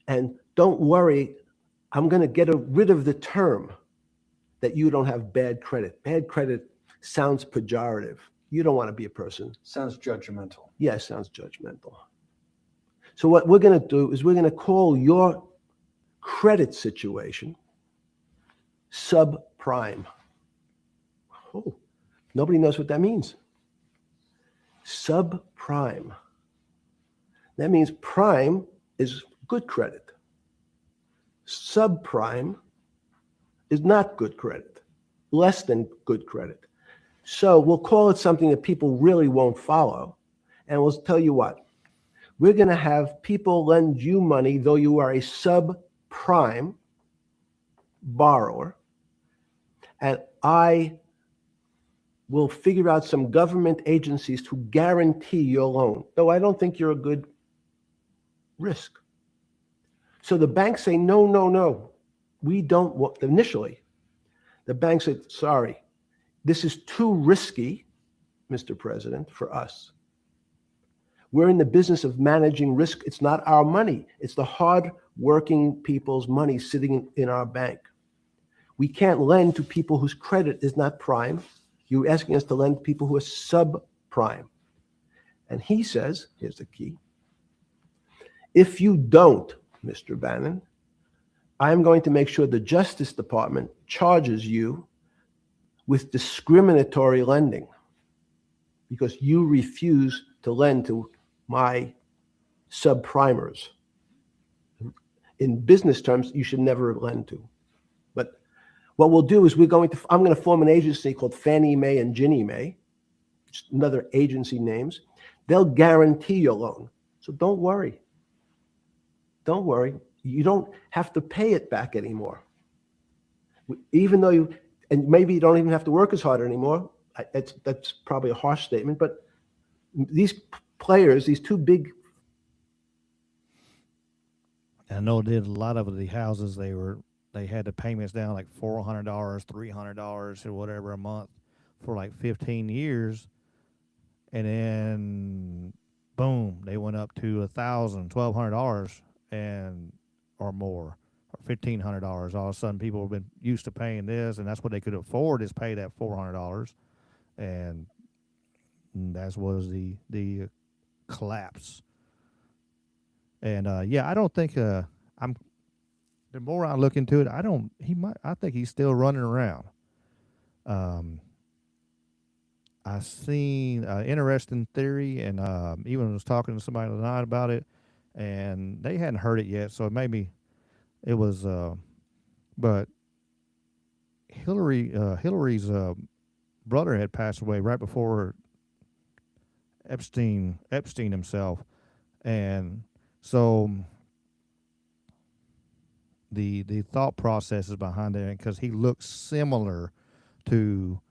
And don't worry, I'm going to get rid of the term that you don't have bad credit. Bad credit sounds pejorative. You don't want to be a person. Sounds judgmental. Yeah, sounds judgmental. So what we're going to do is we're going to call your credit situation subprime. Oh, nobody knows what that means. Subprime. That means prime is good credit. Subprime is not good credit, less than good credit. So we'll call it something that people really won't follow. And we'll tell you what, we're going to have people lend you money, though you are a subprime borrower. And I will figure out some government agencies to guarantee your loan, though I don't think you're a good risk. So the banks say, no, we don't want, initially, the bank said, sorry, this is too risky, Mr. President, for us. We're in the business of managing risk. It's not our money. It's the hard-working people's money sitting in our bank. We can't lend to people whose credit is not prime. You're asking us to lend to people who are subprime. And he says, here's the key, if you don't, Mr. Bannon, I'm going to make sure the Justice Department charges you with discriminatory lending because you refuse to lend to my subprimers. In business terms, you should never lend to. But what we'll do is I'm going to form an agency called Fannie Mae and Ginnie Mae, just another agency names. They'll guarantee your loan. So don't worry. Don't worry. You don't have to pay it back anymore. Even though and maybe you don't even have to work as hard anymore. That's probably a harsh statement, but these players, these two big. I know did a lot of the houses they had the payments down like $400, $300 or whatever a month for like 15 years, and then boom, they went up to $1,000, $1,200 and or more, or $1,500. All of a sudden, people have been used to paying this, and that's what they could afford is pay that $400, and that was the collapse. And yeah, I don't think the more I look into it, I think he's still running around. I seen an interesting theory, and even was talking to somebody tonight about it, and they hadn't heard it yet, so maybe it was. But Hillary's brother had passed away right before Epstein himself, and so the thought process is behind it because he looks similar to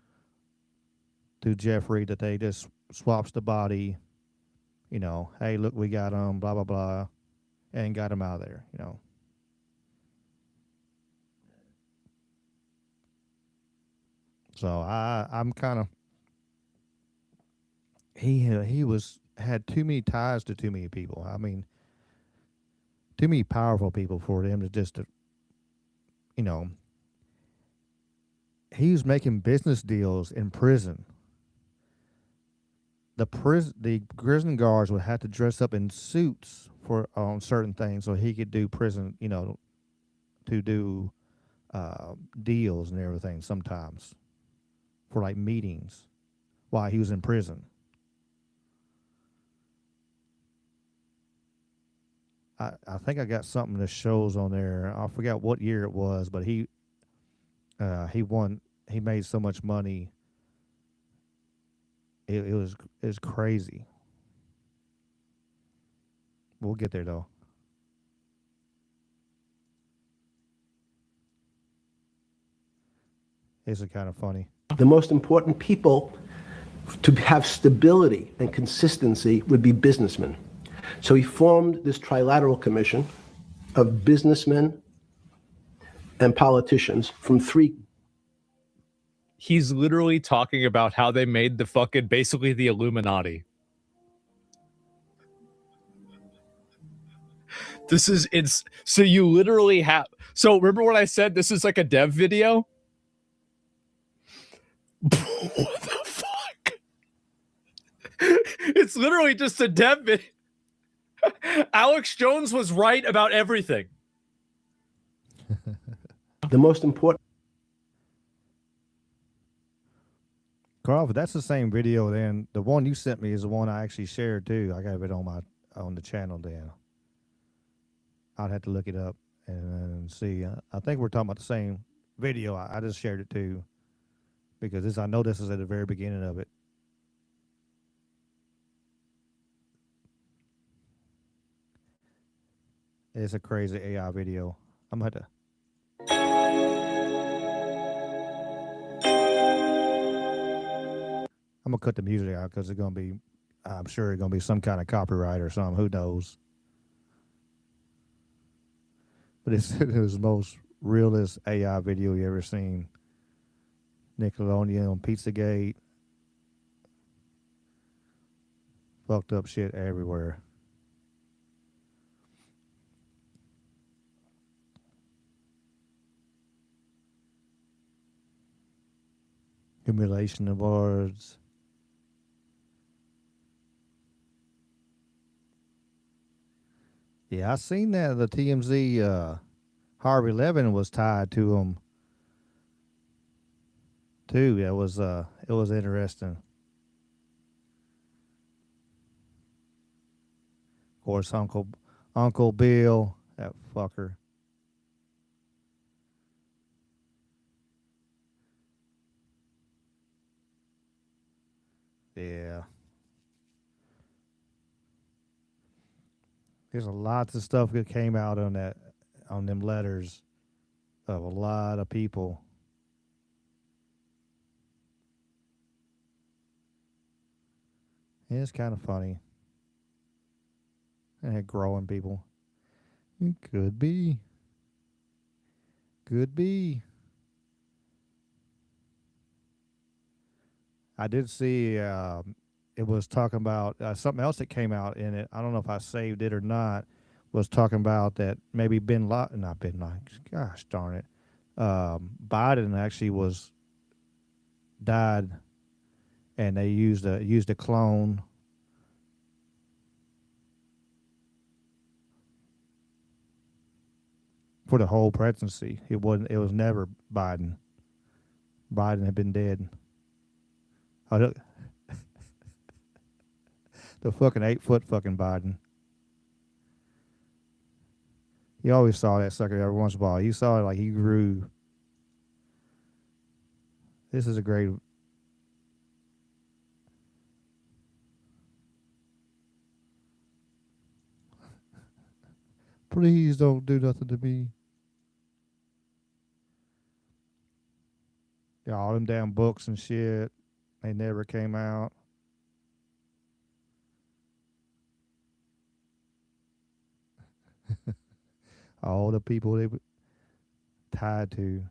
Jeffrey, that they just swaps the body, hey, look, we got him, blah blah blah, and got him out of there, So I'm kind of he had too many ties to too many people. I mean, too many powerful people for them to just, he was making business deals in prison the prison guards would have to dress up in suits for certain things so he could do prison, to do deals and everything sometimes for like meetings while he was in prison. I think I got something that shows on there. I forgot what year it was, but he won. He made so much money. It was crazy. We'll get there though. It's kind of funny. The most important people to have stability and consistency would be businessmen. So he formed this trilateral commission of businessmen and politicians from three. He's literally talking about how they made the fucking basically the Illuminati. This is so you literally have. So remember what I said? This is like a dev video. What the fuck? It's literally just a dev video. Alex Jones was right about everything. The most important. Carl, if that's the same video, then the one you sent me is the one I actually shared too. I got it on the channel then. I'd have to look it up and see. I think we're talking about the same video. I just shared it too because I know this is at the very beginning of it. It's a crazy AI video. I'm gonna have to. I'm gonna cut the music out because I'm sure it's gonna be some kind of copyright or something. Who knows? But it was the most realest AI video you ever seen. Nickelodeon on Pizzagate. Fucked up shit everywhere. Humiliation awards. Yeah, I seen that the TMZ Harvey Levin was tied to him too. It was interesting. Of course, Uncle Bill, that fucker. Yeah. There's a lots of stuff that came out on them letters of a lot of people. Yeah, it's kind of funny. And growing people. It could be. Could be. I did see it was talking about something else that came out in it. I don't know if I saved it or not. Was talking about that maybe not Bin Laden. Gosh darn it. Biden actually died, and they used a clone. For the whole presidency. It was never Biden. Biden had been dead. Oh, look. The fucking 8-foot fucking Biden. You always saw that sucker every once in a while. You saw it like he grew. This is a great. Please don't do nothing to me. Yeah, all them damn books and shit. They never came out. All the people they were tied to.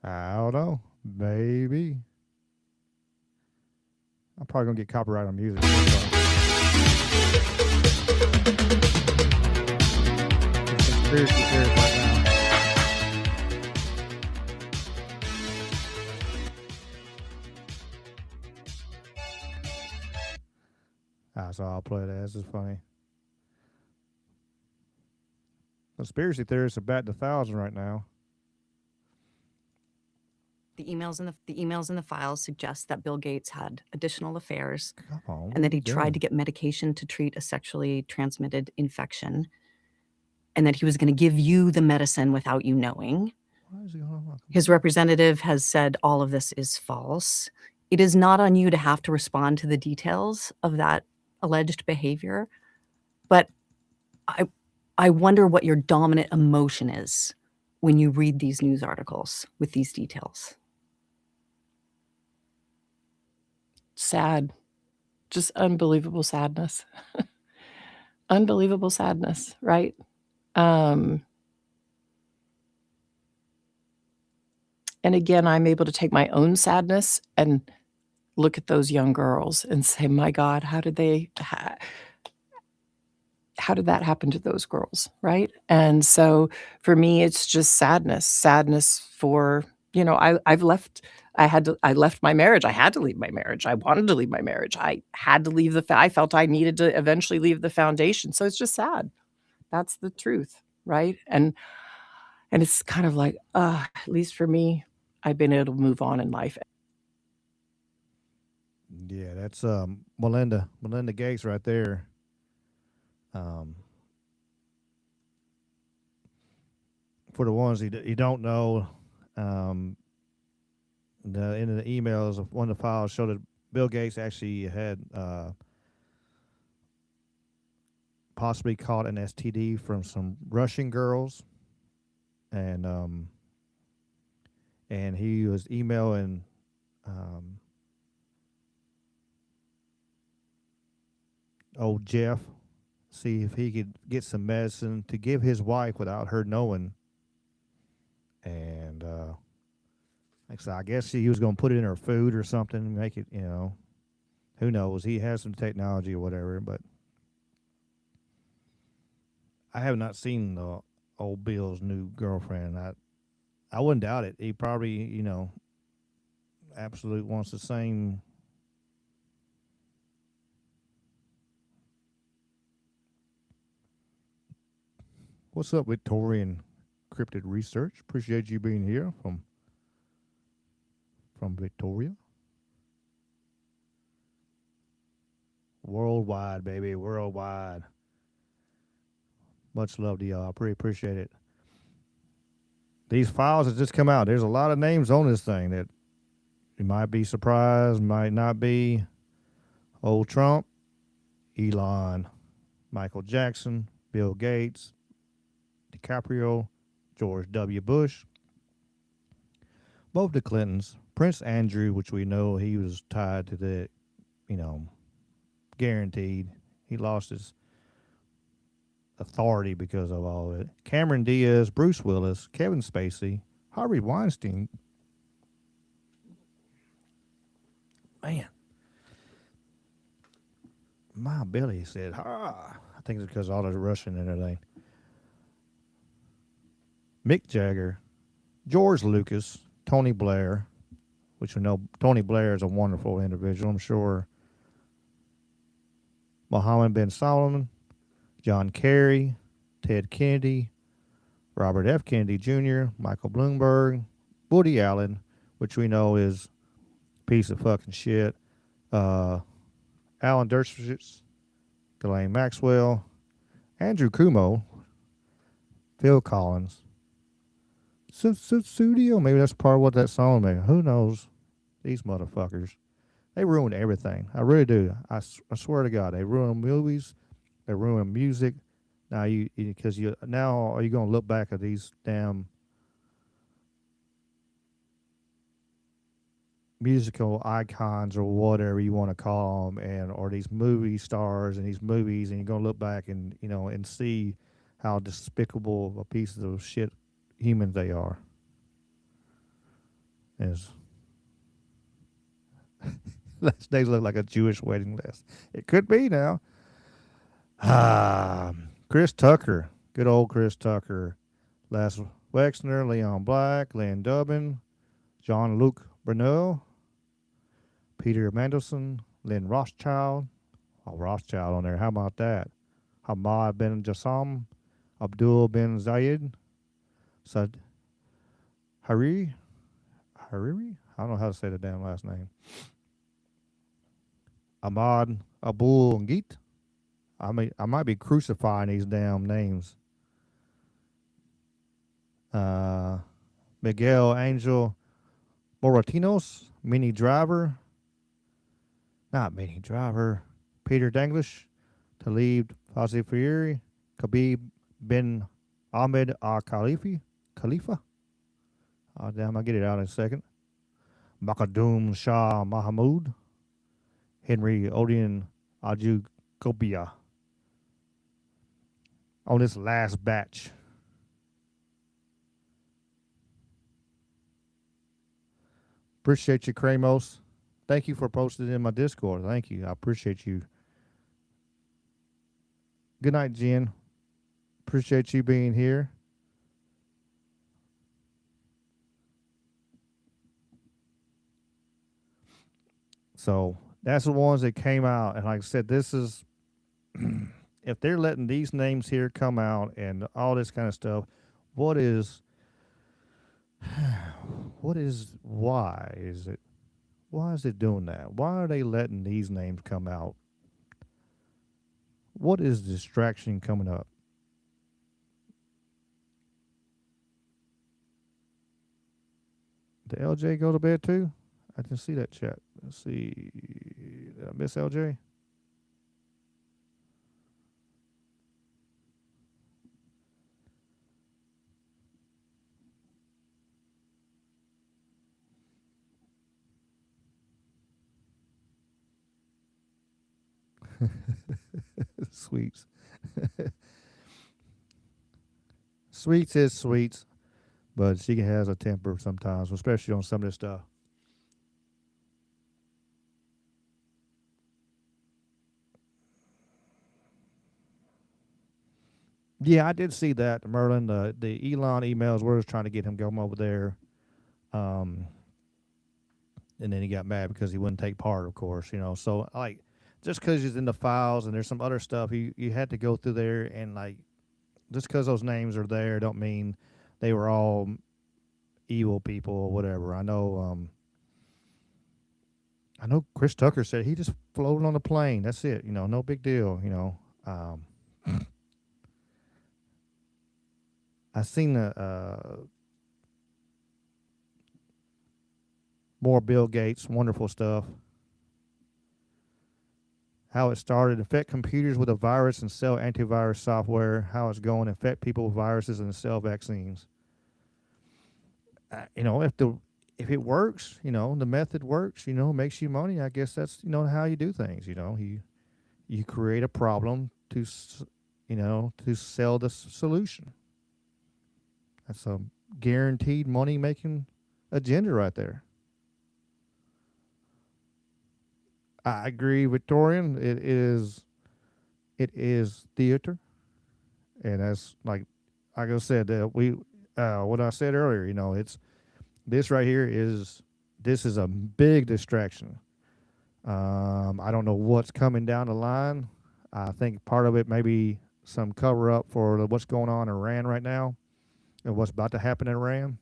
I don't know. Maybe. I'm probably gonna get copyright on music. Conspiracy theories right now. So I'll play that. This is funny. Conspiracy theorists are batting 1,000 right now. The emails in the files suggest that Bill Gates had additional affairs on, and that he what are you tried doing? to get medication to treat a sexually transmitted infection, and that he was going to give you the medicine without you knowing. Why is he on? His representative has said all of this is false. It is not on you to have to respond to the details of that alleged behavior, but I wonder what your dominant emotion is when you read these news articles with these details. Sad. Just unbelievable sadness. Unbelievable sadness, right? And again, I'm able to take my own sadness and look at those young girls and say, my God, how did that happen to those girls, right? And so for me, it's just sadness for, I left my marriage. I had to leave my marriage. I wanted to leave my marriage. I had to leave I felt I needed to eventually leave the foundation. So it's just sad. That's the truth, right? And it's kind of like, at least for me, I've been able to move on in life. Yeah, that's Melinda Gates right there. For the ones you don't know, in the emails of one of the files showed that Bill Gates actually had possibly caught an STD from some Russian girls, and he was emailing old Jeff, see if he could get some medicine to give his wife without her knowing. And so I guess he was going to put it in her food or something, make it, who knows? He has some technology or whatever, but I have not seen old Bill's new girlfriend. I wouldn't doubt it. He probably, absolutely wants the same. What's up, Victorian Cryptid Research? Appreciate you being here from Victoria. Worldwide, baby, worldwide. Much love to y'all. I pretty appreciate it. These files have just come out. There's a lot of names on this thing that you might be surprised, might not be. Old Trump, Elon, Michael Jackson, Bill Gates, DiCaprio, George W. Bush, both the Clintons, Prince Andrew, which we know he was tied to the, guaranteed. He lost his authority because of all of it. Cameron Diaz, Bruce Willis, Kevin Spacey, Harvey Weinstein. Man. My Billy said, I think it's because of all the Russian and everything. Mick Jagger, George Lucas, Tony Blair, which we know Tony Blair is a wonderful individual, I'm sure. Mohammed bin Salman, John Kerry, Ted Kennedy, Robert F. Kennedy Jr., Michael Bloomberg, Woody Allen, which we know is a piece of fucking shit, Alan Dershowitz, Ghislaine Maxwell, Andrew Cuomo, Phil Collins, Studio. Maybe that's part of what that song made. Who knows? These motherfuckers. They ruined everything. I really do. I swear to God, they ruin movies. They ruin music. Now now are you going to look back at these damn musical icons or whatever you want to call them, or these movie stars and these movies, and you're going to look back and and see how despicable a piece of shit humans they are. His last names look like a Jewish wedding list. It could be now. Chris Tucker. Good old Chris Tucker. Les Wexner, Leon Black, Lynn Dubin, Jean-Luc Bruneau, Peter Mandelson, Lynn Rothschild. Oh, Rothschild on there. How about that? Hamad bin Jassam, Abdul bin Zayed, Sad Hariri. I don't know how to say the damn last name. Ahmad Abul Ngit. I might be crucifying these damn names. Miguel Angel Moratinos, Mini Driver. Not Mini Driver. Peter Danglish, Talib Fazi Fieri, Khabib bin Ahmed Al Khalifa. Oh, damn, I'll get it out in a second. Makadum Shah Mahmoud, Henry Odion Aju Kobia. On this last batch. Appreciate you, Kramos. Thank you for posting in my Discord. Thank you. I appreciate you. Good night, Jen. Appreciate you being here. So that's the ones that came out. And like I said, this is, if they're letting these names here come out and all this kind of stuff, why is it doing that? Why are they letting these names come out? What is distraction coming up? Did LJ go to bed too? I didn't see that chat. Let's see. Did I miss LJ? Sweets. Sweets is sweets, but she has a temper sometimes, especially on some of this stuff. Yeah, I did see that, Merlin. The Elon emails were just trying to get him going over there. And then he got mad because he wouldn't take part, of course, So, like, just because he's in the files and there's some other stuff, you had to go through there. And, like, just because those names are there don't mean they were all evil people or whatever. I know Chris Tucker said he just floated on the plane. That's it. No big deal, I seen more Bill Gates, wonderful stuff. How it started, infect computers with a virus and sell antivirus software. How it's going, infect people with viruses and sell vaccines. If it works, the method works, makes you money. I guess that's how you do things. You create a problem to sell the solution. That's a guaranteed money making agenda right there. I agree, Victorian. It is theater, and that's like I said that what I said earlier. It's this right here is a big distraction. I don't know what's coming down the line. I think part of it may be some cover up for what's going on in Iran right now and what's about to happen in Iran,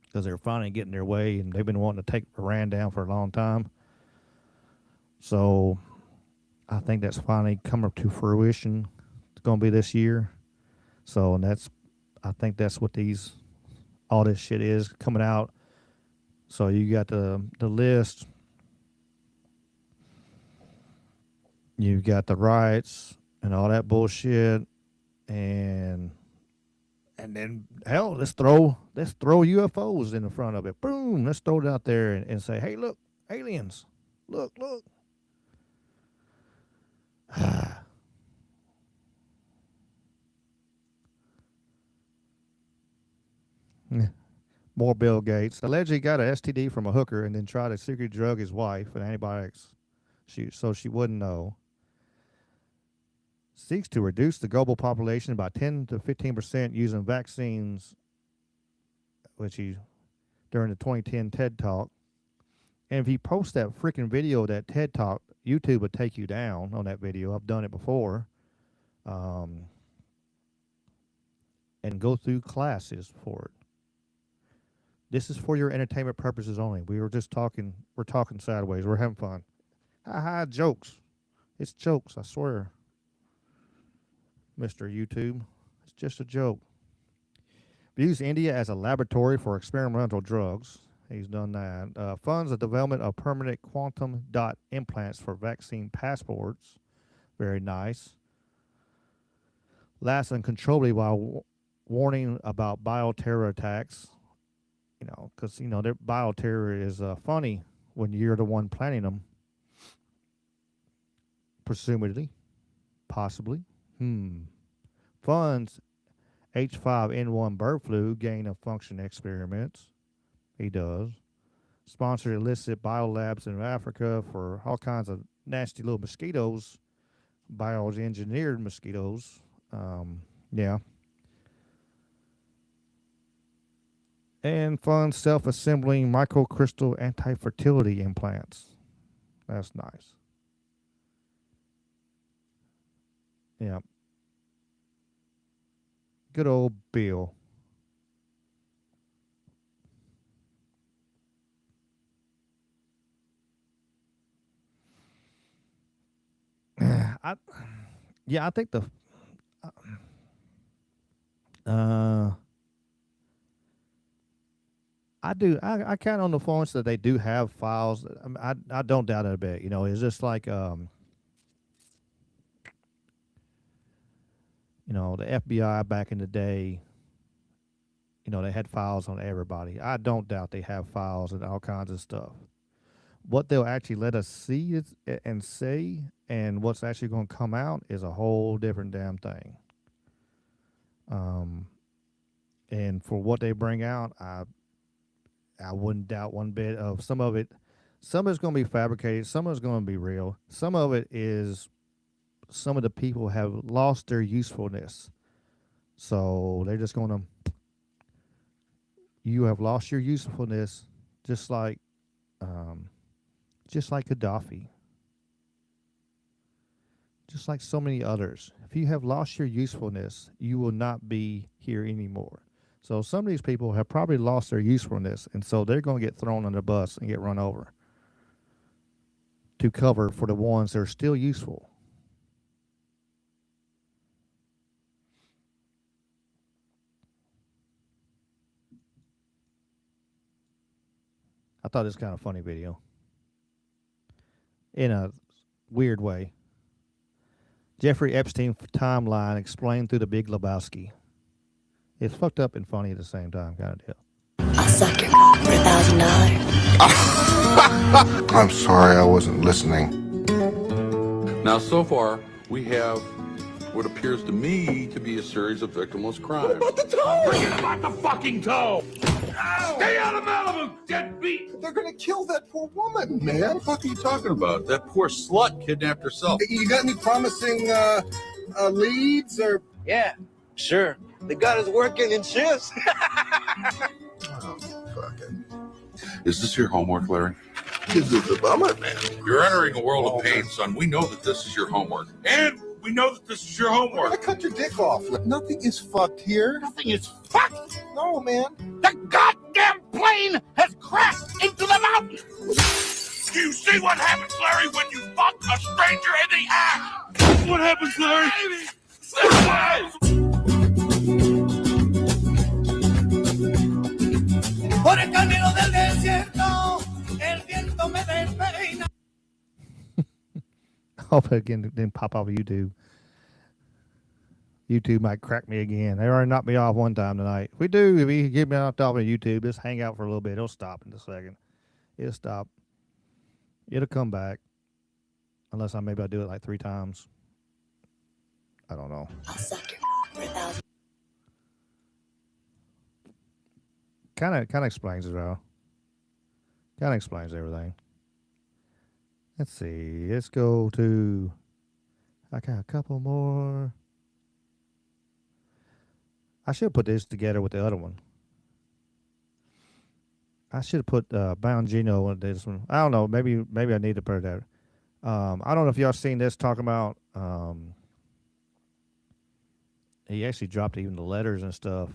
because they're finally getting their way, and they've been wanting to take Iran down for a long time. So I think that's finally coming to fruition. It's going to be this year. So I think that's what all this shit is coming out. So you got the list. You got the riots and all that bullshit, and then hell, let's throw UFOs in the front of it. Boom, let's throw it out there and say, hey, look, aliens, look. More Bill Gates. Allegedly got an STD from a hooker and then tried to secretly drug his wife with antibiotics so she wouldn't know. Seeks to reduce the global population by 10 to 15% using vaccines, which he during the 2010 TED Talk. And if he posts that freaking video of that TED Talk, YouTube would take you down on that video. I've done it before. And go through classes for it. This is for your entertainment purposes only. We're talking sideways. We're having fun. Ha, jokes. It's jokes, I swear. Mr. YouTube. It's just a joke. Views India as a laboratory for experimental drugs. He's done that. Funds the development of permanent quantum dot implants for vaccine passports. Very nice. Laughs uncontrollably while warning about bioterror attacks. Because, their bioterror is funny when you're the one planning them. Presumably. Possibly. Funds H5N1 bird flu gain of function experiments. He does. Sponsored illicit biolabs in Africa for all kinds of nasty little mosquitoes. Biology engineered mosquitoes. Yeah. And funds self-assembling microcrystal anti-fertility implants. That's nice. Yeah. Good old Bill. I think I do. I count on the phones that they do have files. I don't doubt it a bit. It's just like the FBI back in the day. They had files on everybody. I don't doubt they have files and all kinds of stuff. What they'll actually let us see and say, and what's actually going to come out is a whole different damn thing. And for what they bring out, I wouldn't doubt one bit of some of it. Some of it's going to be fabricated. Some of it's going to be real. Some of it is some of the people have lost their usefulness. So they're just going to, you have lost your usefulness, just like Gaddafi. Just like so many others. If you have lost your usefulness, you will not be here anymore. So some of these people have probably lost their usefulness, and so they're going to get thrown on the bus and get run over to cover for the ones that are still useful. I thought it was kind of a funny video. In a weird way. Jeffrey Epstein timeline explained through the Big Lebowski. It's fucked up and funny at the same time, kind of deal. I'll suck your for $1,000. I'm sorry, I wasn't listening. Now, so far, we have what appears to me to be a series of victimless crimes. What about the toe? Forget about the fucking toe! Ow. Stay out of Malibu, deadbeat! They're gonna kill that poor woman, man. What the fuck are you talking about? That poor slut kidnapped herself. You got any promising leads or? Yeah, sure. The gun is working in shifts. Oh, fuck it. Is this your homework, Larry? This is a bummer, man. You're entering a world of pain, son. We know that this is your homework. And we know that this is your homework. I cut your dick off. Nothing is fucked here. Nothing is fucked! No, man. The goddamn plane has crashed into the mountain! Do you see what happens, Larry, when you fuck a stranger in the ass? What happens, Larry? Por el camino del desierto, el viento me despeina. Hope again didn't pop off of YouTube. YouTube might crack me again. They already knocked me off one time tonight. If you get me knocked off of YouTube, just hang out for a little bit. It'll stop in a second. It'll stop. It'll come back. Unless I do it like 3 times. I don't know. I'll suck your for $1,000. kind of explains it all. Kind of explains everything. Let's see. Let's go to. I got a couple more. I should put this together with the other one. I should have put Bongino in this one. I don't know. Maybe I need to put it there. I don't know if y'all seen this talking about. He actually dropped even the letters and stuff.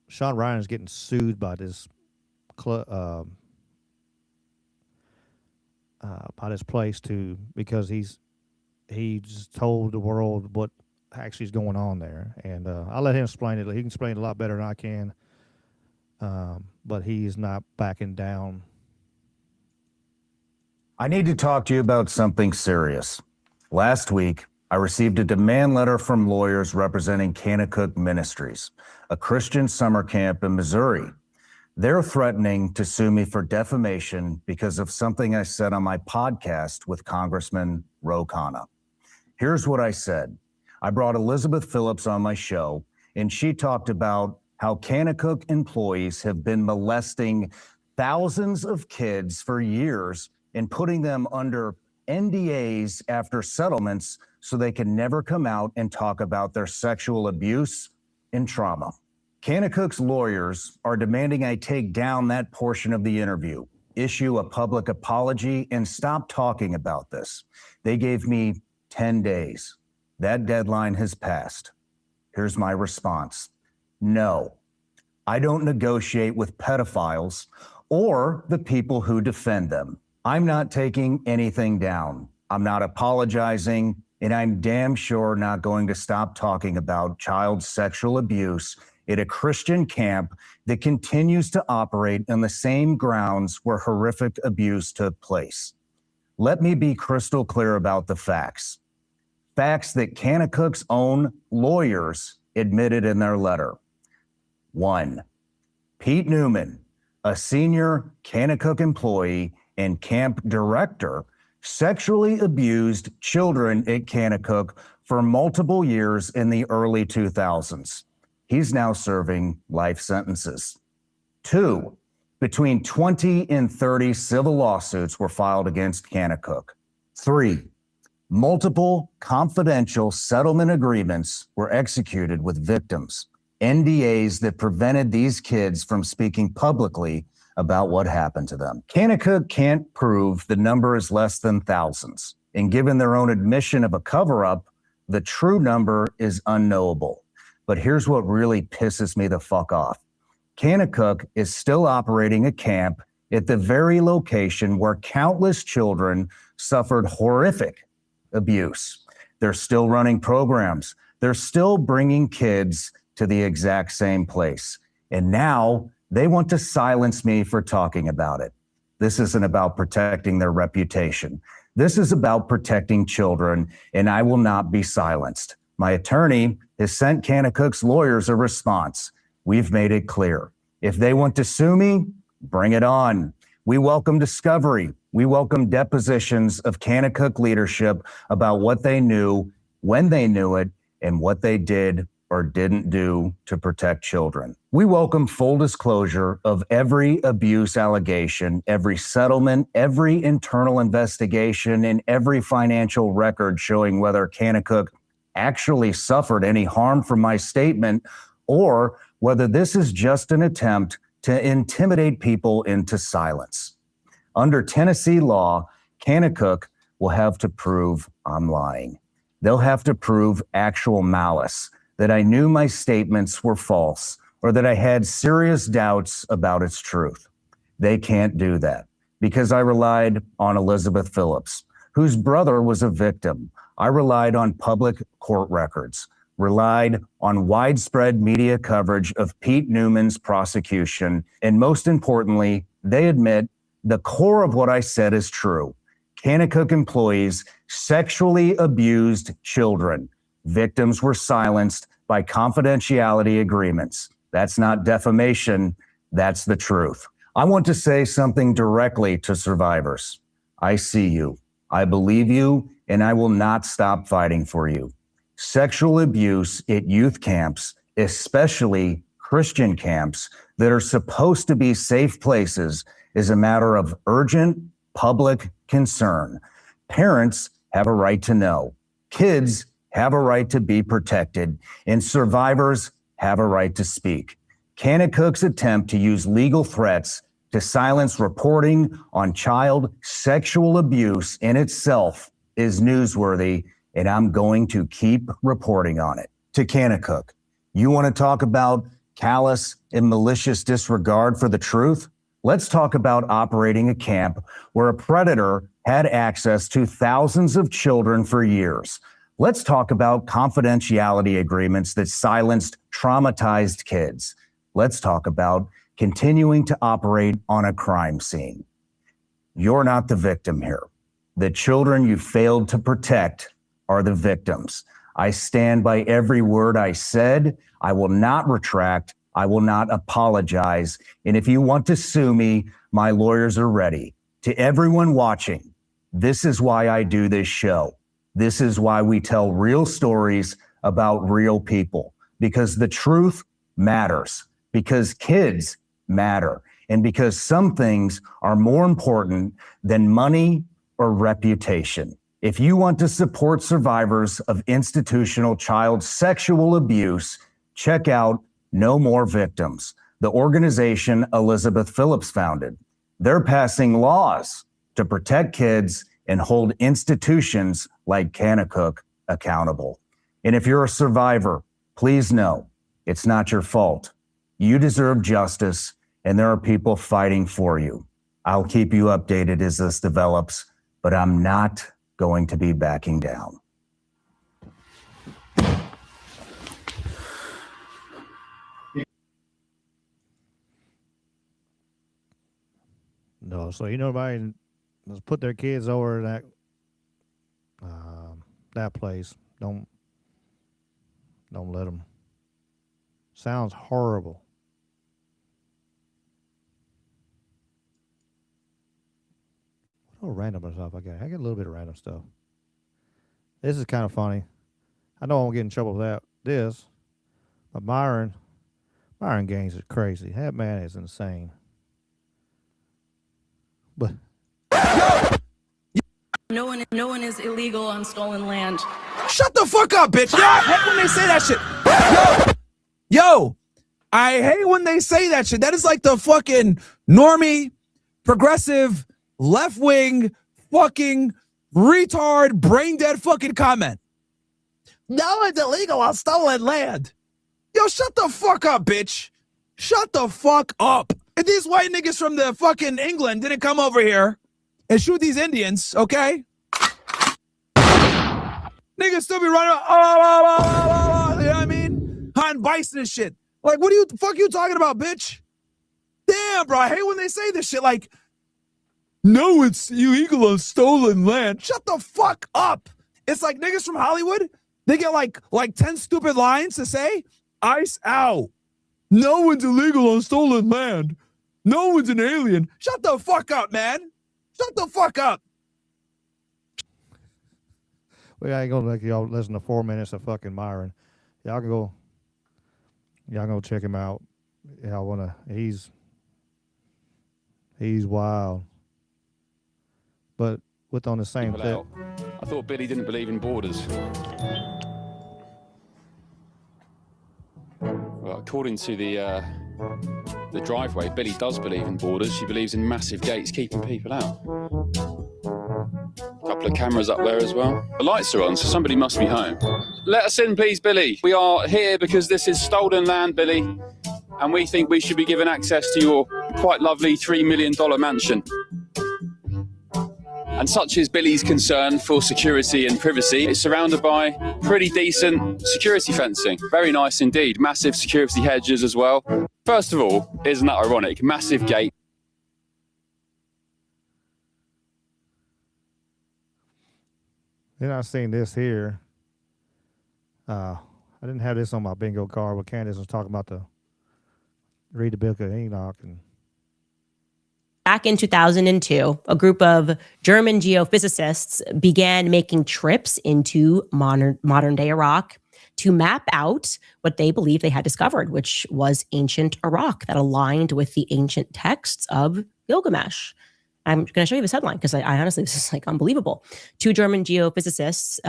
Sean Ryan is getting sued by this by this place because he's told the world what actually is going on there, and I'll let him explain it. He can explain it a lot better than I can. But he's not backing down. I need to talk to you about something serious. Last week, I received a demand letter from lawyers representing Kanakuk Ministries, a Christian summer camp in Missouri. They're threatening to sue me for defamation because of something I said on my podcast with Congressman Ro Khanna. Here's what I said. I brought Elizabeth Phillips on my show, and she talked about how Kanakuk employees have been molesting thousands of kids for years and putting them under NDAs after settlements so they can never come out and talk about their sexual abuse and trauma. Kanakuk's lawyers are demanding I take down that portion of the interview, issue a public apology, and stop talking about this. They gave me 10 days. That deadline has passed. Here's my response. No, I don't negotiate with pedophiles or the people who defend them. I'm not taking anything down. I'm not apologizing, and I'm damn sure not going to stop talking about child sexual abuse at a Christian camp that continues to operate on the same grounds where horrific abuse took place. Let me be crystal clear about the facts. Facts that Kanakuk's own lawyers admitted in their letter. 1. Pete Newman, a senior Kanakuk employee and camp director, sexually abused children at Kanakuk for multiple years in the early 2000s. He's now serving life sentences. 2. Between 20 and 30 civil lawsuits were filed against Kanakuk. 3. Multiple confidential settlement agreements were executed with victims, NDAs that prevented these kids from speaking publicly about what happened to them. Kanakuk can't prove the number is less than thousands, and given their own admission of a cover-up, the true number is unknowable. But here's what really pisses me the fuck off. Kanakuk is still operating a camp at the very location where countless children suffered horrific abuse. They're still running programs. They're still bringing kids to the exact same place. And now they want to silence me for talking about it. This isn't about protecting their reputation. This is about protecting children, and I will not be silenced. My attorney has sent Kanakuk's lawyers a response. We've made it clear. If they want to sue me, bring it on. We welcome discovery. We welcome depositions of Kanakuk leadership about what they knew, when they knew it, and what they did or didn't do to protect children. We welcome full disclosure of every abuse allegation, every settlement, every internal investigation, and every financial record showing whether Kanakuk actually suffered any harm from my statement or whether this is just an attempt to intimidate people into silence. Under Tennessee law, Kanakuk will have to prove I'm lying. They'll have to prove actual malice, that I knew my statements were false, or that I had serious doubts about its truth. They can't do that because I relied on Elizabeth Phillips, whose brother was a victim. I relied on public court records, relied on widespread media coverage of Pete Newman's prosecution, and most importantly, they admit the core of what I said is true. Kanakuk employees sexually abused children. Victims were silenced by confidentiality agreements. That's not defamation, that's the truth. I want to say something directly to survivors. I see you, I believe you, and I will not stop fighting for you. Sexual abuse at youth camps, especially Christian camps that are supposed to be safe places is a matter of urgent public concern. Parents have a right to know. Kids have a right to be protected, and survivors have a right to speak. Kanakuk's attempt to use legal threats to silence reporting on child sexual abuse in itself is newsworthy, and I'm going to keep reporting on it. To Kanakuk, you want to talk about callous and malicious disregard for the truth? Let's talk about operating a camp where a predator had access to thousands of children for years. Let's talk about confidentiality agreements that silenced traumatized kids. Let's talk about continuing to operate on a crime scene. You're not the victim here. The children you failed to protect are the victims. I stand by every word I said. I will not retract. I will not apologize. And if you want to sue me, my lawyers are ready. To everyone watching, this is why I do this show. This is why we tell real stories about real people, because the truth matters, because kids matter, and because some things are more important than money or reputation. If you want to support survivors of institutional child sexual abuse, check out No More Victims, the organization Elizabeth Phillips founded. They're passing laws to protect kids and hold institutions like Kanakuk accountable. And if you're a survivor, please know it's not your fault. You deserve justice, and there are people fighting for you. I'll keep you updated as this develops, but I'm not going to be backing down. No, so nobody let's put their kids over in that place. Don't let them. Sounds horrible. What random stuff I got? I got a little bit of random stuff. This is kind of funny. I know I won't get in trouble with this, but Myron Gaines is crazy. That man is insane. But no one is illegal on stolen land. Shut the fuck up, bitch. Yeah, I hate when they say that shit. Yo, I hate when they say that shit. That is like the fucking normie, progressive, left-wing, fucking retard, brain-dead fucking comment. No one's illegal on stolen land. Yo, shut the fuck up, bitch. Shut the fuck up. If these white niggas from the fucking England didn't come over here and shoot these Indians, okay? Niggas still be running, you know what I mean? Hunting bison and shit. Like, what the fuck you talking about, bitch? Damn, bro, I hate when they say this shit. Like, no, it's illegal on stolen land. Shut the fuck up. It's like niggas from Hollywood, they get like 10 stupid lines to say. Ice out. No one's illegal on stolen land. No one's an alien. Shut the fuck up, man. Shut the fuck up. well, I ain't gonna let y'all listen to 4 minutes of fucking Myron. Y'all can go check him out. Y'all wanna? He's wild. But with on the same thing. I thought Billy didn't believe in borders. Well, according to the driveway, Billy does believe in borders. She believes in massive gates keeping people out. A couple of cameras up there as well. The lights are on, so somebody must be home. Let us in, please, Billy. We are here because this is stolen land, Billy, and we think we should be given access to your quite lovely $3 million mansion. And such is Billy's concern for security and privacy. It's surrounded by pretty decent security fencing. Very nice indeed. Massive security hedges as well. First of all, isn't that ironic? Massive gate. Then I seen this here. I didn't have this on my bingo card, but Candace was talking about read the book of Enoch, and back in 2002, a group of German geophysicists began making trips into modern day Iraq to map out what they believed they had discovered, which was ancient Iraq that aligned with the ancient texts of Gilgamesh. I'm going to show you this headline because I honestly, this is like unbelievable. Two German geophysicists,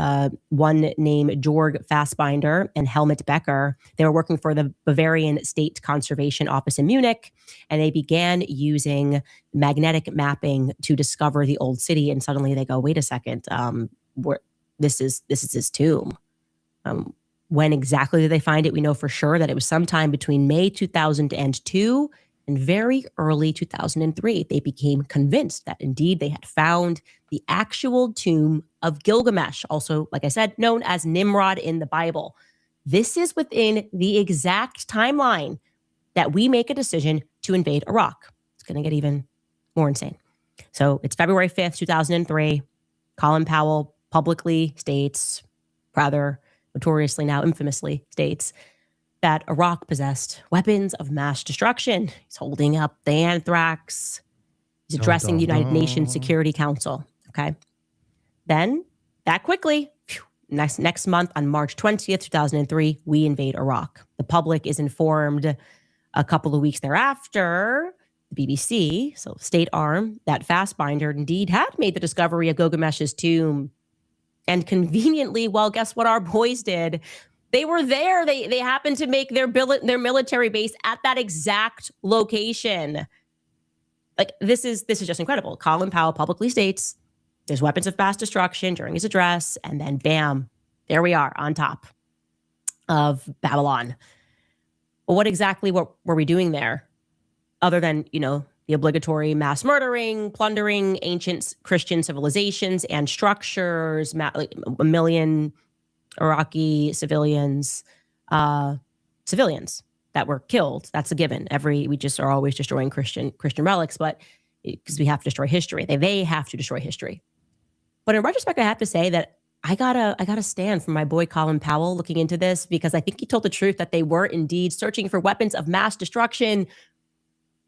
one named Georg Fassbinder and Helmut Becker, they were working for the Bavarian State Conservation Office in Munich, and they began using magnetic mapping to discover the old city. And suddenly they go, wait a second, this is his tomb. When exactly did they find it? We know for sure that it was sometime between May 2002 and very early 2003. They became convinced that indeed they had found the actual tomb of Gilgamesh, also, like I said, known as Nimrod in the Bible. This is within the exact timeline that we make a decision to invade Iraq. It's going to get even more insane. So it's February 5th, 2003. Colin Powell publicly states, rather notoriously now infamously states, that Iraq possessed weapons of mass destruction. He's holding up the anthrax. He's addressing the United Nations Security Council. Okay. Then, that quickly, next month on March 20th, 2003, we invade Iraq. The public is informed a couple of weeks thereafter, the BBC, so state arm, that Fassbinder indeed had made the discovery of Gilgamesh's tomb. And conveniently, well, guess what our boys did? They were there. They happened to make their military base at that exact location. Like, this is just incredible. Colin Powell publicly states there's weapons of mass destruction during his address, and then bam, there we are on top of Babylon. Well, what exactly were we doing there? Other than, the obligatory mass murdering, plundering ancient Christian civilizations and structures, like a million Iraqi civilians that were killed. That's a given. We just are always destroying Christian relics, but because we have to destroy history. They have to destroy history. But in retrospect, I have to say that I gotta stand for my boy Colin Powell looking into this, because I think he told the truth that they were indeed searching for weapons of mass destruction,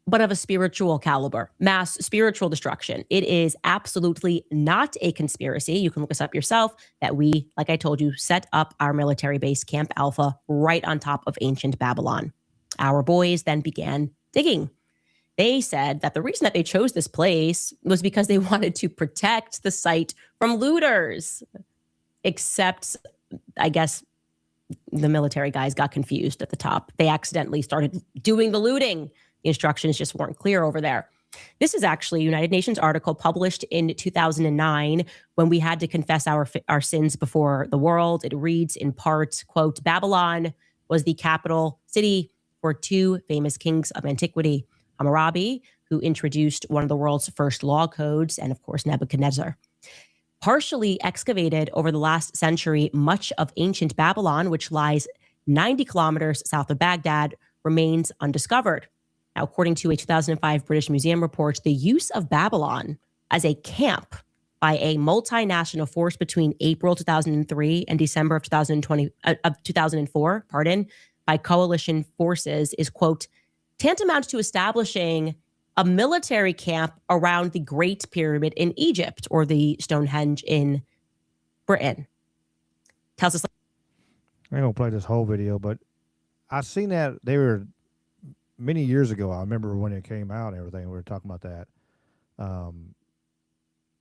but of a spiritual caliber, mass spiritual destruction. It is absolutely not a conspiracy. You can look us up yourself, that we, like I told you, set up our military base, Camp Alpha, right on top of ancient Babylon. Our boys then began digging. They said that the reason that they chose this place was because they wanted to protect the site from looters. Except, I guess, the military guys got confused at the top. They accidentally started doing the looting. The instructions just weren't clear over there. This is actually a United Nations article published in 2009 when we had to confess our sins before the world. It reads in part, quote, Babylon was the capital city for two famous kings of antiquity, Hammurabi, who introduced one of the world's first law codes, and of course, Nebuchadnezzar. Partially excavated over the last century, much of ancient Babylon, which lies 90 kilometers south of Baghdad, remains undiscovered. Now, according to a 2005 British Museum report, the use of Babylon as a camp by a multinational force between April 2003 and December of 2004, by coalition forces is, quote, tantamount to establishing a military camp around the Great Pyramid in Egypt or the Stonehenge in Britain. Tells us. I ain't gonna play this whole video, but I seen that they were many years ago. I remember when it came out and everything. We were talking about that.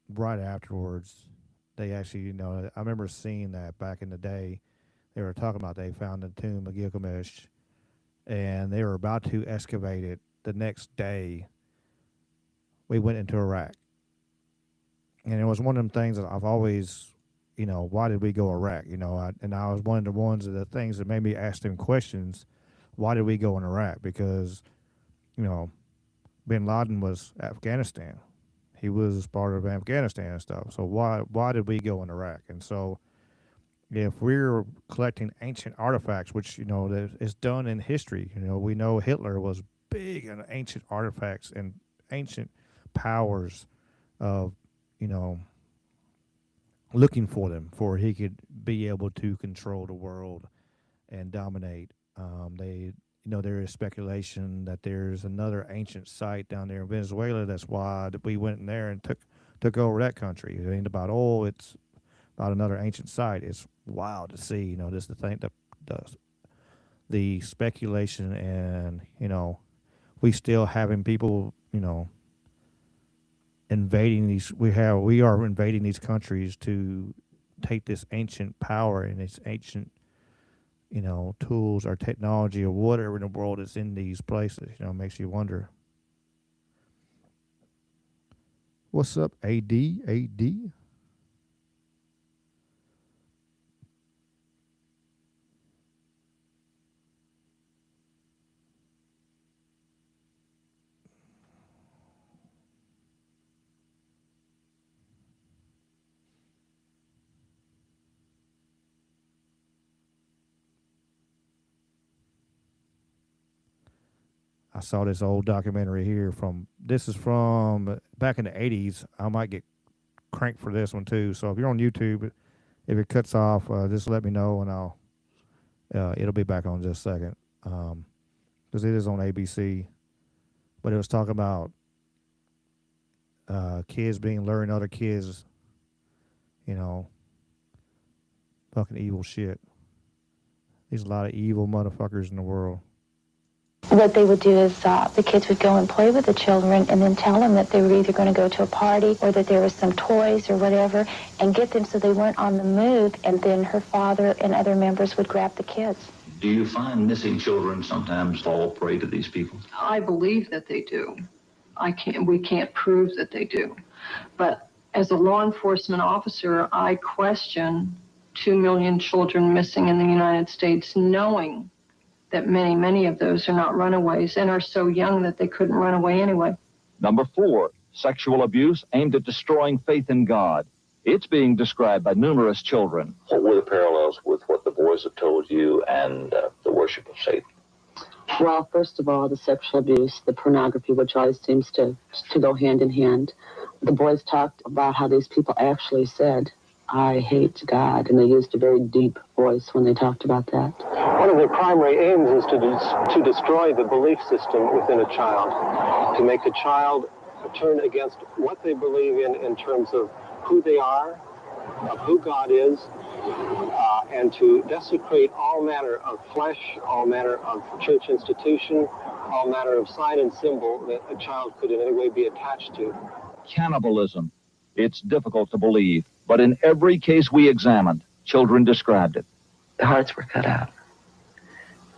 Right afterwards, they actually, I remember seeing that back in the day. They were talking about they found the tomb of Gilgamesh, and they were about to excavate it. The next day, we went into Iraq. And it was one of them things that I've always, why did we go Iraq? And I was one of the ones of the things that made me ask them questions. Why did we go in Iraq? Because, bin Laden was Afghanistan. He was part of Afghanistan and stuff. So why did we go in Iraq? And so if we're collecting ancient artifacts, which, that is done in history, we know Hitler was big on ancient artifacts and ancient powers of, looking for them, for he could be able to control the world and dominate. there is speculation that there's another ancient site down there in Venezuela. That's why we went in there and took over that country. It ain't about oil. It's about another ancient site. It's wild to see, just to think that the speculation and, we still having people, invading we are invading these countries to take this ancient power and this ancient, tools or technology or whatever in the world is in these places, makes you wonder. What's up, AD? I saw this old documentary here this is from back in the 80s. I might get cranked for this one too. So if you're on YouTube, if it cuts off, just let me know and it'll be back on just a second. Because it is on ABC. But it was talking about kids being luring other kids, fucking evil shit. There's a lot of evil motherfuckers in the world. What they would do is the kids would go and play with the children and then tell them that they were either going to go to a party or that there was some toys or whatever and get them so they weren't on the move, and then her father and other members would grab the kids. Do you find missing children sometimes fall prey to these people? I believe that they do. We can't prove that they do. But as a law enforcement officer, I question 2 million children missing in the United States, knowing that many of those are not runaways and are so young that they couldn't run away anyway. Number 4, sexual abuse aimed at destroying faith in God. It's being described by numerous children. What were the parallels with what the boys have told you and the worship of Satan? Well, first of all, the sexual abuse, the pornography, which always seems to go hand in hand. The boys talked about how these people actually said, "I hate God," and they used a very deep voice when they talked about that. One of their primary aims is to destroy the belief system within a child, to make a child turn against what they believe in terms of who they are, of who God is, and to desecrate all manner of flesh, all manner of church institution, all manner of sign and symbol that a child could in any way be attached to. Cannibalism. It's difficult to believe, but in every case we examined, children described it. The hearts were cut out,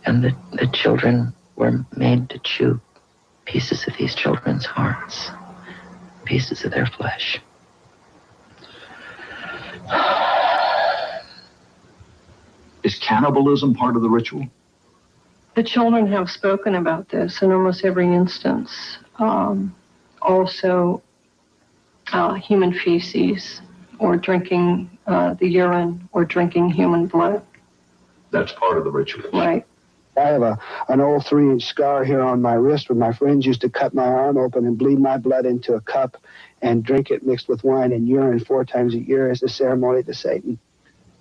and the children were made to chew pieces of these children's hearts, pieces of their flesh. Is cannibalism part of the ritual? The children have spoken about this in almost every instance. Also, human feces, or drinking the urine, or drinking human blood. That's part of the ritual. Right. I have an old 3-inch scar here on my wrist where my friends used to cut my arm open and bleed my blood into a cup and drink it mixed with wine and urine 4 times a year as a ceremony to Satan.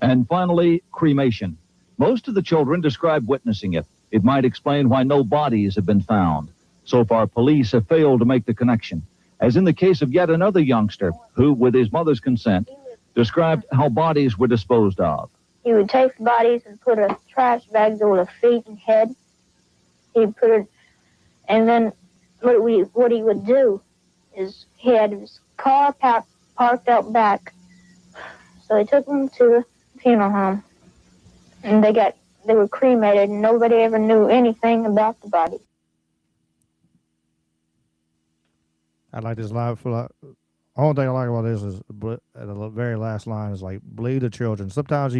And finally, cremation. Most of the children describe witnessing it. It might explain why no bodies have been found. So far, police have failed to make the connection, as in the case of yet another youngster who, with his mother's consent, described how bodies were disposed of. He would take the bodies and put a trash bags over the feet and head. He'd put it, and then what he would do is he had his car parked out back. So he took them to the funeral home, and they were cremated, and nobody ever knew anything about the body. I like this line. Only thing I like about this is at the very last line is like, believe the children. Sometimes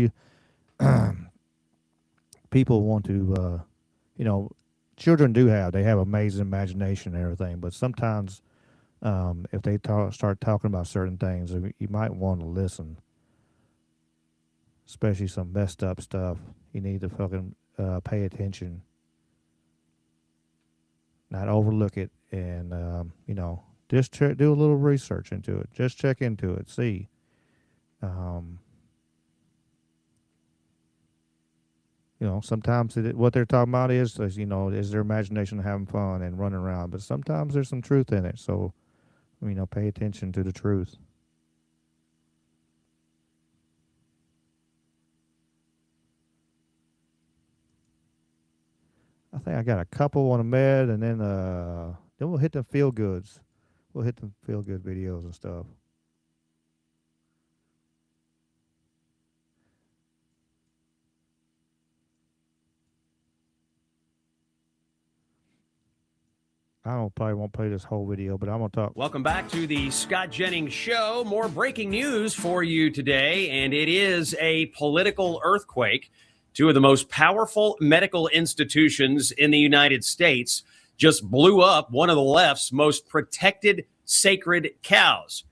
people want to, children they have amazing imagination and everything, but sometimes if they start talking about certain things, you might want to listen, especially some messed up stuff. You need to fucking pay attention, not overlook it, and, just do a little research into it. Just check into it. See. 'Cause, sometimes what they're talking about is their imagination having fun and running around, but sometimes there's some truth in it. So, pay attention to the truth. I think I got a couple on the med, and then we'll hit the feel goods. We'll hit the feel good videos and stuff. Probably won't play this whole video, but I'm gonna talk. Welcome back to the Scott Jennings Show. More breaking news for you today, and it is a political earthquake. Two of the most powerful medical institutions in the United States just blew up one of the left's most protected sacred cows.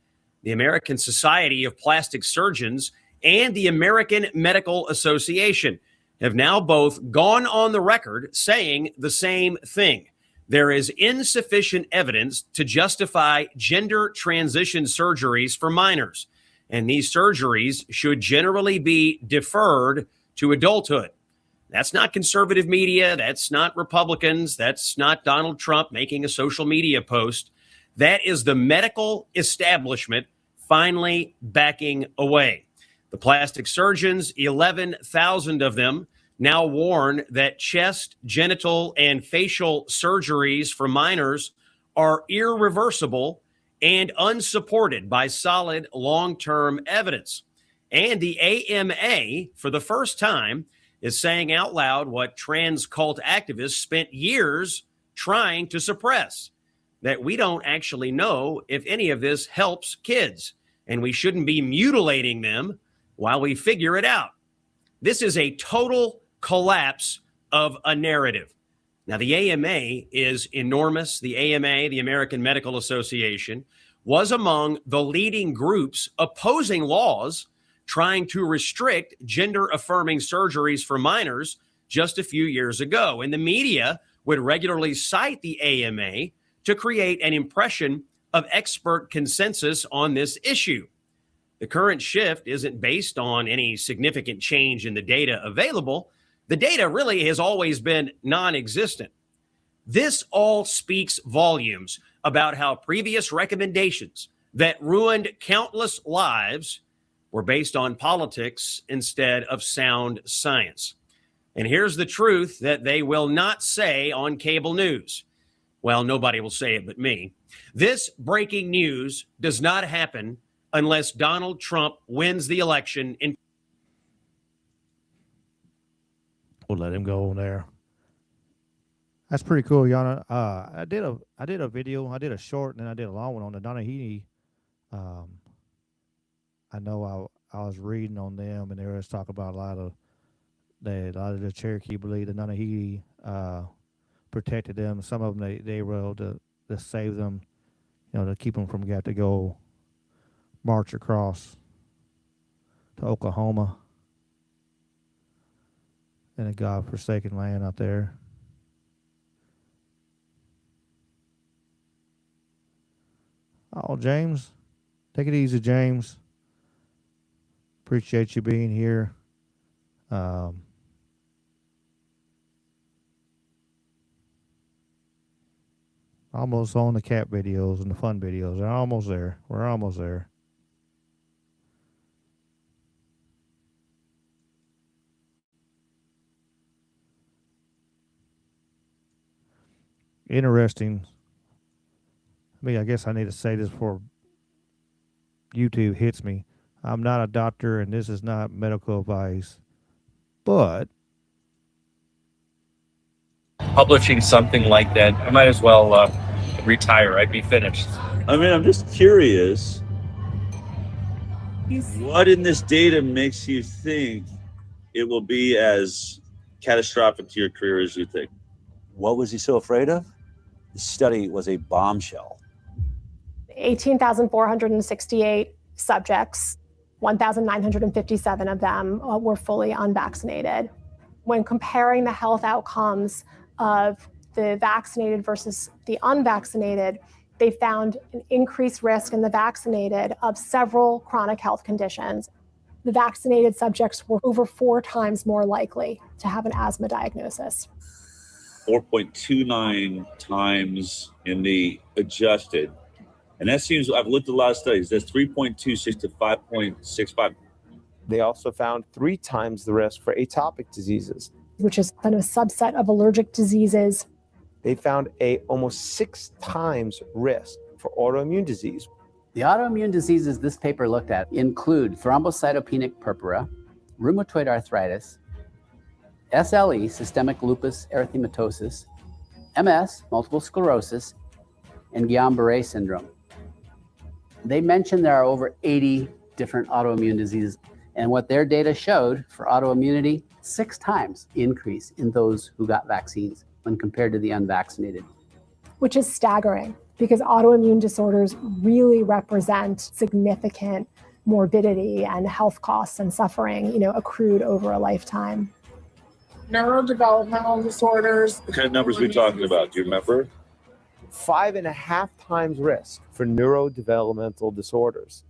The American Society of Plastic Surgeons and the American Medical Association have now both gone on the record saying the same thing. There is insufficient evidence to justify gender transition surgeries for minors, and these surgeries should generally be deferred to adulthood. That's not conservative media. That's not Republicans. That's not Donald Trump making a social media post. That is the medical establishment finally backing away. The plastic surgeons, 11,000 of them, now warn that chest, genital, and facial surgeries for minors are irreversible and unsupported by solid long-term evidence. And the AMA, for the first time, is saying out loud what trans cult activists spent years trying to suppress, that we don't actually know if any of this helps kids, and we shouldn't be mutilating them while we figure it out. This is a total collapse of a narrative. Now, the AMA is enormous. The AMA, the American Medical Association, was among the leading groups opposing laws trying to restrict gender-affirming surgeries for minors just a few years ago. And the media would regularly cite the AMA to create an impression of expert consensus on this issue. The current shift isn't based on any significant change in the data available. The data really has always been non-existent. This all speaks volumes about how previous recommendations that ruined countless lives were based on politics instead of sound science. And here's the truth that they will not say on cable news. Well, nobody will say it but me. This breaking news does not happen unless Donald Trump wins the election in. We'll let him go on there. That's pretty cool, Yana. I did a video. I did a short, and then I did a long one on the Donahue. I know I was reading on them, and they were talking about a lot of the Cherokee believe the Donahue protected them. Some of them they were able to save them, to keep them from having to go march across to Oklahoma in a godforsaken land out there. Oh, James, take it easy, James. Appreciate you being here. Almost on the cat videos and the fun videos. They're almost there. We're almost there. Interesting. I guess I need to say this before YouTube hits me. I'm not a doctor, and this is not medical advice, but publishing something like that, I might as well retire. I'd be finished. I mean, I'm just curious, what in this data makes you think it will be as catastrophic to your career as you think? What was he so afraid of? The study was a bombshell. 18,468 subjects, 1,957 of them were fully unvaccinated. When comparing the health outcomes of the vaccinated versus the unvaccinated, they found an increased risk in the vaccinated of several chronic health conditions. the vaccinated subjects were over 4 times more likely to have an asthma diagnosis. 4.29 times in the adjusted. And that seems, I've looked at a lot of studies, that's 3.26 to 5.65. They also found 3 times the risk for atopic diseases, which is kind of a subset of allergic diseases. They found almost 6 times risk for autoimmune disease. The autoimmune diseases this paper looked at include thrombocytopenic purpura, rheumatoid arthritis, SLE, systemic lupus erythematosus, MS, multiple sclerosis, and Guillain-Barré syndrome. They mentioned there are over 80 different autoimmune diseases, and what their data showed for autoimmunity, 6 times increase in those who got vaccines when compared to the unvaccinated. Which is staggering because autoimmune disorders really represent significant morbidity and health costs and suffering, accrued over a lifetime. Neurodevelopmental disorders. What kind of numbers are we talking about? Do you remember? 5.5 times risk for neurodevelopmental disorders.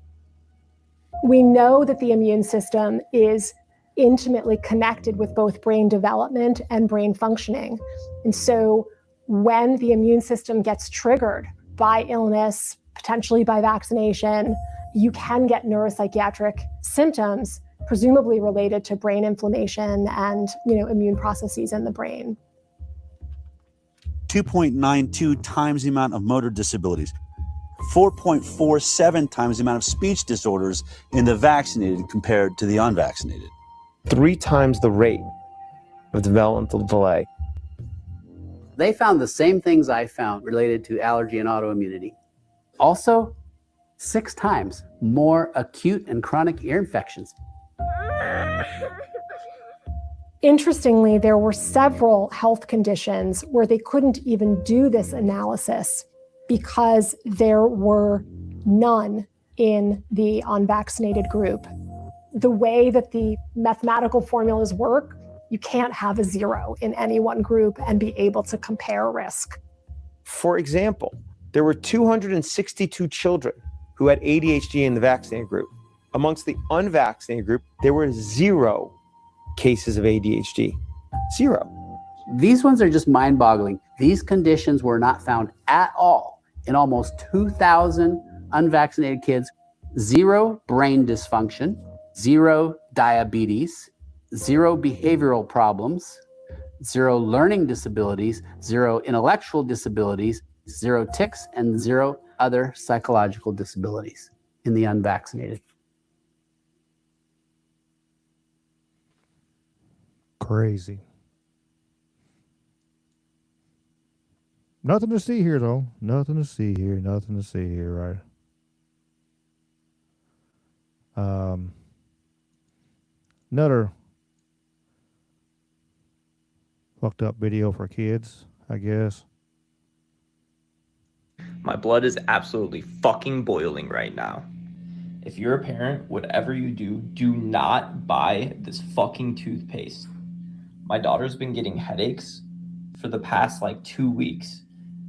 We know that the immune system is intimately connected with both brain development and brain functioning. And so when the immune system gets triggered by illness, potentially by vaccination, you can get neuropsychiatric symptoms, presumably related to brain inflammation and, immune processes in the brain. 2.92 times the amount of motor disabilities, 4.47 times the amount of speech disorders in the vaccinated compared to the unvaccinated. 3 times the rate of developmental delay. They found the same things I found related to allergy and autoimmunity. Also, 6 times more acute and chronic ear infections. Interestingly, there were several health conditions where they couldn't even do this analysis because there were none in the unvaccinated group. The way that the mathematical formulas work, you can't have a 0 in any one group and be able to compare risk. For example, there were 262 children who had ADHD in the vaccinated group. Amongst the unvaccinated group, there were 0 cases of ADHD. 0. These ones are just mind-boggling. These conditions were not found at all in almost 2,000 unvaccinated kids. 0 brain dysfunction, 0 diabetes, 0 behavioral problems, 0 learning disabilities, 0 intellectual disabilities, 0 tics, and 0 other psychological disabilities in the unvaccinated. Crazy. Nothing to see here, though. Nothing to see here. Nothing to see here, right? Another fucked up video for kids, I guess. My blood is absolutely fucking boiling right now. If you're a parent, whatever you do, do not buy this fucking toothpaste. My daughter's been getting headaches for the past 2 weeks.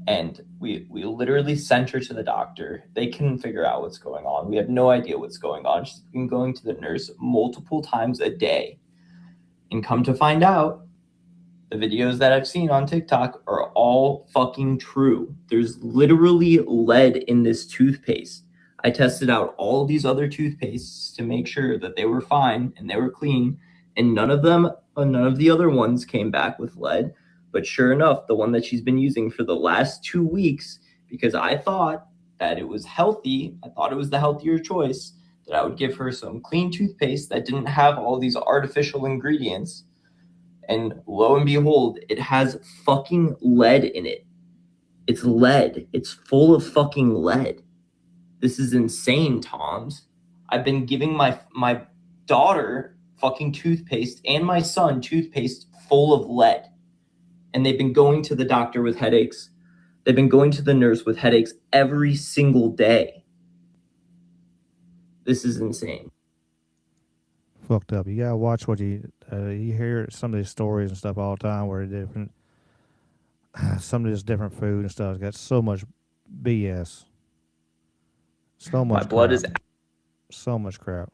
And we literally sent her to the doctor. They couldn't figure out what's going on. We have no idea what's going on. She's been going to the nurse multiple times a day. And come to find out, the videos that I've seen on TikTok are all fucking true. There's literally lead in this toothpaste. I tested out all of these other toothpastes to make sure that they were fine and they were clean. And none of the other ones came back with lead. But sure enough, the one that she's been using for the last 2 weeks, because I thought that it was healthy, I thought it was the healthier choice, that I would give her some clean toothpaste that didn't have all these artificial ingredients. And lo and behold, it has fucking lead in it. It's lead. It's full of fucking lead. This is insane, Toms. I've been giving my daughter fucking toothpaste and my son toothpaste full of lead. And they've been going to the doctor with headaches. They've been going to the nurse with headaches every single day. This is insane. Fucked up. You gotta watch what you hear some of these stories and stuff all the time where different, some of this different food and stuff. It's got so much BS. So much. My blood is so much crap.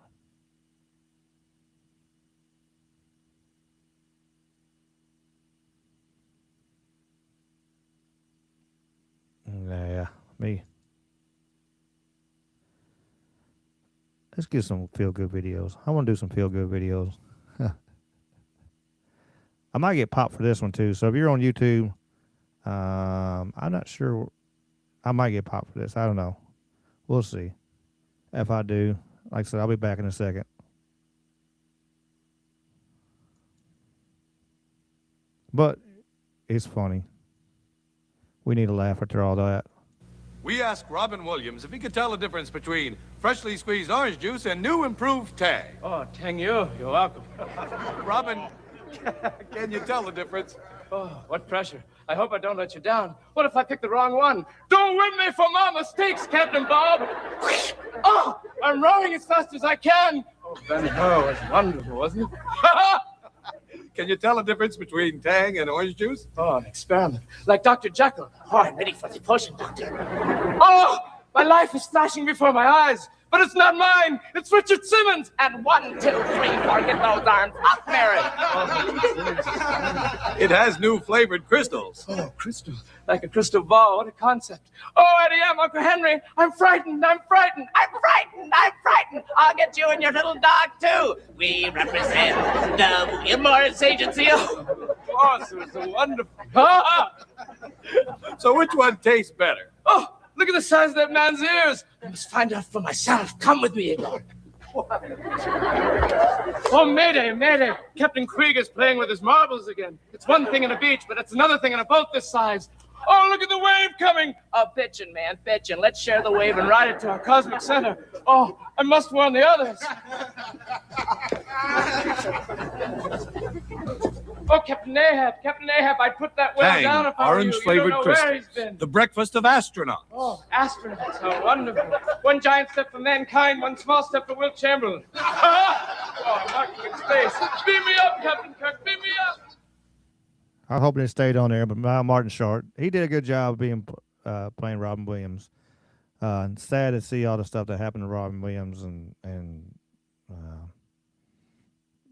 me. Let's get some feel-good videos. I want to do some feel-good videos. I might get popped for this one, too. So if you're on YouTube, I'm not sure. I might get popped for this. I don't know. We'll see. If I do, like I said, I'll be back in a second. But it's funny. We need to laugh after all that. We asked Robin Williams if he could tell the difference between freshly squeezed orange juice and new improved Tang. Oh, Tang you. You're welcome. Robin, can you tell the difference? Oh, what pressure. I hope I don't let you down. What if I pick the wrong one? Don't whip me for my mistakes, Captain Bob. Oh, I'm rowing as fast as I can. Oh, Ben-Hur was wonderful, wasn't it? Can you tell the difference between Tang and orange juice? Oh, an experiment. Like Dr. Jekyll. Oh, I'm ready for the potion, Doctor. Oh, my life is flashing before my eyes. But it's not mine. It's Richard Simmons. And 1, 2, 3, 4, get those arms up, Mary. It has new flavored crystals. Oh, crystal. Like a crystal ball. What a concept. Oh, Eddie M, Uncle Henry. I'm frightened. I'm frightened. I'm frightened. I'm frightened. I'll get you and your little dog, too. We represent the William Morris Agency. Oh, so wonderful. So which one tastes better? Oh, look at the size of that man's ears. I must find out for myself. Come with me, Igor. Oh, Mayday, Mayday. Captain Krieger's playing with his marbles again. It's one thing in a beach, but it's another thing in a boat this size. Oh, look at the wave coming. Oh, pitching, man, pitching. Let's share the wave and ride it to our cosmic center. Oh, I must warn the others. Oh, Captain Ahab, I put that whale Tang, down if I were you. orange You flavored don't know where he's crystals. been. The breakfast of astronauts. Oh, astronauts, how wonderful. One giant step for mankind, one small step for Wilt Chamberlain. Oh, I'm marking in space. Beam me up, Captain Kirk, beam me up. I was hoping it stayed on there, but Martin Short, he did a good job of being playing Robin Williams. Sad to see all the stuff that happened to Robin Williams, and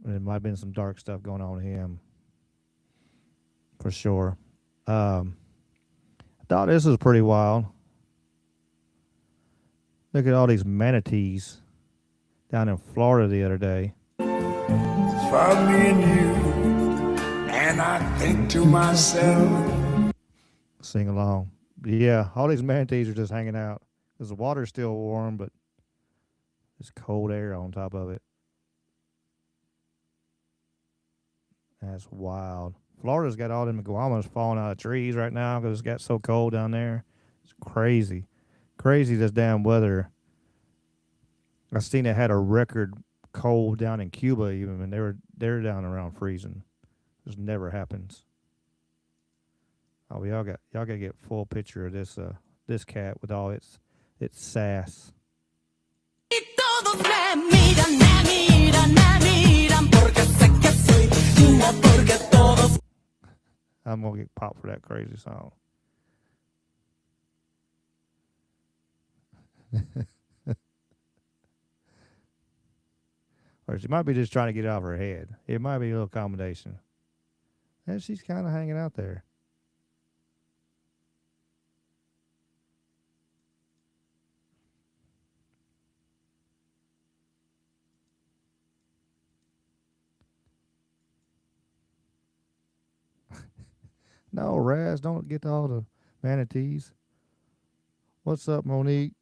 there might have been some dark stuff going on with him, for sure. I thought this was pretty wild. Look at all these manatees down in Florida the other day. It's for me and you, and I think to myself. Sing along. Yeah, all these manatees are just hanging out because the water's still warm, but there's cold air on top of it. That's wild. Florida's got all them iguanas falling out of trees right now because it's got so cold down there. It's crazy. Crazy, this damn weather. I seen it had a record cold down in Cuba even, and they're down around freezing. This never happens. Oh, y'all got to get full picture of this cat with all its sass. I'm gonna get popped for that crazy song. Or she might be just trying to get it out of her head. It might be a little combination. And she's kind of hanging out there. No, Raz, don't get to all the manatees. What's up, Monique?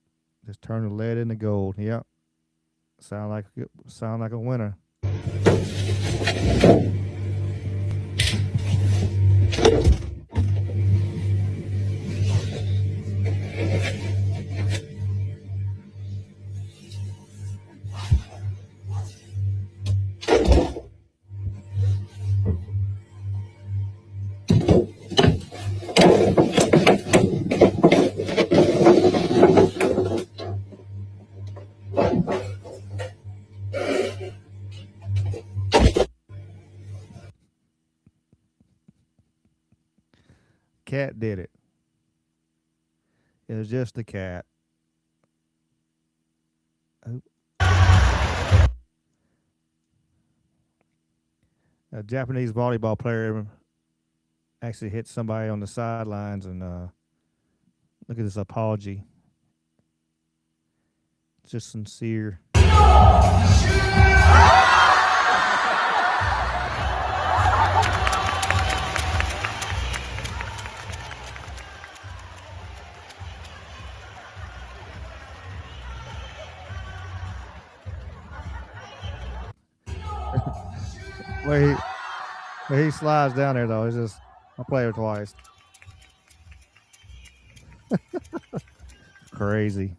Just turn the lead into gold. Yep. Sound like a winner. Cat did it. It was just the cat. Oh. A Japanese volleyball player actually hit somebody on the sidelines and Look at this apology. Just sincere. where he slides down there though, it's just I play it twice. Crazy.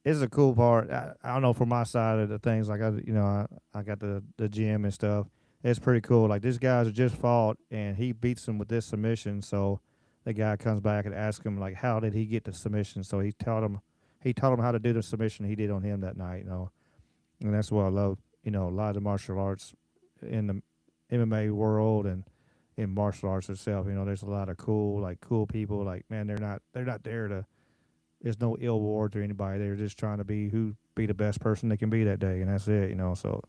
It's a cool part. I don't know, from my side of the things, like I got the gym and stuff. It's pretty cool. Like, this guy's just fought and he beats him with this submission. So the guy comes back and asks him, like, how did he get the submission? So he taught him how to do the submission he did on him that night. And that's what I love. A lot of the martial arts in the MMA world and in martial arts itself. There's a lot of cool people. Like, man, they're not there to. There's no ill will to anybody. They're just trying to be the best person they can be that day, and that's it. So.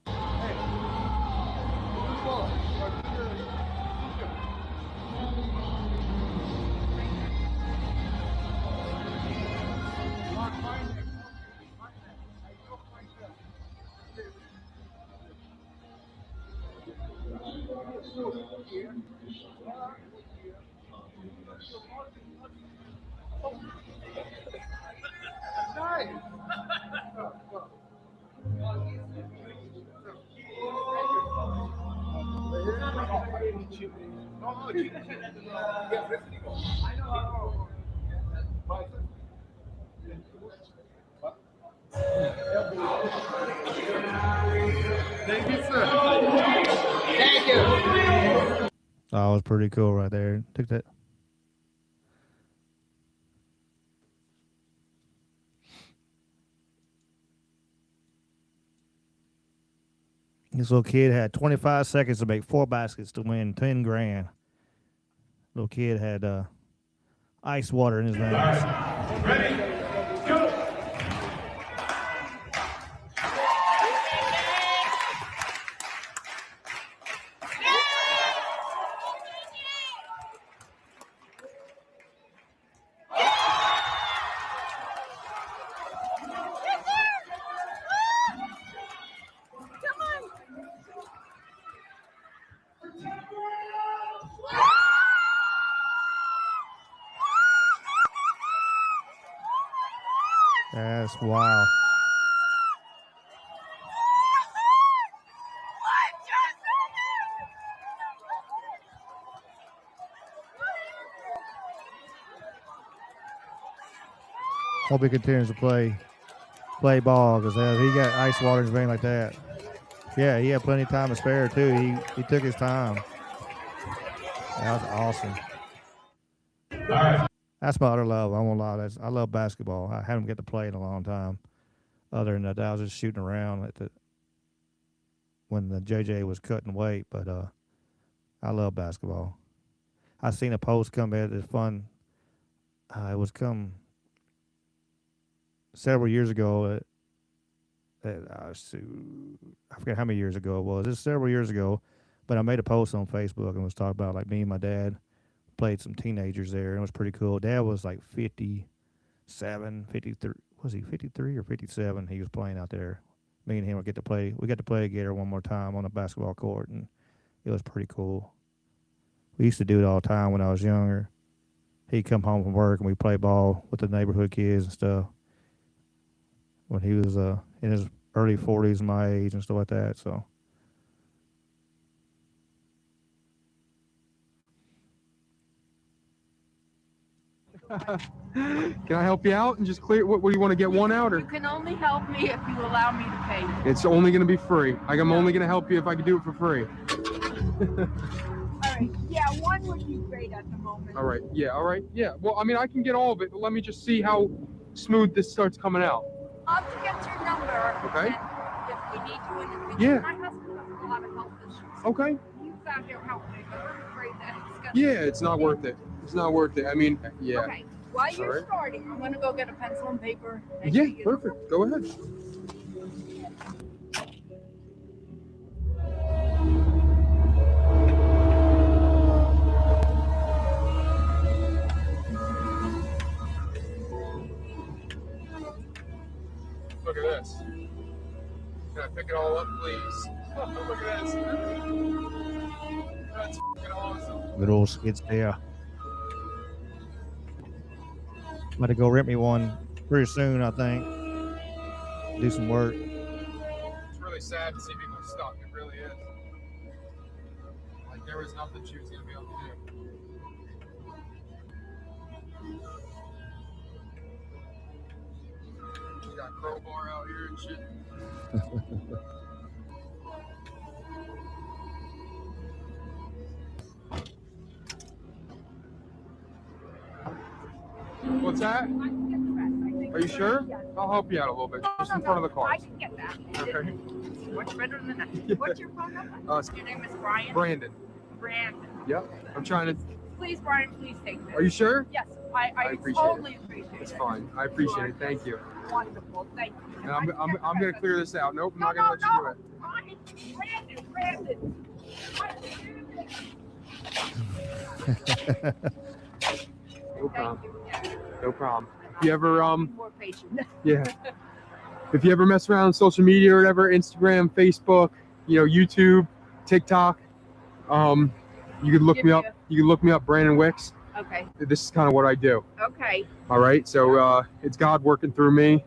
Thank you, sir. Thank you. Oh, it was pretty cool right there. Took that. This little kid had 25 seconds to make 4 baskets to win 10 grand. Little kid had ice water in his veins. Ready? Go. That's wow. Hope he continues to play ball, because he got ice water in his vein like that. Yeah, he had plenty of time to spare too. He took his time. That was awesome. All right. That's my other love. I won't lie. I love basketball. I haven't get to play in a long time. Other than that, I was just shooting around when the JJ was cutting weight. But I love basketball. I seen a post come in. It's fun. It was come several years ago. I forget how many years ago it was. It's several years ago. But I made a post on Facebook and was talking about, like, me and my dad played some teenagers there, and it was pretty cool. Dad was like 57, 53. Was he 53 or 57? He was playing out there. Me and him would get to play. We got to play together one more time on a basketball court, and it was pretty cool. We used to do it all the time when I was younger. He'd come home from work, and we'd play ball with the neighborhood kids and stuff. When he was in his early 40s, my age, and stuff like that, so. Can I help you out and just clear? What do you want to get one out, or? You can only help me if you allow me to pay you. It's only going to be free. Like, I'm only going to help you if I can do it for free. All right. Yeah, one would be great at the moment. All right. Yeah. All right. Yeah. Well, I mean, I can get all of it, but let me just see how smooth this starts coming out. I'll have to get your number. Okay. If we need you in the future. Yeah. My husband has a lot of health issues. Okay. He's out here helping, but I'm afraid that it's gonna. Yeah, it's not worth it. It's not worth it. I mean, yeah. Okay. While you're All right. starting, I'm gonna go get a pencil and paper. Yeah, perfect. Go ahead. Look at this. Can I pick it all up, please? Look at this. That's fucking awesome. Good old skid steer. I'm about to go rent me one pretty soon, I think. Do some work. It's really sad to see people stuck. It really is. Like, there was nothing she was going to be able to do. You got crowbar out here and shit. What's that? Are you sure? I'll help you out a little bit. Just in front of the car. I can get that. Okay. Much better than that. What's your phone number? Your name is Brian? Brandon. Brandon. Yep. I'm trying to. Please, Brian, please take this. Are you sure? Yes. I appreciate totally it. appreciate it. It's fine. I appreciate it. Thank you. Wonderful. Thank you. And I'm going to clear this out. Nope, I'm not going to let you do it. Brandon. No problem. No problem. If you ever More patient. yeah. If you ever mess around on social media or whatever, Instagram, Facebook, YouTube, TikTok, you could look me up. You can look me up, Brandon Wicks. Okay. This is kind of what I do. Okay. All right. So it's God working through me,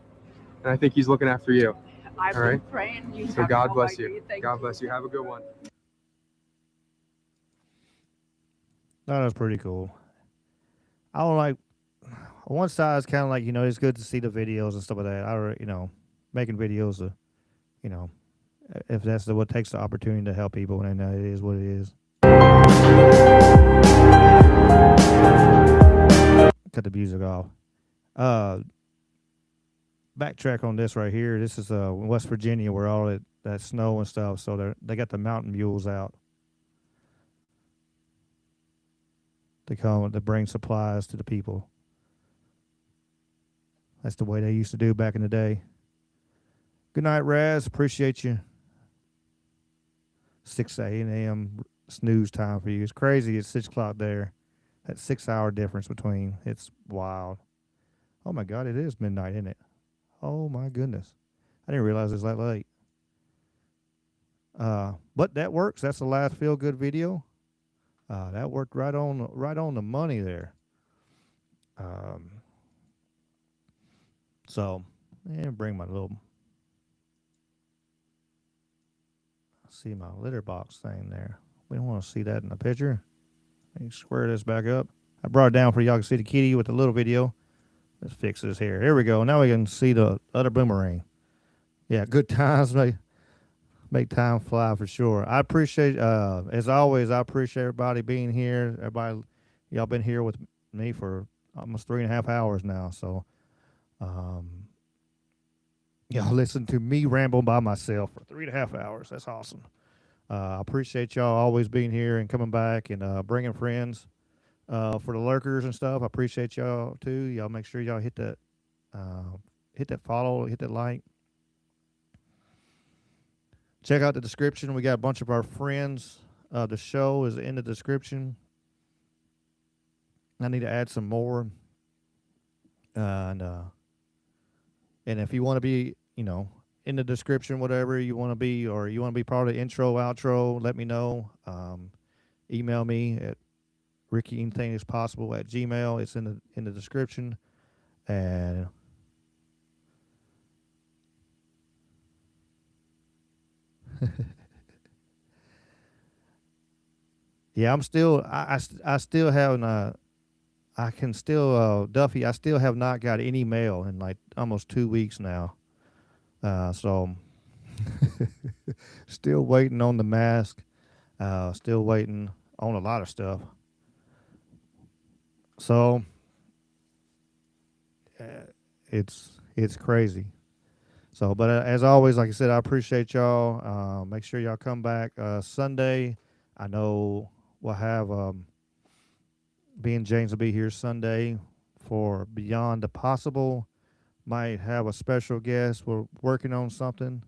and I think He's looking after you. I've All been right. praying. You So have God no bless idea. you. Thank God you. bless you. Have a good one. That was pretty cool. I don't like. On one side, it's kind of like, it's good to see the videos and stuff like that. Making videos, if that's what takes the opportunity to help people, and it is what it is. Cut the music off. Backtrack on this right here. This is West Virginia, where all that snow and stuff. So they got the mountain mules out. They come to bring supplies to the people. That's the way they used to do back in the day. Good night, Raz. Appreciate you. 6 a.m. snooze time for you. It's crazy. It's 6 o'clock there. That 6-hour difference between. It's wild. Oh, my God. It is midnight, isn't it? Oh, my goodness. I didn't realize it's that late. But that works. That's the last feel-good video. That worked right on the money there. So, bring my little, see my litter box thing there. We don't want to see that in the picture. Let me square this back up. I brought it down for y'all to see the kitty with the little video. Let's fix this here. Here we go. Now we can see the other boomerang. Yeah, good times make time fly for sure. I appreciate, as always, I appreciate everybody being here. Everybody, y'all been here with me for almost 3.5 hours now. So, y'all listen to me ramble by myself for 3.5 hours. That's awesome. I appreciate y'all always being here and coming back and bringing friends for the lurkers and stuff. I appreciate y'all too. Y'all make sure y'all hit that follow, hit that like. Check out the description. We got a bunch of our friends. The show is in the description. I need to add some more. And if you want to be, in the description, whatever you want to be, or you want to be part of the intro, outro, let me know. Email me at rickyanythingispossible@gmail. It's in the description. And yeah, I'm still, I still haven't, Duffy, I still have not got any mail in like almost 2 weeks now. So still waiting on the mask, still waiting on a lot of stuff. So it's crazy. So, but as always, like I said, I appreciate y'all. Make sure y'all come back Sunday. I know we'll have me and James will be here Sunday for Beyond the Possible. Might have a special guest. We're working on something.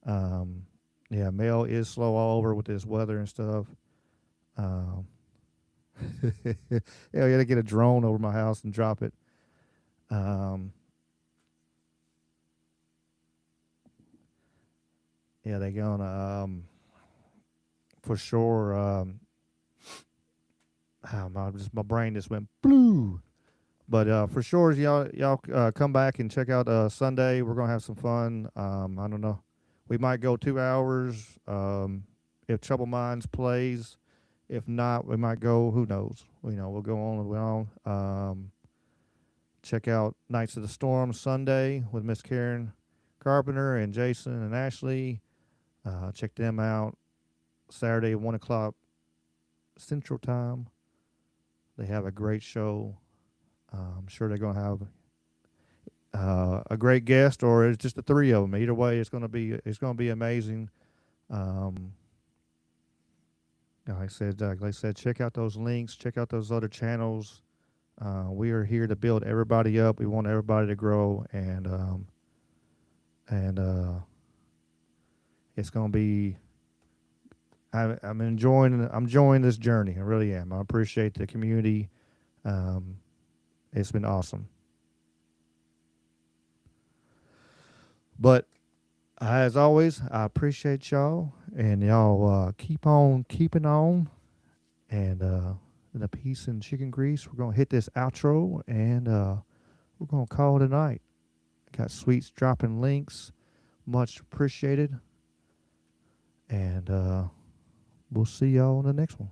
Yeah, mail is slow all over with this weather and stuff. Yeah, we got to get a drone over my house and drop it. Yeah, they're gonna for sure. My brain just went blue. But for sure, y'all come back and check out Sunday. We're gonna have some fun. I don't know. We might go 2 hours if Trouble Minds plays. If not, we might go. Who knows? We'll go on and on. Check out Knights of the Storm Sunday with Miss Karen Carpenter and Jason and Ashley. Check them out. Saturday, 1 o'clock Central Time. They have a great show. I'm sure they're going to have a great guest, or it's just the three of them. Either way, it's going to be amazing. Like I said, check out those links. Check out those other channels. We are here to build everybody up. We want everybody to grow, and it's going to be. I'm enjoying this journey. I really am. I appreciate the community. It's been awesome. But as always, I appreciate y'all, and y'all keep on keeping on. And in the peace and chicken grease, we're gonna hit this outro, and we're gonna call it a night. Got Sweets dropping links, much appreciated, and we'll see y'all in the next one.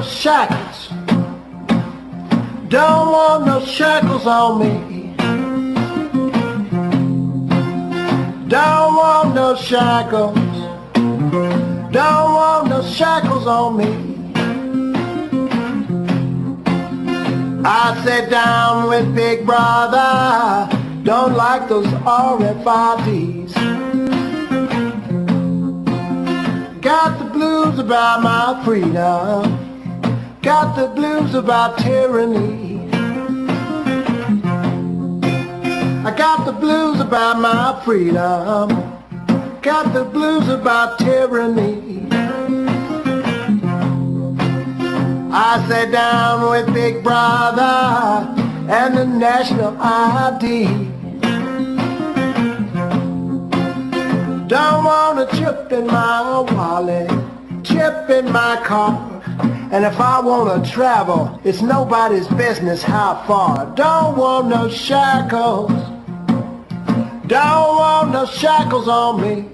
Shackles, don't want no shackles on me. Don't want no shackles, don't want no shackles on me. I sat down with Big Brother, don't like those RFIDs. Got the blues about my freedom. Got the blues about tyranny. I got the blues about my freedom. Got the blues about tyranny. I sat down with Big Brother and the national ID. Don't want a chip in my wallet, chip in my car. And if I want to travel, it's nobody's business how far. Don't want no shackles. Don't want no shackles on me.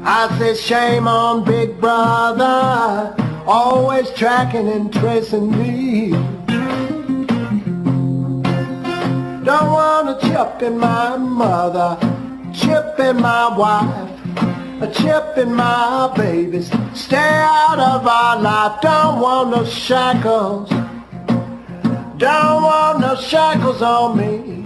I said shame on Big Brother, always tracking and tracing me. Don't want a chip in my mother, chip in my wife, a chip in my babies. Stay out of our life. Don't want no shackles. Don't want no shackles on me.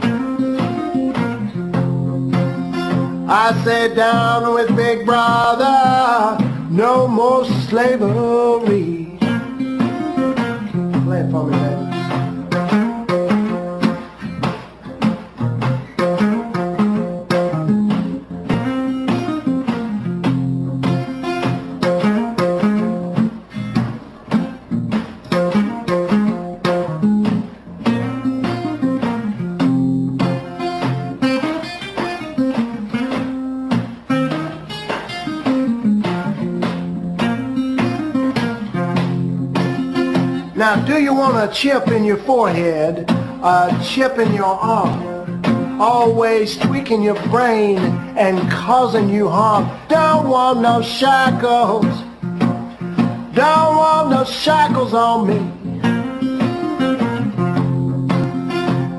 I sat down with Big Brother, no more slavery. Play it for me, baby. Now, do you want a chip in your forehead, a chip in your arm, always tweaking your brain and causing you harm? Don't want no shackles. Don't want no shackles on me.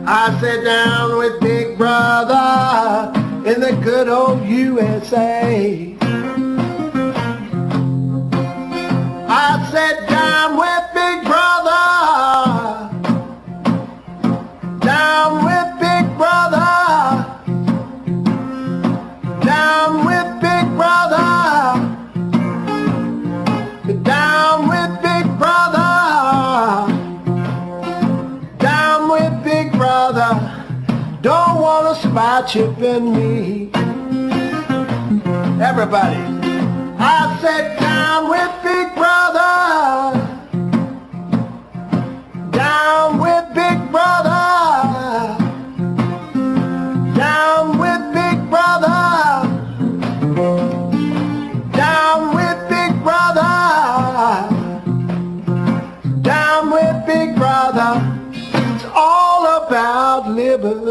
I sat down with Big brother in the good old USA. I said down with big brother, down with big brother, down with big brother, down with big brother, down with big brother. Don't want to spy chipping me. Everybody, I said down with big brother, down with big brother, down with big brother, down with big brother, down with big brother. It's all about liberty.